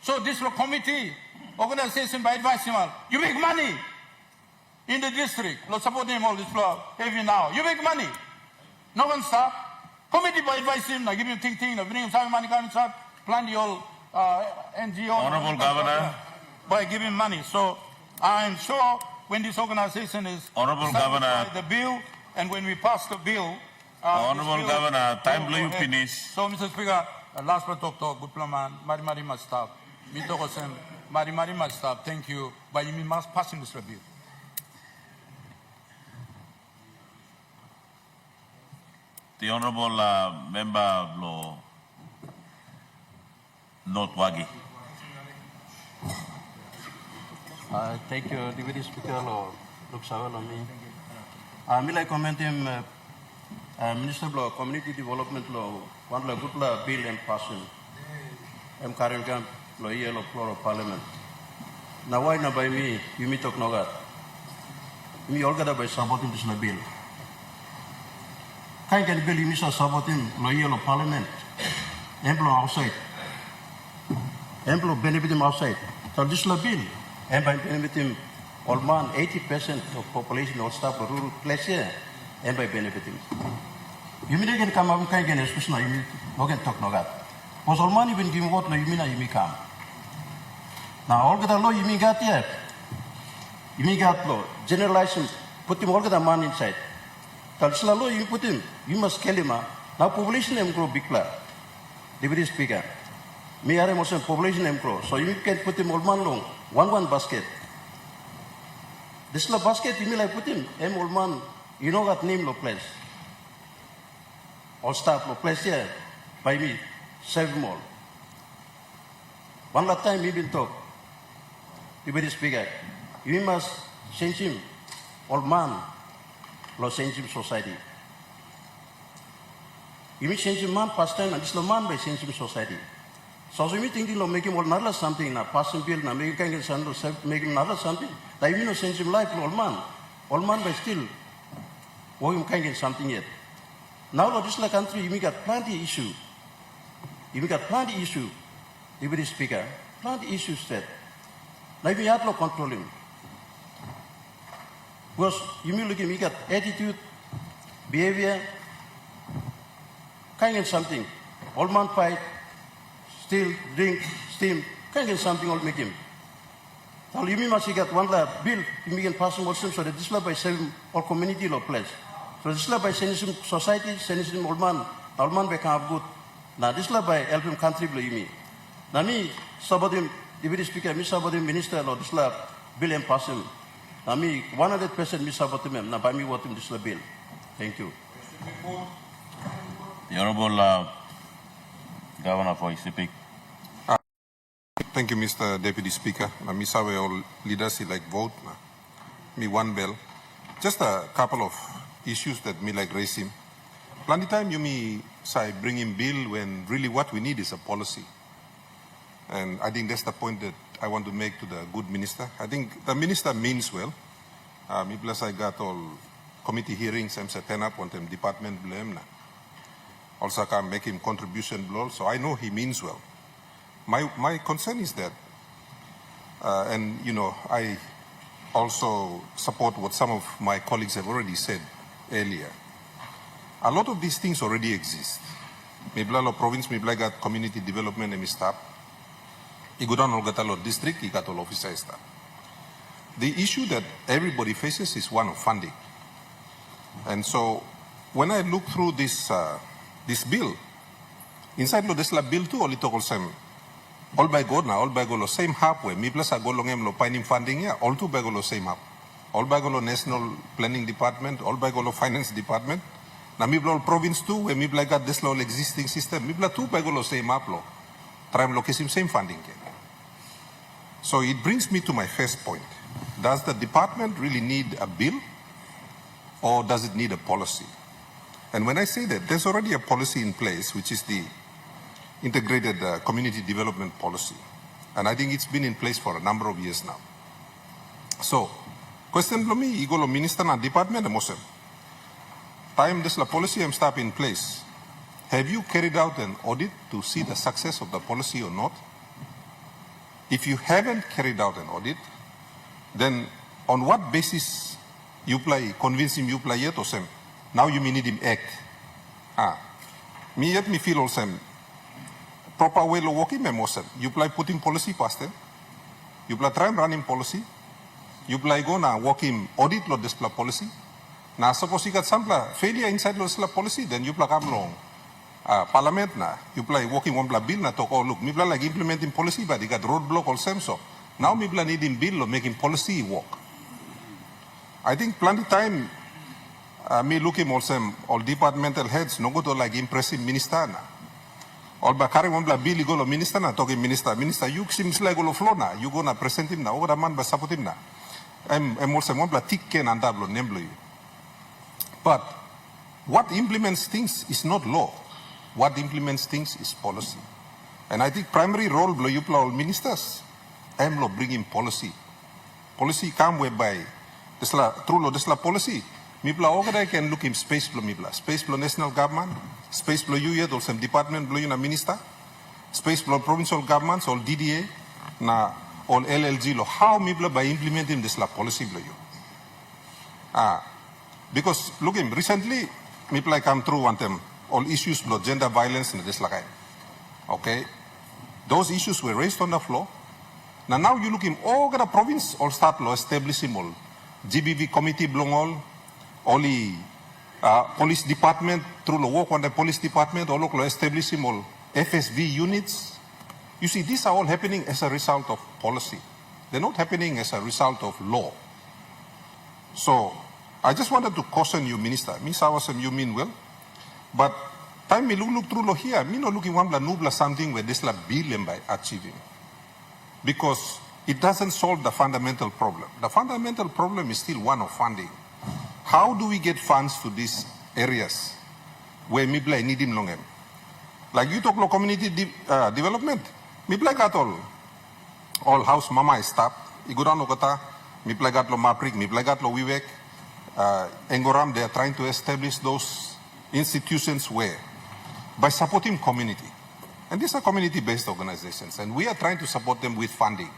So this committee, organization by advice him, you make money in the district. Let's support him all this heavy now. You make money. No one stop. Committee by advice him, give him think, bring him some money, come inside, plan the whole NGO.
Honorable Governor.
By giving money. So I'm sure when this organization is
Honorable Governor,
the bill, and when we pass the bill,
Honorable Governor, time will you finish?
So, Mr. Speaker, last but talk, good plan, Mari must stop. Mari must stop. Thank you. But you must pass in this bill.
The Honorable Member of Law, North Wagi.
Thank you, Deputy Speaker, Lok Sawalami. I like comment him, Minister of Community Development Law, one good bill and passing. I'm carrying camp, lawyer of floor of Parliament. Now, why not by me? You meet talk no imi olgada by sabotim this la bill. Kain kan bill imi sa sabotim lo yellow parliament. Emplo outside. Emplo benefitim outside. So this la bill. And by benefitim all man 80% of population or staff of rural place here. And by benefitim. You mean again come up kain kan especially you no can talk no gat. Was all man even give what no you mean you come. Now all gada law you mean got here. You mean got law. Generalization put him all gada man inside. Talsla law you put him. You must kill him. Now population em grow big player. Deputy Speaker. Me are most population em grow. So you can put him all man long. One basket. This la basket you mean like put him. Em all man. You know that name lo place. All staff lo place here. By me. Save them all. One last time we been talk. Deputy Speaker, you must change him, all man, lo change him society. You must change him man past time, and this lo man by change him society. So you thinking lo make him all another something, na passing bill, na make him make him another something. That you know change him life all man by still, or him can't get something yet. Now lo this la country, you got plenty issue. You got plenty issue. Deputy Speaker, plenty issues that. Now we have to control him. Because you mean look at me, got attitude, behavior, can't get something. Old man fight, steal, drink, steam, can't get something all make him. Now you mean must get one bill, you can pass him also so that this law by saving all community law place. So this law by sending him society, sending him old man by can have good. Now this law by helping country blow you mean. Now me, Sabadim, Deputy Speaker, me Sabadim Minister, Lord Islam, bill and pass him. Now me, 100% me Sabadim him. Now by me what him this bill. Thank you.
The Honorable Governor for speak.
Thank you, Mr. Deputy Speaker. Me saw all leaders like vote. Me one bill. Just a couple of issues that me like raise him. Plenty time you me say bring him bill when really what we need is a policy. And I think that's the point that I want to make to the good minister. I think the minister means well. Me plus I got all committee hearings, I'm set up on them department blame. Also can make him contribution blow. So I know he means well. My concern is that, and you know, I also support what some of my colleagues have already said earlier. A lot of these things already exist. Miblalo province, Mibla got community development and staff. Igudan Olgatalo district, Igatol officer staff. The issue that everybody faces is one of funding. And so when I look through this bill, inside lo desla bill too, olito kolsem, all by God now, all by go lo same halfway, mi plus a go longem lo pining funding ya, all two by go lo same half. All by go lo national planning department, all by go lo finance department. Na mi bla province too, where mi bla got this lo existing system, mi bla two by go lo same half lo. Try lo kesim same funding. So it brings me to my first point. Does the department really need a bill or does it need a policy? And when I say that, there's already a policy in place, which is the integrated community development policy. And I think it's been in place for a number of years now. So, question lo mi, igolo minister na department mosem. Time this la policy am stop in place. Have you carried out an audit to see the success of the policy or not? If you haven't carried out an audit, then on what basis you play, convince him you play yet or some? Now you may need him act. Me yet me feel also proper way of working me most. You play putting policy past them. You play try and running policy. You play go na working audit lo this policy. Now suppose you got some failure inside lo this policy, then you play come long. Parliament na, you play working one bill na talk, oh look, me play like implementing policy, but you got roadblock or same so. Now me play needing bill or making policy work. I think plenty time me looking also all departmental heads no go to like impressive minister na. All by carrying one bill you go to minister na talking minister you seems like go flow na you go na present him na over the man by support him na. I'm also one tick can and double name you. But what implements things is not law. What implements things is policy. And I think primary role blow you all ministers. I'm law bringing policy. Policy come whereby this la policy. Mipla ogada can look him space blo mipla. Space blo national government, space blo you yet or some department blo na minister, space blo provincial governments or DDA na all LLG lo. How mipla by implementing this la policy blo you? Because look him recently mipla come through one them all issues blo gender violence and this la guy. Okay, those issues were raised on the floor. Now you look him ogada province all start lo establishing all GBV committee belong only police department through the work on the police department or local establishing all FSV units. You see, these are all happening as a result of policy. They're not happening as a result of law. So I just wanted to caution you, Minister. Miss Awasam, you mean well, but time me look through law here. Me no looking one nubla something where this la billion by achieving, because it doesn't solve the fundamental problem. The fundamental problem is still one of funding. How do we get funds to these areas where Mibla need him longem? Like you talk about community development, Mibla got all house mama stop. Iguran okata, Mibla got lo Maprik, Mibla got lo Vivek, Engoram, they are trying to establish those institutions where by supporting community. And these are community-based organizations, and we are trying to support them with funding.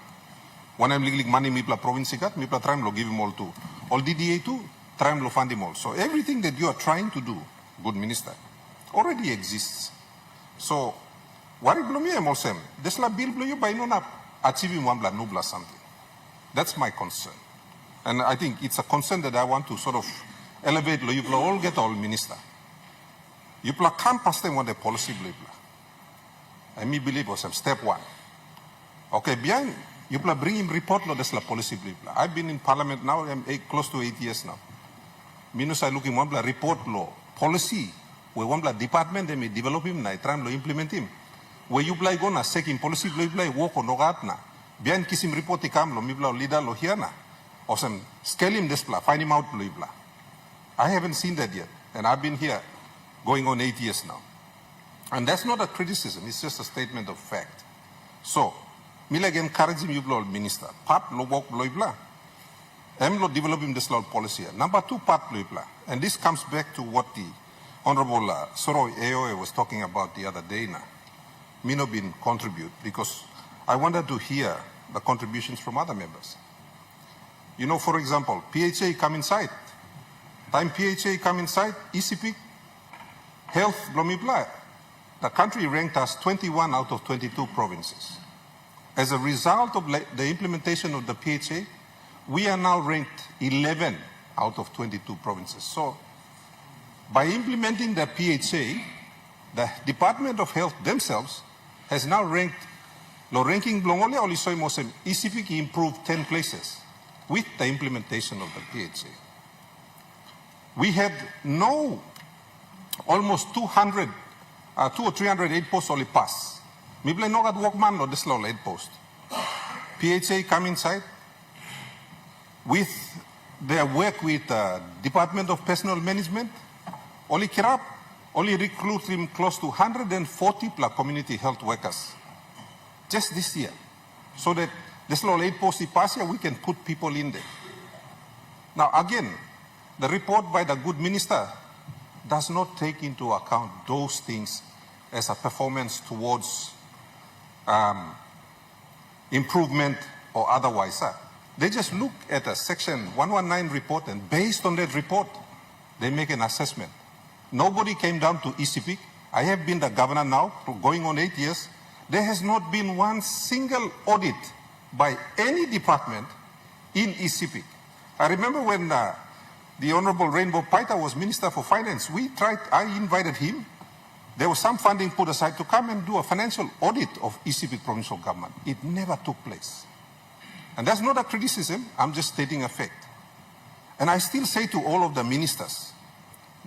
When I'm legally money, Mipla province got, Mipla try lo give him all too. All DDA too, try lo fund him all. So everything that you are trying to do, good minister, already exists. So, wari blow me emolsem, this la bill blow you by no achieving one bla nubla something. That's my concern. And I think it's a concern that I want to sort of elevate lo you all get all minister. You can't pass them on the policy blah. And me believe was step one. Okay, behind you bring him report lo this la policy blah. I've been in parliament now, I'm close to 8 years now. Minus I looking one blah report law policy where one blah department they may develop him na try lo implement him. Where you blah gonna second policy blah work on nogatna. Behind kiss him report ikam lo mi blah leader lo here na. Or some scale him this blah, find him out blah. I haven't seen that yet, and I've been here going on 8 years now. And that's not a criticism, it's just a statement of fact. So, Mila encouraging you, Minister. Part lo work blah. Lo developing this law policy. Number two, part blah. And this comes back to what the Honorable Soroi Aoe was talking about the other day now. Mino been contribute because I wanted to hear the contributions from other members. You know, for example, PHA come inside. Time PHA come inside, ECP, health, blah. The country ranked us 21 out of 22 provinces. As a result of the implementation of the PHA, we are now ranked 11 out of 22 provinces. So, by implementing the PHA, the Department of Health themselves has now ranked, lo ranking blongole olisoy mosem, ECP improved 10 places with the implementation of the PHA. We had almost 200 or 308 posts only pass. Mible no got workman lo this law 8 post. PHA come inside with their work with Department of Personal Management. Only Kirap, only recruit him close to 140 plus community health workers just this year. So that this law 8 post pass here, we can put people in there. Now again, the report by the good minister does not take into account those things as a performance towards improvement or otherwise. They just look at a section 119 report, and based on that report, they make an assessment. Nobody came down to ECP. I have been the governor now for going on 8 years. There has not been one single audit by any department in ECP. I remember when the Honorable Rainbow Paita was Minister for Finance, I invited him. There was some funding put aside to come and do a financial audit of ECP provincial government. It never took place. And that's not a criticism, I'm just stating a fact. And I still say to all of the ministers,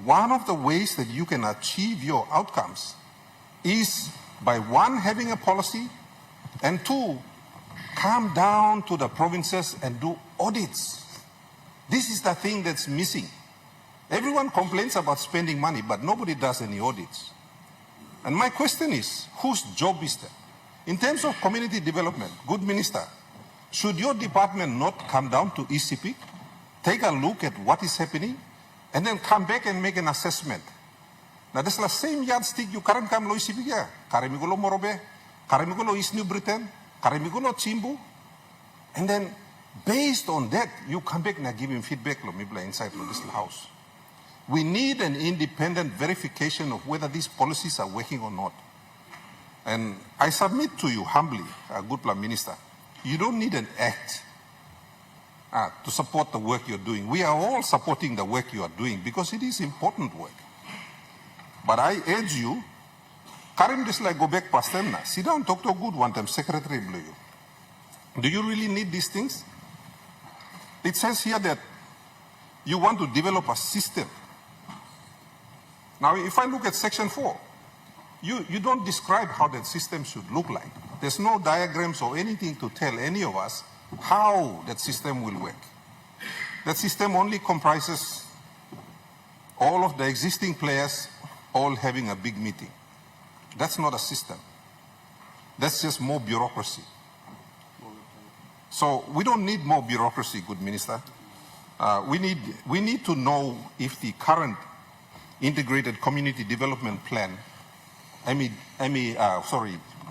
one of the ways that you can achieve your outcomes is by one, having a policy, and two, come down to the provinces and do audits. This is the thing that's missing. Everyone complains about spending money, but nobody does any audits. And my question is, whose job is that? In terms of community development, good minister, should your department not come down to ECP, take a look at what is happening, and then come back and make an assessment. Now, this is the same yardstick you current come lo isibiga. Karimigulo Morobe, Karimigulo East New Britain, Karimigulo Chimbu, and then based on that, you come back and give him feedback lo mibla inside lo this house. We need an independent verification of whether these policies are working or not. And I submit to you humbly, good Prime Minister, you don't need an act to support the work you're doing. We are all supporting the work you are doing because it is important work. But I urge you, Karim Disla go back past them now. Sit down, talk to a good one time, Secretary Blue. Do you really need these things? It says here that you want to develop a system. Now, if I look at Section 4, you don't describe how that system should look like. There's no diagrams or anything to tell any of us how that system will work. That system only comprises all of the existing players all having a big meeting. That's not a system. That's just more bureaucracy. So we don't need more bureaucracy, good Minister. We need to know if the current integrated community development plan,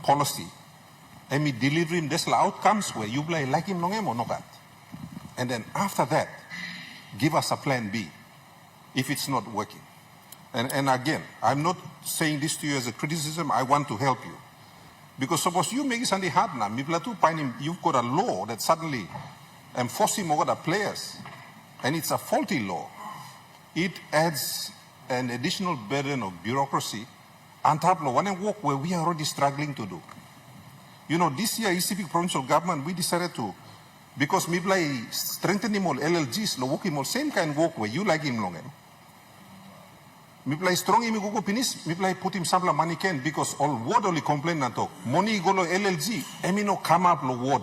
policy, delivering these outcomes where you like him or not. And then after that, give us a plan B if it's not working. And again, I'm not saying this to you as a criticism, I want to help you. Because suppose you make something hard now, you've got a law that suddenly enforcing over the players, and it's a faulty law. It adds an additional burden of bureaucracy on top of one work where we are already struggling to do. You know, this year, ECP provincial government, we decided to, because we play strengthening all LLGs, working all same kind of work where you like him long. We play strong him go pinis, we play put him sample money can because all ward only complain na talk. Money go lo LLG, no come up lo ward.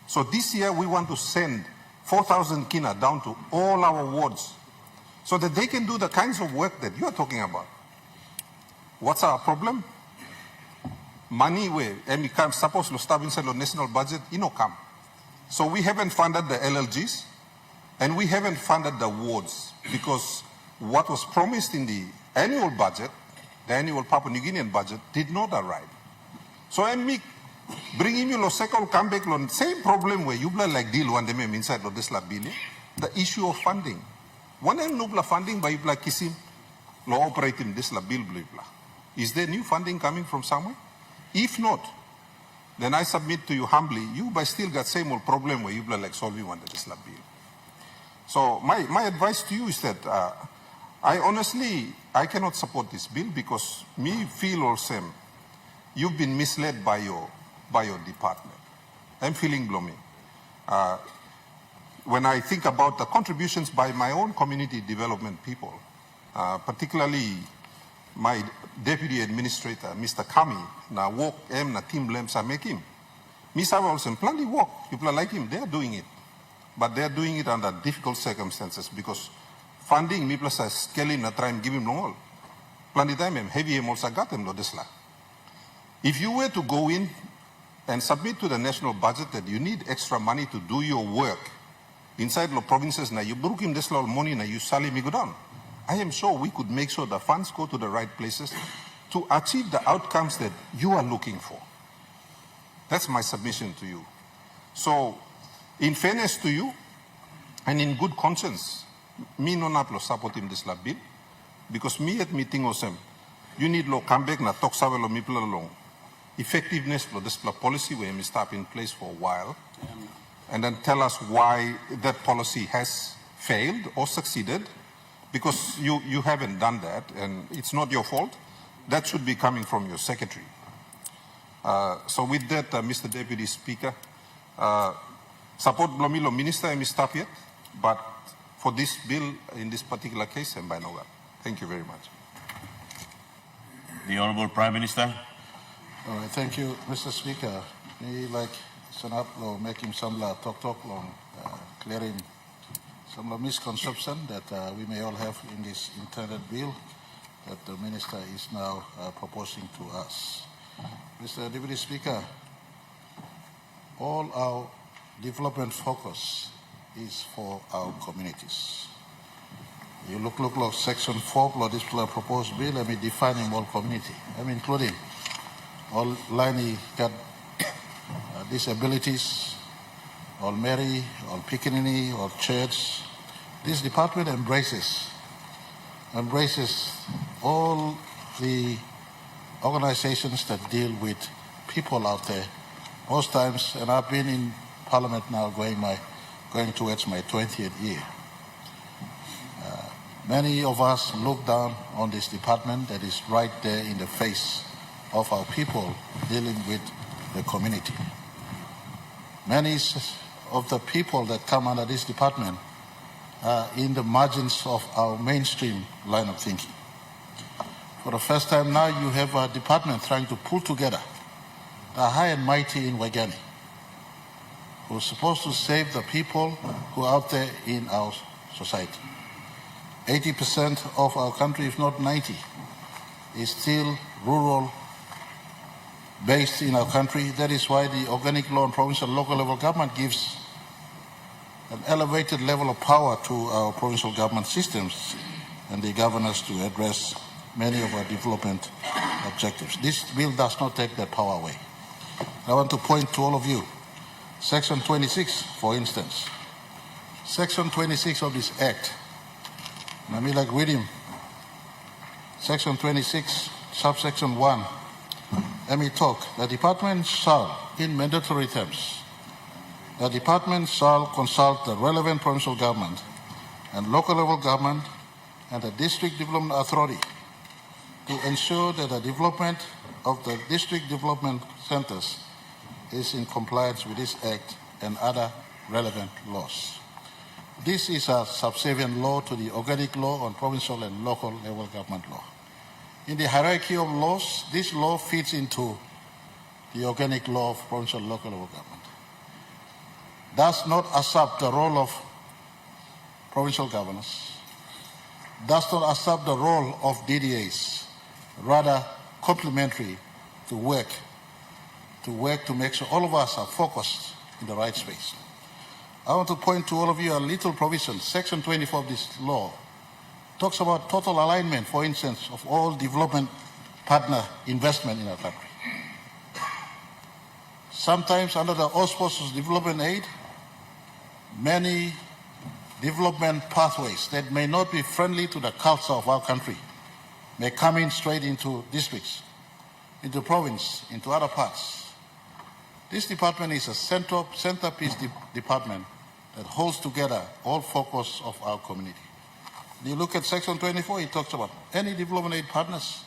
So this year we want to send 4,000 kina down to all our wards so that they can do the kinds of work that you are talking about. What's our problem? Money where come suppose lo start inside the national budget, come. So we haven't funded the LLGs and we haven't funded the wards because what was promised in the annual budget, the annual Papua New Guinean budget, did not arrive. So I'm bringing you lo second come back lo same problem where you like deal one them inside lo this la bill, the issue of funding. One and no funding by you kisim lo operating this la bill blah. Is there new funding coming from somewhere? If not, then I submit to you humbly, you by still got same old problem where you like solving one this la bill. So my advice to you is that I cannot support this bill because me feel all same. You've been misled by your department. I'm feeling gloomy. When I think about the contributions by my own community development people, particularly my deputy administrator, Mr. Kami, na work na team lems are making. Mr. Wilson, plenty work. People like him, they're doing it. But they're doing it under difficult circumstances because funding me plus a scaling na try and give him all. Plenty time heavy him also got him lo desla. If you were to go in and submit to the national budget that you need extra money to do your work inside the provinces, na you brook him this little money, na you sally me go down. I am sure we could make sure the funds go to the right places to achieve the outcomes that you are looking for. That's my submission to you. So, in fairness to you, and in good conscience, me no naplo supporting this la bill, because me at meeting osem, you need lo come back na talk sawe lo mipla long. Effectiveness lo this policy where we stop in place for a while, and then tell us why that policy has failed or succeeded, because you haven't done that, and it's not your fault. That should be coming from your secretary. So with that, Mr. Deputy Speaker, support Blomilo Minister and Mr. Tapiat, but for this bill, in this particular case, and by no God. Thank you very much.
The Honourable Prime Minister.
All right, thank you, Mr. Speaker. Me like Sanap lo make him some la talk long clearing some misconception that we may all have in this intended bill that the Minister is now proposing to us. Mr. Deputy Speaker, all our development focus is for our communities. You look section 4 of this proposed bill, let me define in all community. I'm including all line got disabilities, all Mary, all Piccaninny, all church. This department embraces all the organizations that deal with people out there. Most times, and I've been in Parliament now going towards my 20th year. Many of us look down on this department that is right there in the face of our people dealing with the community. Many of the people that come under this department are in the margins of our mainstream line of thinking. For the first time now, you have a department trying to pull together the high and mighty in Waigani, who are supposed to save the people who are out there in our society. 80% of our country, if not 90%, is still rural based in our country. That is why the organic law and provincial and local level government gives an elevated level of power to our provincial government systems and the governors to address many of our development objectives. This bill does not take that power away. I want to point to all of you. Section 26, for instance. Section 26 of this Act, let me read him. Section 26, subsection 1. Let me talk. The department shall, in mandatory terms, the department shall consult the relevant provincial government and local level government and the district development authority to ensure that the development of the district development centers is in compliance with this Act and other relevant laws. This is a subservient law to the organic law on provincial and local level government law. In the hierarchy of laws, this law fits into the organic law of provincial and local level government. Does not usurp the role of provincial governors, does not usurp the role of DDAs, rather complementary to work to make sure all of us are focused in the right space. I want to point to all of you a little provision. Section 24 of this law talks about total alignment, for instance, of all development partner investment in our country. Sometimes under the auspices of development aid, many development pathways that may not be friendly to the culture of our country may come in straight into districts, into province, into other parts. This department is a centerpiece department that holds together all focus of our community. You look at Section 24, it talks about any development aid partners,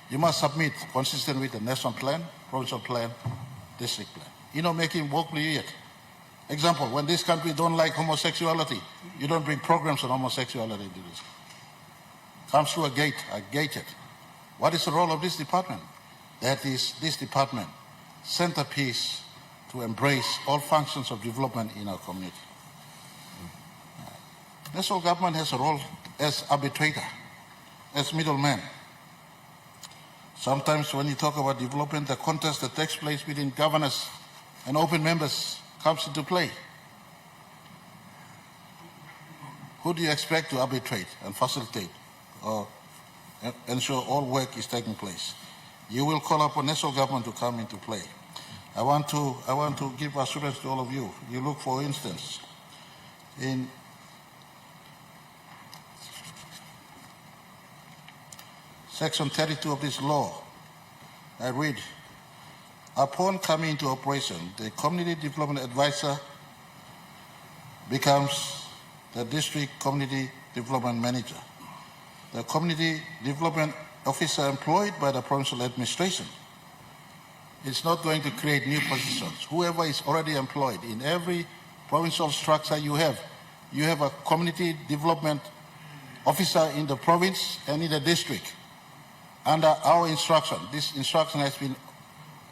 you must submit consistent with the national plan, provincial plan, district plan. Making work yet. Example, when this country don't like homosexuality, you don't bring programs on homosexuality into this. Comes through a gated. What is the role of this department? That is this department centerpiece to embrace all functions of development in our community. National government has a role as arbitrator, as middleman. Sometimes when you talk about development, the contest that takes place between governors and open members comes into play. Who do you expect to arbitrate and facilitate or ensure all work is taking place? You will call upon national government to come into play. I want to give assurance to all of you. You look, for instance, in Section 32 of this law, I read, upon coming into operation, the community development advisor becomes the district community development manager. The community development officer employed by the provincial administration is not going to create new positions. Whoever is already employed in every provincial structure you have a community development officer in the province and in the district. Under our instruction, this instruction has been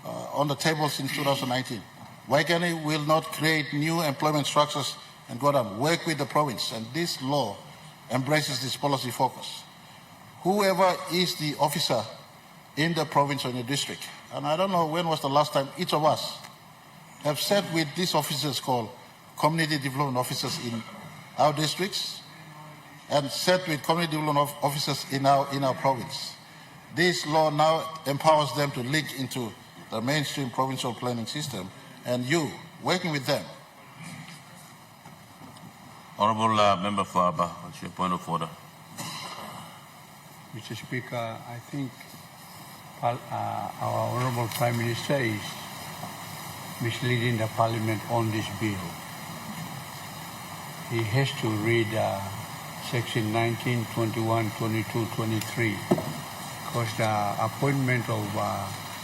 on the table since 2019. Waigani will not create new employment structures and go down, work with the province, and this law embraces this policy focus. Whoever is the officer in the province or in the district, and I don't know when was the last time each of us have sat with these officers called community development officers in our districts and set with community development officers in our province. This law now empowers them to link into the mainstream provincial planning system, and you, working with them.
Honourable Member for Aba, what's your point of order?
Mr. Speaker, I think our Honourable Prime Minister is misleading the Parliament on this bill. He has to read Section 19, 21, 22, 23, because the appointment of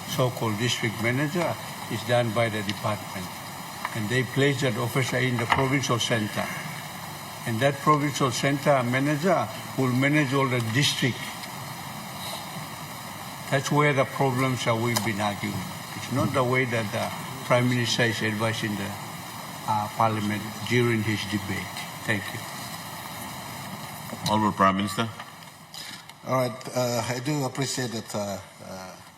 so-called district manager is done by the department. And they place that officer in the provincial center. And that provincial center manager will manage all the district. That's where the problems are we've been arguing. It's not the way that the Prime Minister is advising the Parliament during his debate. Thank you.
Honourable Prime Minister.
All right, I do appreciate that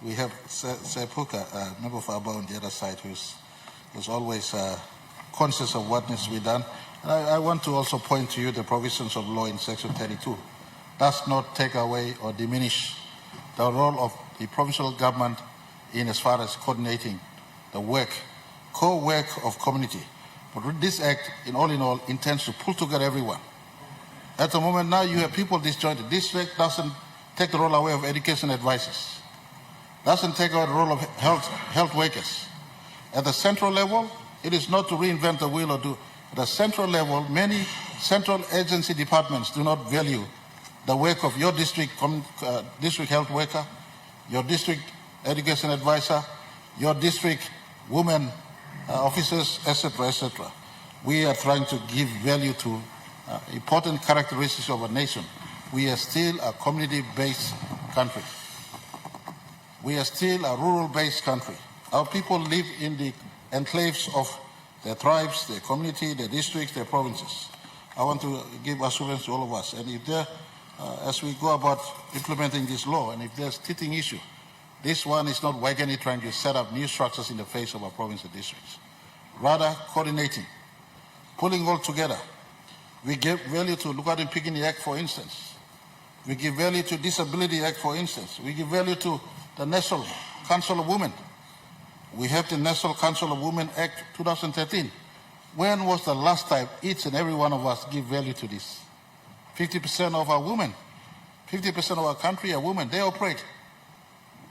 we have Sepuka, member for Aba on the other side, who's always conscious of what needs to be done. And I want to also point to you the provisions of law in Section 32. Does not take away or diminish the role of the provincial government in as far as coordinating the work, core work of community. But this act, in all, intends to pull together everyone. At the moment now, you have people disjointed. This act doesn't take the role away of education advisors, doesn't take away the role of health workers. At the central level, it is not to reinvent the wheel or do. At the central level, many central agency departments do not value the work of your district health worker, your district education advisor, your district women officers, etc., etc. We are trying to give value to important characteristics of a nation. We are still a community-based country. We are still a rural-based country. Our people live in the enclaves of their tribes, their community, their districts, their provinces. I want to give assurance to all of us. And if there, as we go about implementing this law, and if there's teething issue, this one is not wagging trying to set up new structures in the face of our province and districts. Rather, coordinating, pulling all together. We give value to Look Out in Picking Act, for instance. We give value to Disability Act, for instance. We give value to the National Council of Women. We have the National Council of Women Act 2013. When was the last time each and every one of us give value to this? 50% of our women, 50% of our country are women. They operate.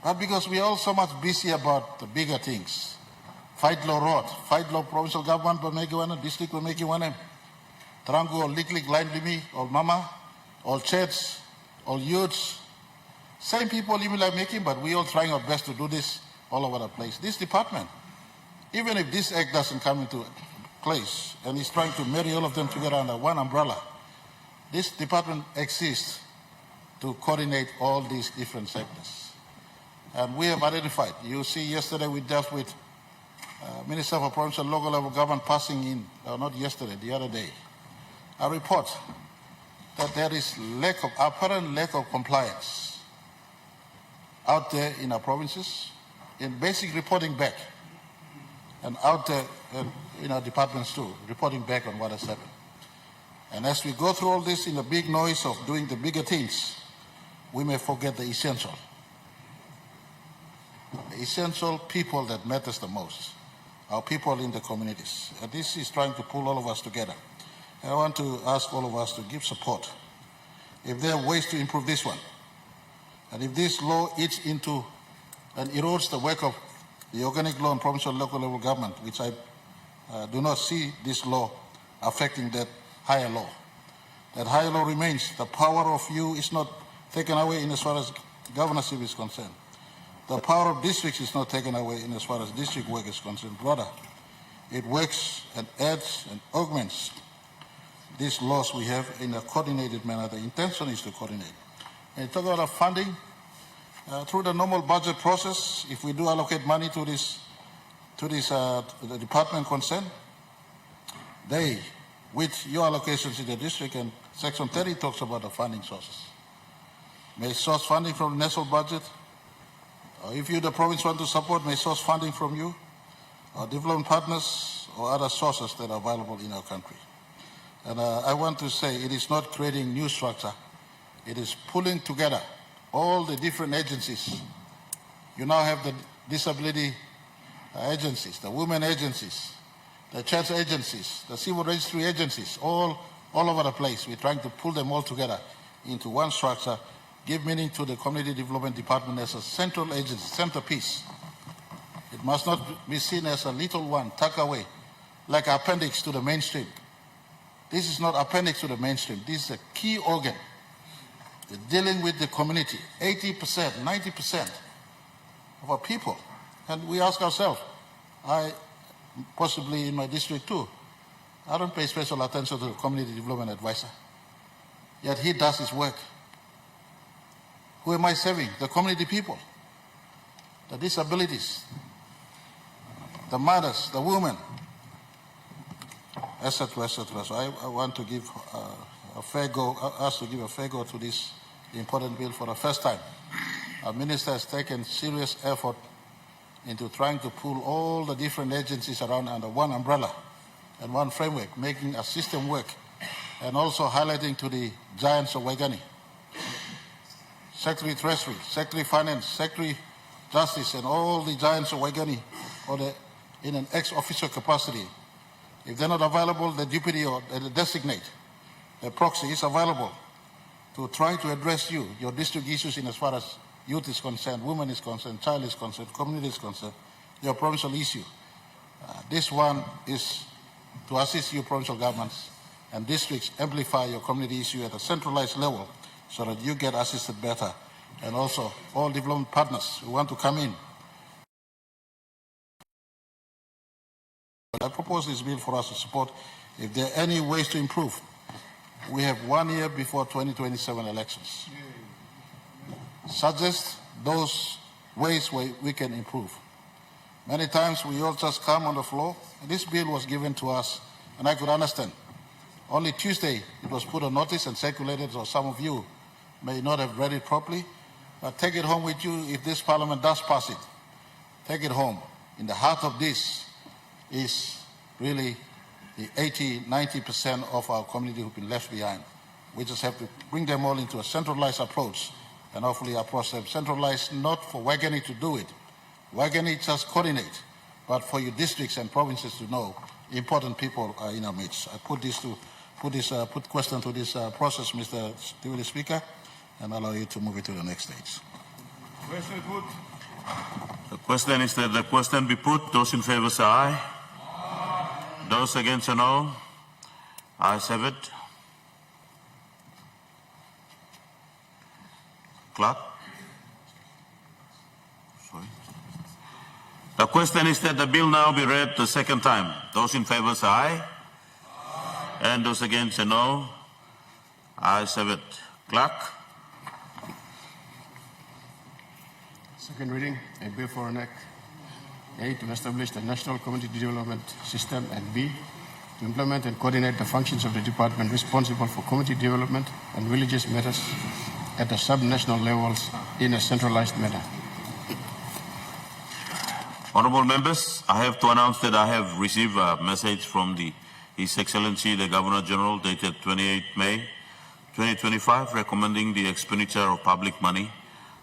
But because we are all so much busy about the bigger things, fight law road, fight law provincial government will make one, district will make one, Tarangu or Lik line limi, or mama, all church, all youths, same people even like making, but we all trying our best to do this all over the place. This department, even if this act doesn't come into place and is trying to marry all of them together under one umbrella, this department exists to coordinate all these different sectors. And we have identified, you see yesterday we dealt with Minister for Provincial and Local Level Government passing in, not yesterday, the other day, a report that there is apparent lack of compliance out there in our provinces, in basic reporting back, and out there in our departments too, reporting back on what has happened. And as we go through all this in the big noise of doing the bigger things, we may forget the essential. The essential people that matters the most, our people in the communities. And this is trying to pull all of us together. And I want to ask all of us to give support. If there are ways to improve this one, and if this law eats into and erodes the work of the organic law and provincial and local level government, which I do not see this law affecting that higher law. That higher law remains. The power of you is not taken away in as far as governorship is concerned. The power of districts is not taken away in as far as district work is concerned. Rather, it works and adds and augments these laws we have in a coordinated manner. The intention is to coordinate. And you talk about funding, through the normal budget process, if we do allocate money to the department concerned, they, with your allocations in the district, and Section 30 talks about the funding sources, may source funding from the national budget, or if you, the province, want to support, may source funding from you, or development partners, or other sources that are available in our country. And I want to say it is not creating new structure. It is pulling together all the different agencies. You now have the disability agencies, the women agencies, the church agencies, the civil registry agencies, all over the place. We're trying to pull them all together into one structure, give meaning to the Community Development Department as a central agency, centerpiece. It must not be seen as a little one, tucked away, like an appendix to the mainstream. This is not appendix to the mainstream. This is a key organ dealing with the community. 80%, 90% of our people. And we ask ourselves, I possibly in my district too, I don't pay special attention to the community development advisor. Yet he does his work. Who am I serving? The community people, the disabilities, the mothers, the women, etc., etc. So I want to give a fair go, us to give a fair go to this important bill for the first time. Our minister has taken serious effort into trying to pull all the different agencies around under one umbrella and one framework, making a system work, and also highlighting to the giants of Waigani, Secretary Treasury, Secretary Finance, Secretary Justice, and all the giants of Waigani, in an ex-officio capacity. If they're not available, the deputy or the designate, the proxy is available to try to address your district issues in as far as youth is concerned, women is concerned, child is concerned, community is concerned, your provincial issue. This one is to assist your provincial governments and districts amplify your community issue at a centralized level so that you get assisted better. And also all development partners who want to come in. I propose this bill for us to support. If there are any ways to improve, we have 1 year before 2027 elections. Suggest those ways where we can improve. Many times we all just come on the floor. This bill was given to us, and I could understand. Only Tuesday it was put on notice and circulated, so some of you may not have read it properly. But take it home with you if this parliament does pass it. Take it home. In the heart of this is really the 80–90% of our community who've been left behind. We just have to bring them all into a centralized approach and hopefully approach them centralized, not for Waigani to do it. Waigani just coordinate, but for your districts and provinces to know important people are in our midst. I put question to this process, Mr. Deputy Speaker, and allow you to move it to the next stage.
Question put. The question is that the question be put. Those in favor say aye. Those against say no. Ayes have it. Clerk. Sorry. The question is that the bill now be read the second time. Those in favor say aye. And those against say no. Ayes have it. Clerk.
Second reading, a bill for an act. A, to establish the National Community Development System, and B, to implement and coordinate the functions of the department responsible for community development and religious matters at the sub-national levels in a centralized manner.
Honorable members, I have to announce that I have received a message from His Excellency the Governor General dated 28 May 2025 recommending the expenditure of public money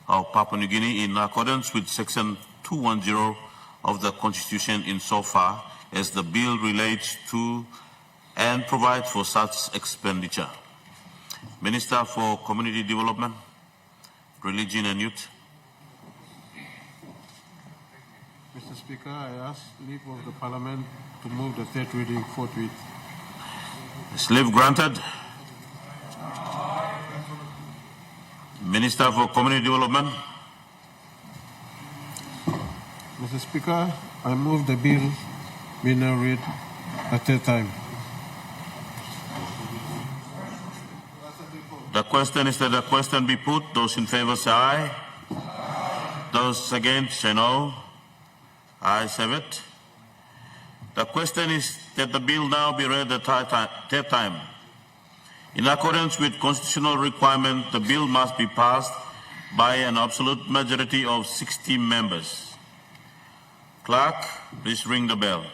of Papua New Guinea in accordance with Section 210 of the Constitution insofar as the bill relates to and provides for such expenditure. Minister for Community Development, Religion and Youth.
Mr. Speaker, I ask leave of the Parliament to move the third reading forthwith.
Is leave granted? Minister for Community Development.
Mr. Speaker, I move the bill be now read a third time.
The question is that the question be put. Those in favor say aye. Those against say no. Ayes have it. The question is that the bill now be read a third time. In accordance with constitutional requirement, the bill must be passed by an absolute majority of 60 members. Clerk, please ring the bell.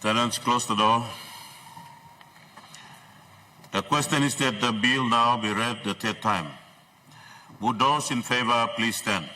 Tenants, close the door. The question is that the bill now be read the third time. Would those in favor please stand?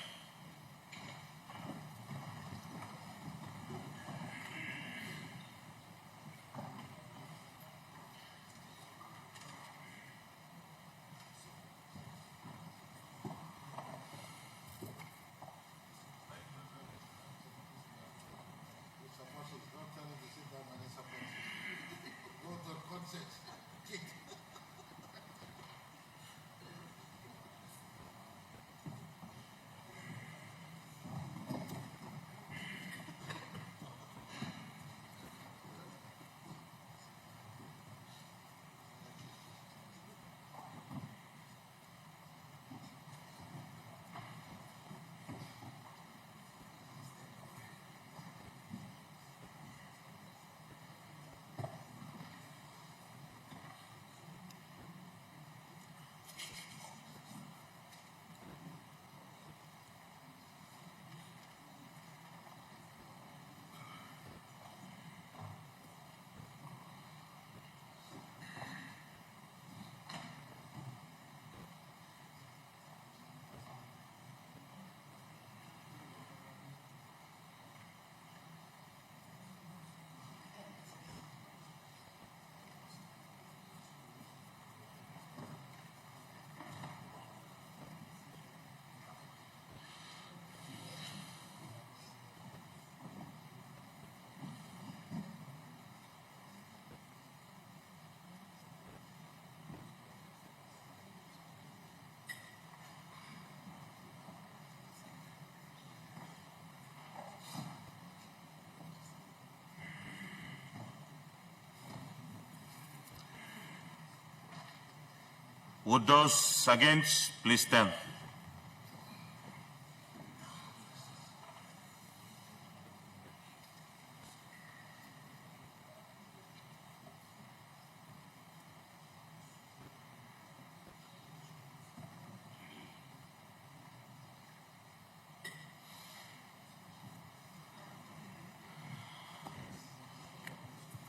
Would those against please stand?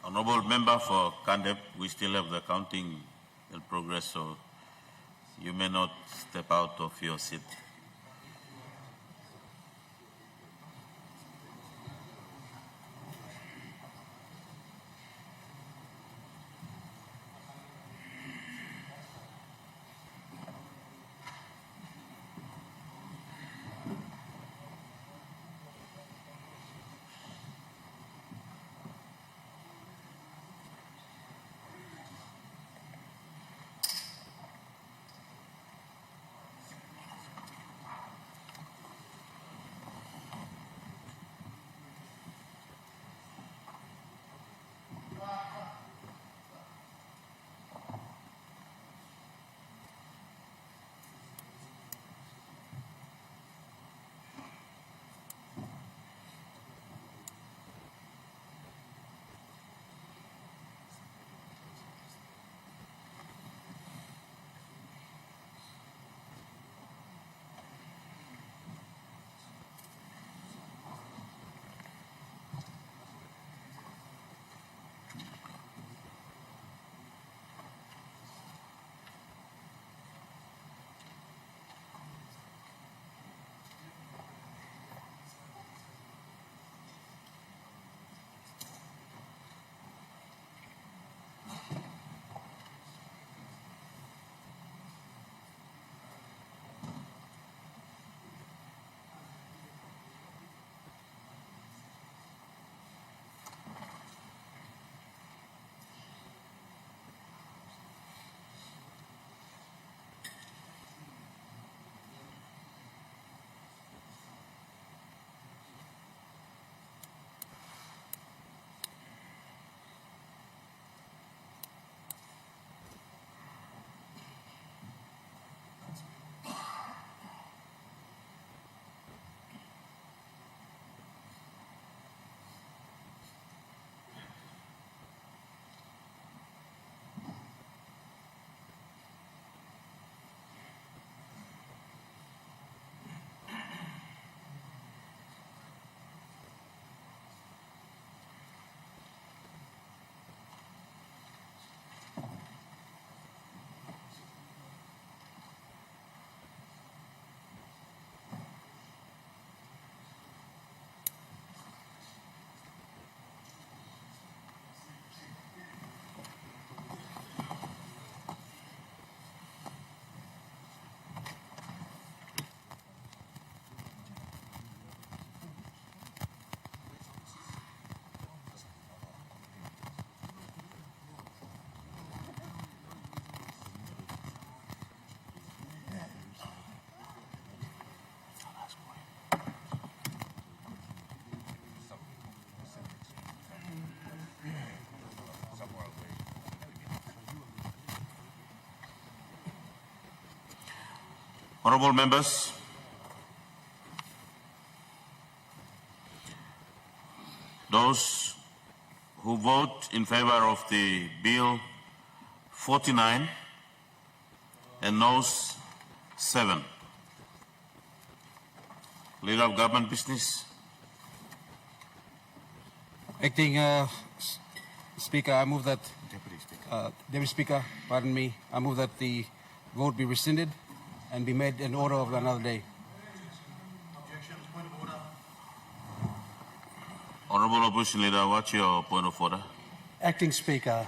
Honorable member for Kandep, we still have the counting in progress, so you may not step out of your seat. Honorable members, those who vote in favor of the bill 49 and noes 7. Leader of Government Business.
Acting Speaker, I move that... Deputy Speaker, pardon me. I move that the vote be rescinded and be made in order of another day.
Honorable Opposition Leader, what's your point of order?
Acting Speaker,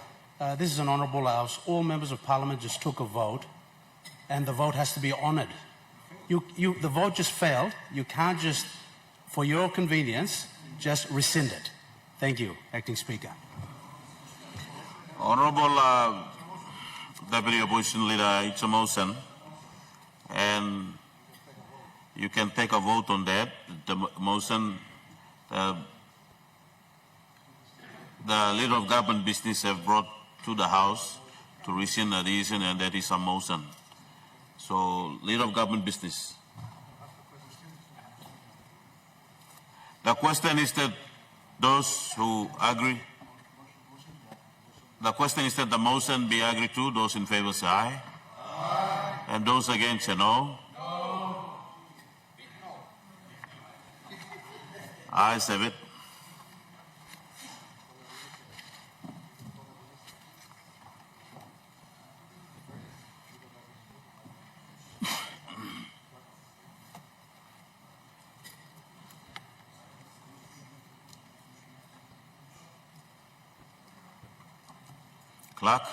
this is an honourable House. All members of Parliament just took a vote, and the vote has to be honoured. The vote just failed. You can't just, for your convenience, just rescind it. Thank you, Acting Speaker.
Honorable Deputy Opposition Leader, it's a motion, and you can take a vote on that. The motion, the Leader of Government Business have brought to the House to rescind the decision, and that is a motion. So, Leader of Government Business. The question is that those who agree, the question is that the motion be agreed to. Those in favor say aye. Aye. And those against say no. No. Ayes have it. Clerk.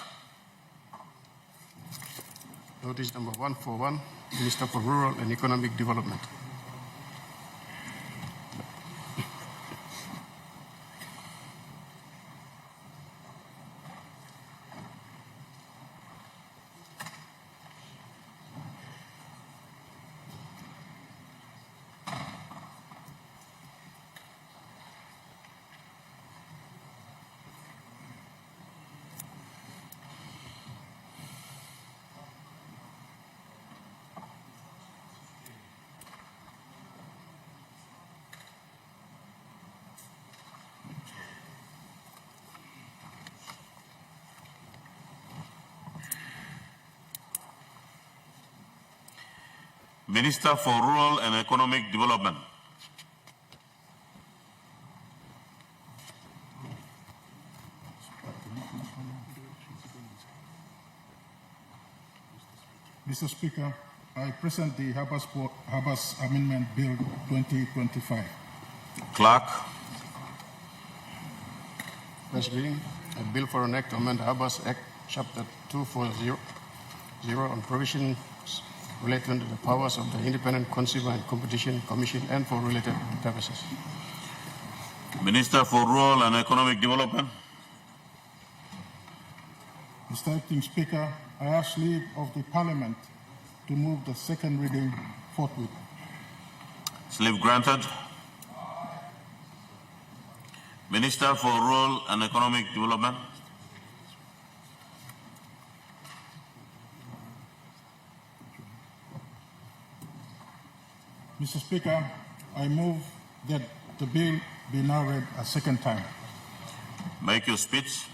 Notice number 141, Minister for Rural and Economic Development.
Minister for Rural and Economic Development.
Mr. Speaker, I present the Habas Amendment Bill 2025.
Clerk.
First reading, a bill for an act to amend Habas Act, Chapter 240 on provisions related to the powers of the Independent Consumer and Competition Commission and for related purposes.
Minister for Rural and Economic Development.
Mr. Acting Speaker, I ask leave of the Parliament to move the second reading forthwith.
Leave granted. Minister for Rural and Economic Development.
Mr. Speaker, I move that the bill be now read a second time.
Make your speech.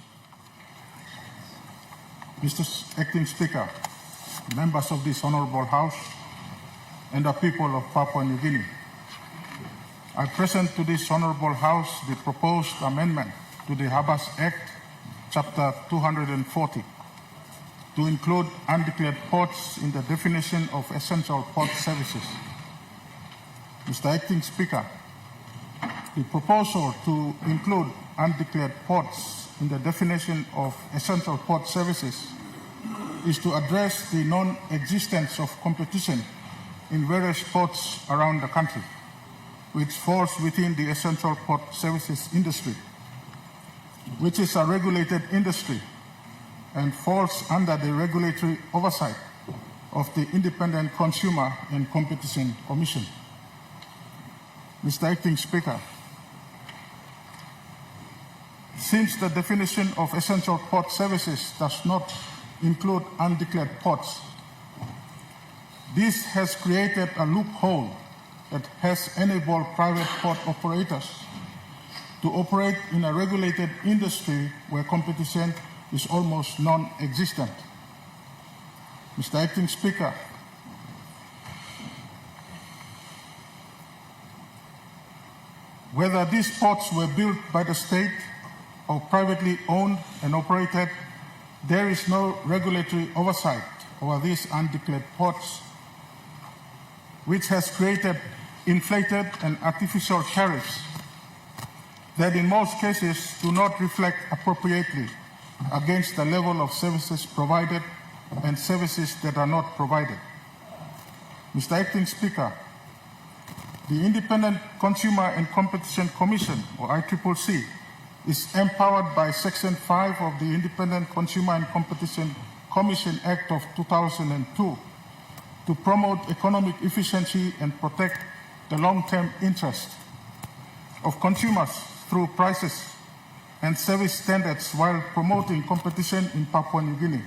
Mr. Acting Speaker, members of this Honourable House, and the people of Papua New Guinea, I present to this Honourable House the proposed amendment to the Habas Act, Chapter 240, to include undeclared ports in the definition of essential port services. Mr. Acting Speaker, the proposal to include undeclared ports in the definition of essential port services is to address the non-existence of competition in various ports around the country, which falls within the essential port services industry, which is a regulated industry and falls under the regulatory oversight of the Independent Consumer and Competition Commission. Mr. Acting Speaker, since the definition of essential port services does not include undeclared ports, This has created a loophole that has enabled private port operators to operate in a regulated industry where competition is almost non-existent. Mr. Acting Speaker, whether these ports were built by the state or privately owned and operated, there is no regulatory oversight over these undeclared ports, which has created inflated and artificial tariffs that in most cases do not reflect appropriately against the level of services provided and services that are not provided. Mr. Acting Speaker, the Independent Consumer and Competition Commission, or ICCC, is empowered by Section 5 of the Independent Consumer and Competition Commission Act of 2002 to promote economic efficiency and protect the long-term interest of consumers through prices and service standards while promoting competition in Papua New Guinea.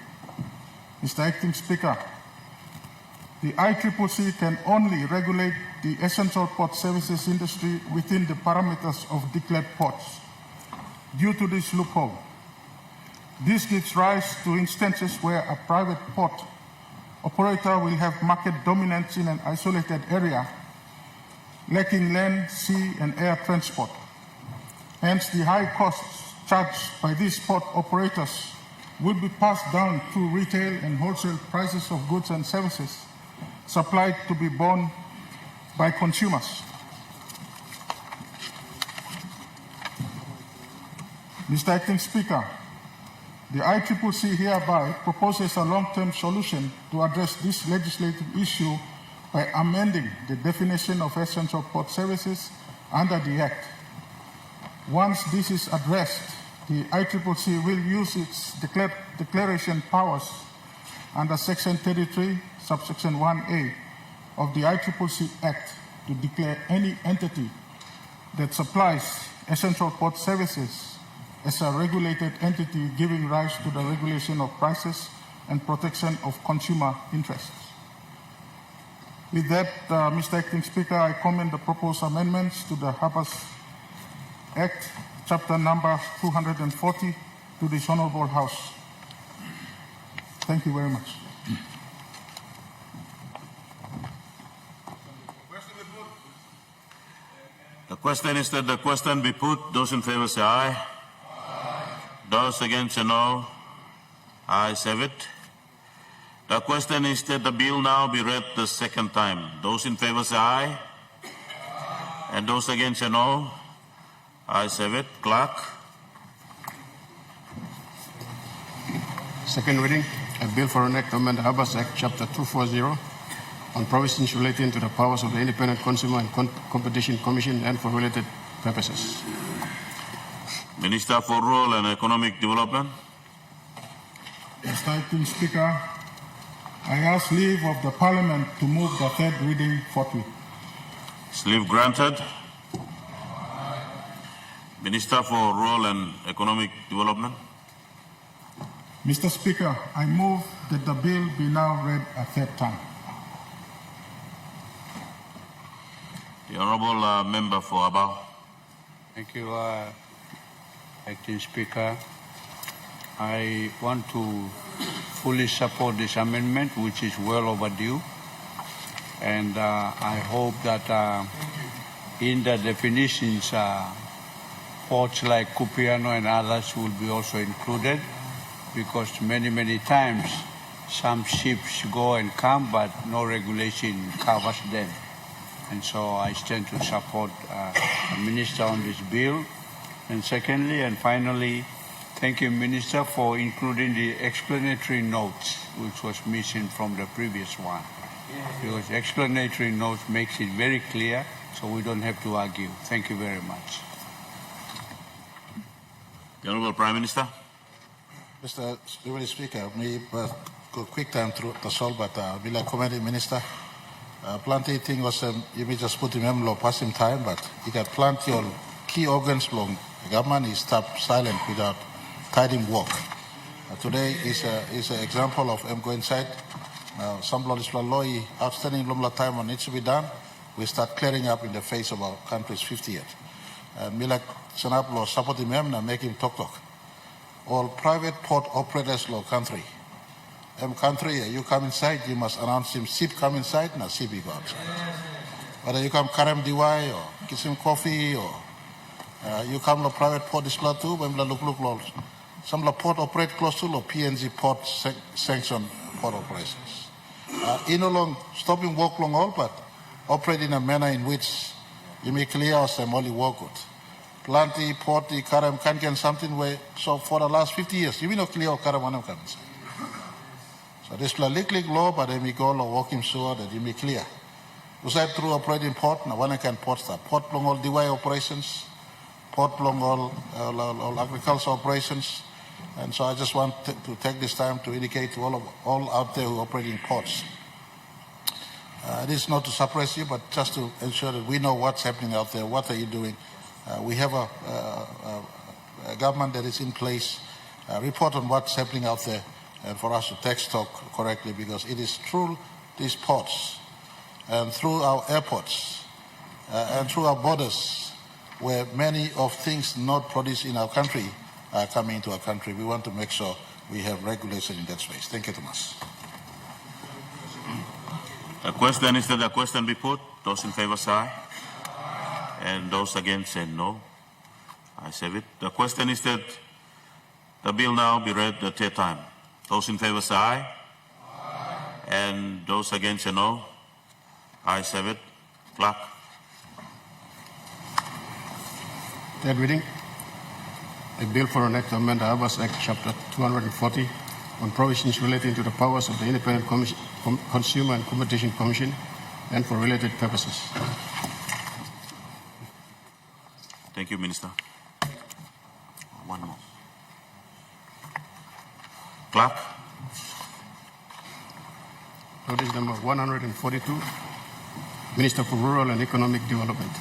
Mr. Acting Speaker, the ICCC can only regulate the essential port services industry within the parameters of declared ports. Due to this loophole, this gives rise to instances where a private port operator will have market dominance in an isolated area, lacking land, sea, and air transport. Hence, the high costs charged by these port operators will be passed down through retail and wholesale prices of goods and services supplied to be borne by consumers. Mr. Acting Speaker, the ICCC hereby proposes a long-term solution to address this legislative issue by amending the definition of essential port services under the Act. Once this is addressed, the ICCC will use its declaration powers under Section 33, subsection 1A of the ICCC Act to declare any entity that supplies essential port services as a regulated entity giving rise to the regulation of prices and protection of consumer interests. With that, Mr. Acting Speaker, I commend the proposed amendments to the Harbours Act, chapter number 240, to this Honourable House. Thank you very much.
The question is that the question be put. Those in favour say aye. Those against say no. Ayes have it. The question is that the bill now be read the second time. Those in favour say aye. And those against say no. Ayes have it. Clerk.
Second reading, a bill for an act to amend the Harbours Act, Chapter 240, on provisions relating to the powers of the Independent Consumer and Competition Commission and for related purposes.
Minister for Rural and Economic Development.
Mr. Acting Speaker, I ask leave of the Parliament to move the third reading forthwith.
Is leave granted? Minister for Rural and Economic Development.
Mr. Speaker, I move that the bill be now read a third time.
The Honourable Member for Abao.
Thank you, Acting Speaker. I want to fully support this amendment, which is well overdue. And I hope that in the definitions, ports like Kupiano and others will be also included, because many times some ships go and come, but no regulation covers them. And so I stand to support the Minister on this bill. And secondly and finally, thank you, Minister, for including the explanatory notes, which was missing from the previous one. Because explanatory notes makes it very clear, so we don't have to argue. Thank you very much.
The Honourable Prime Minister.
Mr. Deputy Speaker, me go quick time through the solve, but will commend the Minister. Plenty thing was you may just put him law pass him time, but he got plenty of key organs long. The government is stopped silent without tidying work. Today is an example of go inside Now, some loi outstanding lumla time needs to be done. We start clearing up in the face of our country's 50th. Milak Sanap law support him na make him talk. All private port operators law country. Country, you come inside, you must announce him, SIP come inside, now SIP you go outside. Whether you come Karem DY or get some coffee or you come to private port is law too, when look law. Some law port operate close to law PNG port sanction port operations. In along stopping work long all, but operate in a manner in which you may clear us and only work good. Planty, porty, Karem, can something where so for the last 50 years, you will not clear Karem one come inside. So this is a little law, but then we go or walk him sure that you may clear. We said through operating port, now one can port start. Port long all DY operations, port long all agricultural operations. And so I just want to take this time to indicate to all out there who operate in ports. It is not to suppress you, but just to ensure that we know what's happening out there, what are you doing. We have a government that is in place, report on what's happening out there, and for us to take stock correctly, because it is through these ports and through our airports and through our borders where many of things not produced in our country are coming into our country. We want to make sure we have regulation in that space. Thank you, Thomas.
The question is that the question be put. Those in favor say aye. And those against say no. I say it. The question is that the bill now be read the third time. Those in favor say aye. And those against say no. I say it. Clerk.
Third reading. A bill for an act to amend the Abbas Act, Chapter 240, on provisions relating to the powers of the Independent Consumer and Competition Commission and for related purposes.
Thank you, Minister. One more. Clerk.
Notice number 142, Minister for Rural and Economic Development.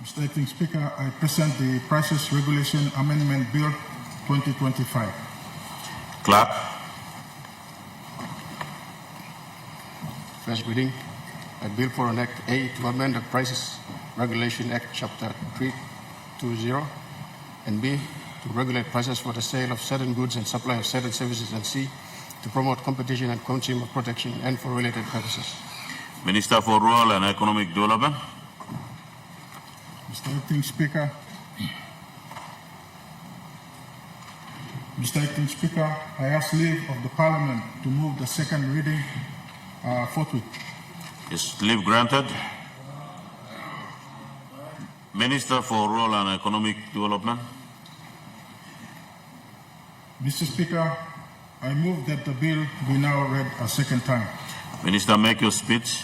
Mr. Acting Speaker, I present the Prices Regulation Amendment Bill 2025.
Clerk.
First reading, a bill for an Act A to amend the Prices Regulation Act, Chapter 320, and B to regulate prices for the sale of certain goods and supply of certain services, and C to promote competition and consumer protection and for related purposes.
Minister for Rural and Economic Development.
Mr. Acting Speaker, I ask leave of the Parliament to move the second reading forthwith.
Is leave granted? Minister for Rural and Economic Development.
Mr. Speaker, I move that the bill be now read a second time.
Minister, make your speech.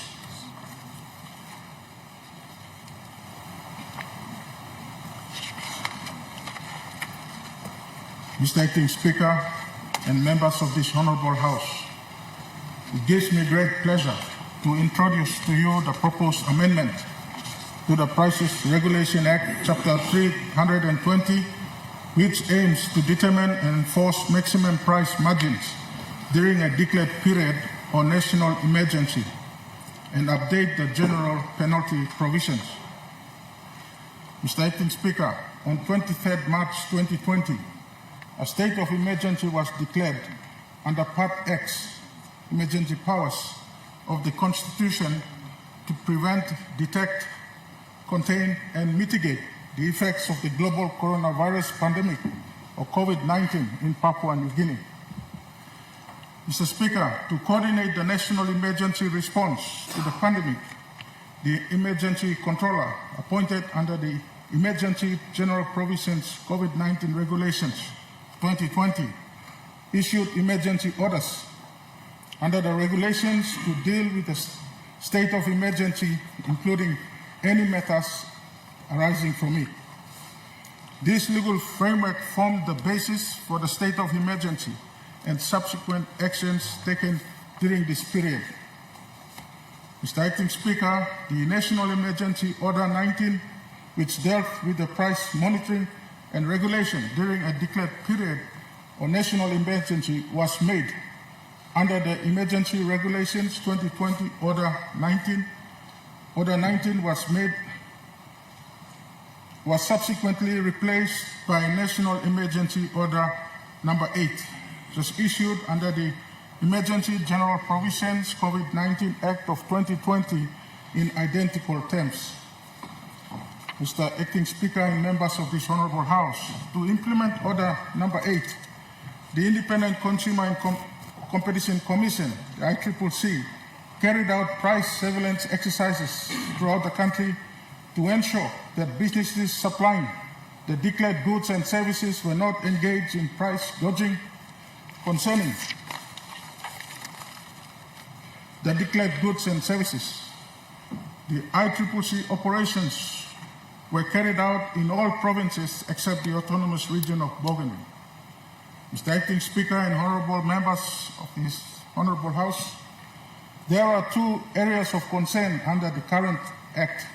Mr. Acting Speaker and members of this Honorable House, it gives me great pleasure to introduce to you the proposed amendment to the Prices Regulation Act, Chapter 320, which aims to determine and enforce maximum price margins during a declared period or national emergency and update the general penalty provisions. Mr. Acting Speaker, on 23rd March 2020, a state of emergency was declared under Part X, Emergency Powers of the Constitution, to prevent, detect, contain, and mitigate the effects of the global coronavirus pandemic, or COVID-19, in Papua New Guinea. Mr. Speaker, to coordinate the national emergency response to the pandemic, the Emergency Controller, appointed under the Emergency General Provisions COVID-19 Regulations 2020, issued emergency orders under the regulations to deal with the state of emergency, including any matters arising from it. This legal framework formed the basis for the state of emergency and subsequent actions taken during this period. Mr. Acting Speaker, the National Emergency Order 19, which dealt with the price monitoring and regulation during a declared period or national emergency, was made under the Emergency Regulations 2020 Order 19. Order 19 was subsequently replaced by National Emergency Order number 8, which was issued under the Emergency General Provisions COVID-19 Act of 2020 in identical terms. Mr. Acting Speaker and members of this Honorable House, to implement Order number 8, the Independent Consumer and Competition Commission, the ICCC, carried out price surveillance exercises throughout the country to ensure that businesses supplying the declared goods and services were not engaged in price gouging. Concerning the declared goods and services, the ICCC operations were carried out in all provinces except the autonomous region of Bougainville. Mr. Acting Speaker and honorable members of this Honorable House, there are two areas of concern under the current Act.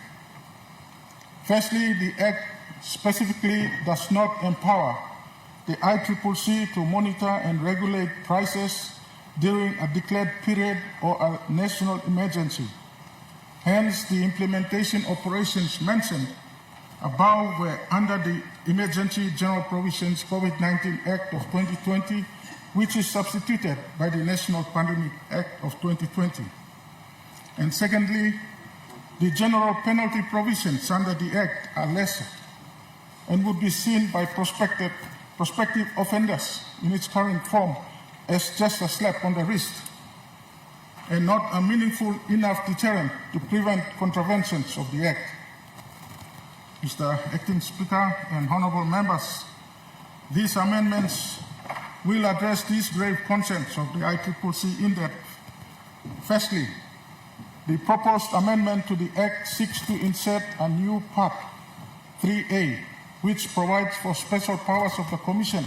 Firstly, the Act specifically does not empower the ICCC to monitor and regulate prices during a declared period or a national emergency. Hence, the implementation operations mentioned above were under the Emergency General Provisions COVID-19 Act of 2020, which is substituted by the National Pandemic Act of 2020. And secondly, the general penalty provisions under the Act are lesser and would be seen by prospective offenders in its current form as just a slap on the wrist and not a meaningful enough deterrent to prevent contraventions of the Act. Mr. Acting Speaker and honorable members, these amendments will address these grave concerns of the ICCC in depth. Firstly, the proposed amendment to the Act seeks to insert a new Part 3A, which provides for special powers of the Commission.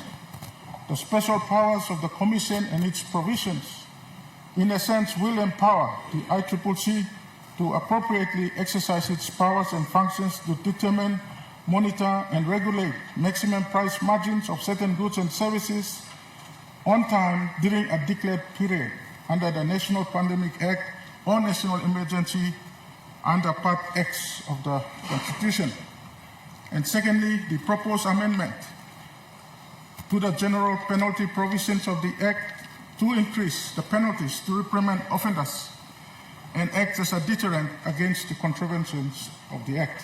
The special powers of the Commission and its provisions, in a sense, will empower the ICCC to appropriately exercise its powers and functions to determine, monitor, and regulate maximum price margins of certain goods and services on time during a declared period under the National Pandemic Act or National Emergency under Part X of the Constitution. And secondly, the proposed amendment to the general penalty provisions of the Act to increase the penalties to reprimand offenders and act as a deterrent against the contraventions of the Act.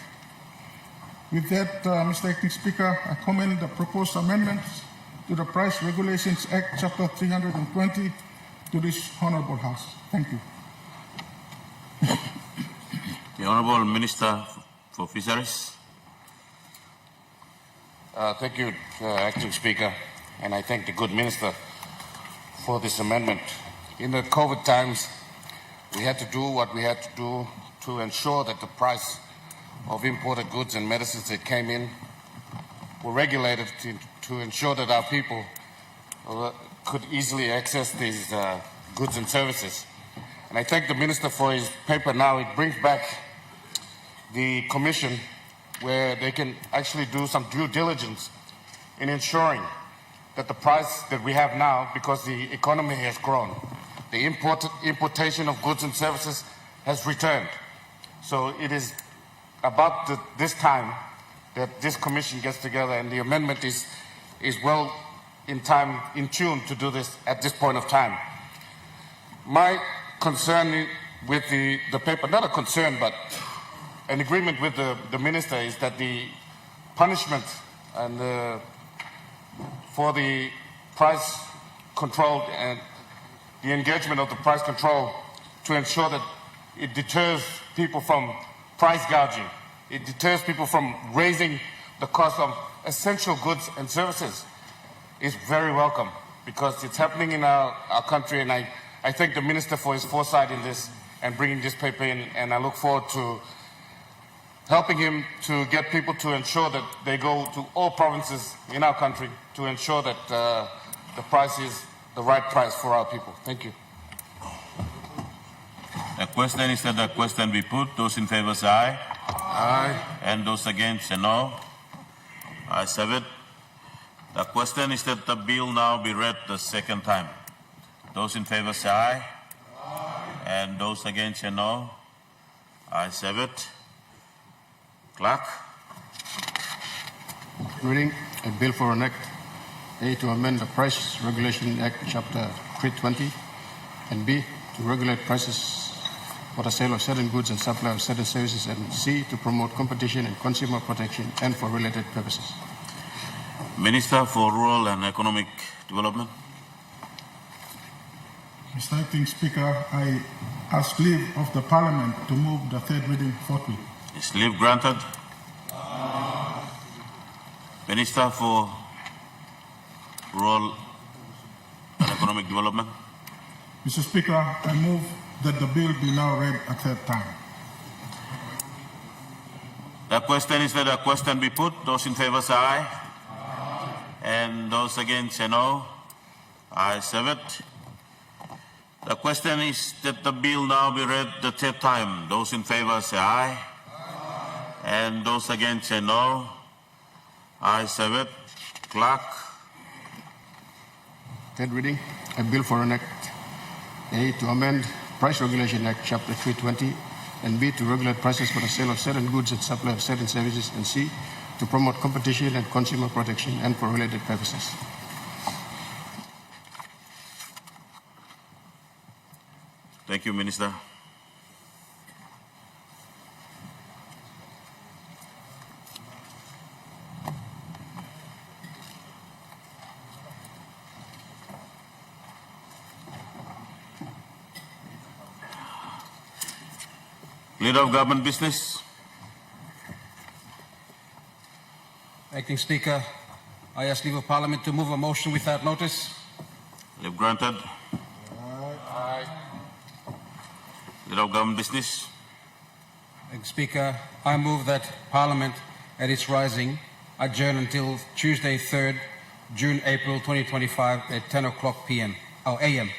With that, Mr. Acting Speaker, I commend the proposed amendments to the Price Regulations Act, Chapter 320, to this Honourable House. Thank you.
The Honourable Minister for Fisheries.
Thank you, Acting Speaker, and I thank the good Minister for this amendment. In the COVID times, we had to do what we had to do to ensure that the price of imported goods and medicines that came in were regulated to ensure that our people could easily access these goods and services. And I thank the Minister for his paper now. It brings back the Commission where they can actually do some due diligence in ensuring that the price that we have now, because the economy has grown, the importation of goods and services has returned. So it is about this time that this Commission gets together, and the amendment is well in time, in tune to do this at this point of time. My concern with the paper, not a concern, but an agreement with the Minister, is that the punishment and for the price control and the engagement of the price control to ensure that it deters people from price gouging. It deters people from raising the cost of essential goods and services is very welcome, because it's happening in our country, and I thank the Minister for his foresight in this and bringing this paper in, and I look forward to helping him to get people to ensure that they go to all provinces in our country to ensure that the price is the right price for our people. Thank you.
The question is that the question be put. Those in favor say aye.
Aye.
And those against say no. Ayes have it. The question is that the bill now be read the second time. Those in favor say aye. And those against say no. Ayes have it. Clerk.
Reading a bill for an act, A, to amend the Price Regulation Act, Chapter 320, and B, to regulate prices for the sale of certain goods and supply of certain services, and C, to promote competition and consumer protection and for related purposes.
Minister for Rural and Economic Development.
Mr. Acting Speaker, I ask leave of the Parliament to move the third reading forthwith.
Is leave granted? Minister for Rural and Economic Development.
Mr. Speaker, I move that the bill be now read a third time.
The question is that the question be put. Those in favor say aye. And those against say no. Ayes have it. The question is that the bill now be read the third time. Those in favor say aye. And those against say no. Ayes have it. Clerk.
Third reading, a bill for an act, A, to amend Price Regulation Act, Chapter 320, and B, to regulate prices for the sale of certain goods and supply of certain services, and C, to promote competition and consumer protection and for related purposes.
Thank you, Minister. Leader of Government Business.
Acting Speaker, I ask leave of Parliament to move a motion without notice.
Leave granted.
Aye.
Leader of Government Business.
Acting Speaker, I move that Parliament at its rising adjourn until Tuesday 3rd June, April 2025 at 10 o'clock p.m. or a.m.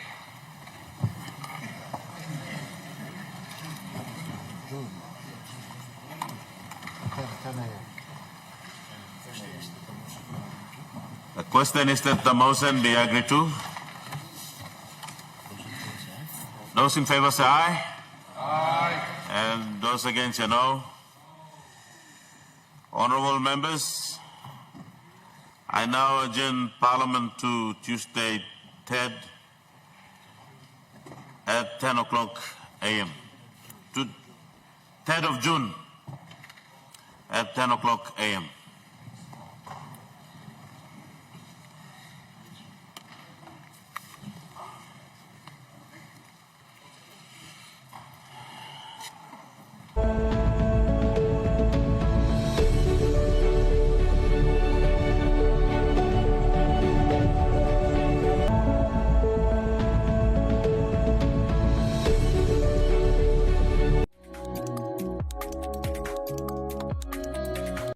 The question is that the motion be agreed to. Those in favor say aye.
Aye.
And those against say no. Honorable members, I now adjourn Parliament to Tuesday 3rd at 10 o'clock a.m. to 3rd of June at 10 o'clock a.m.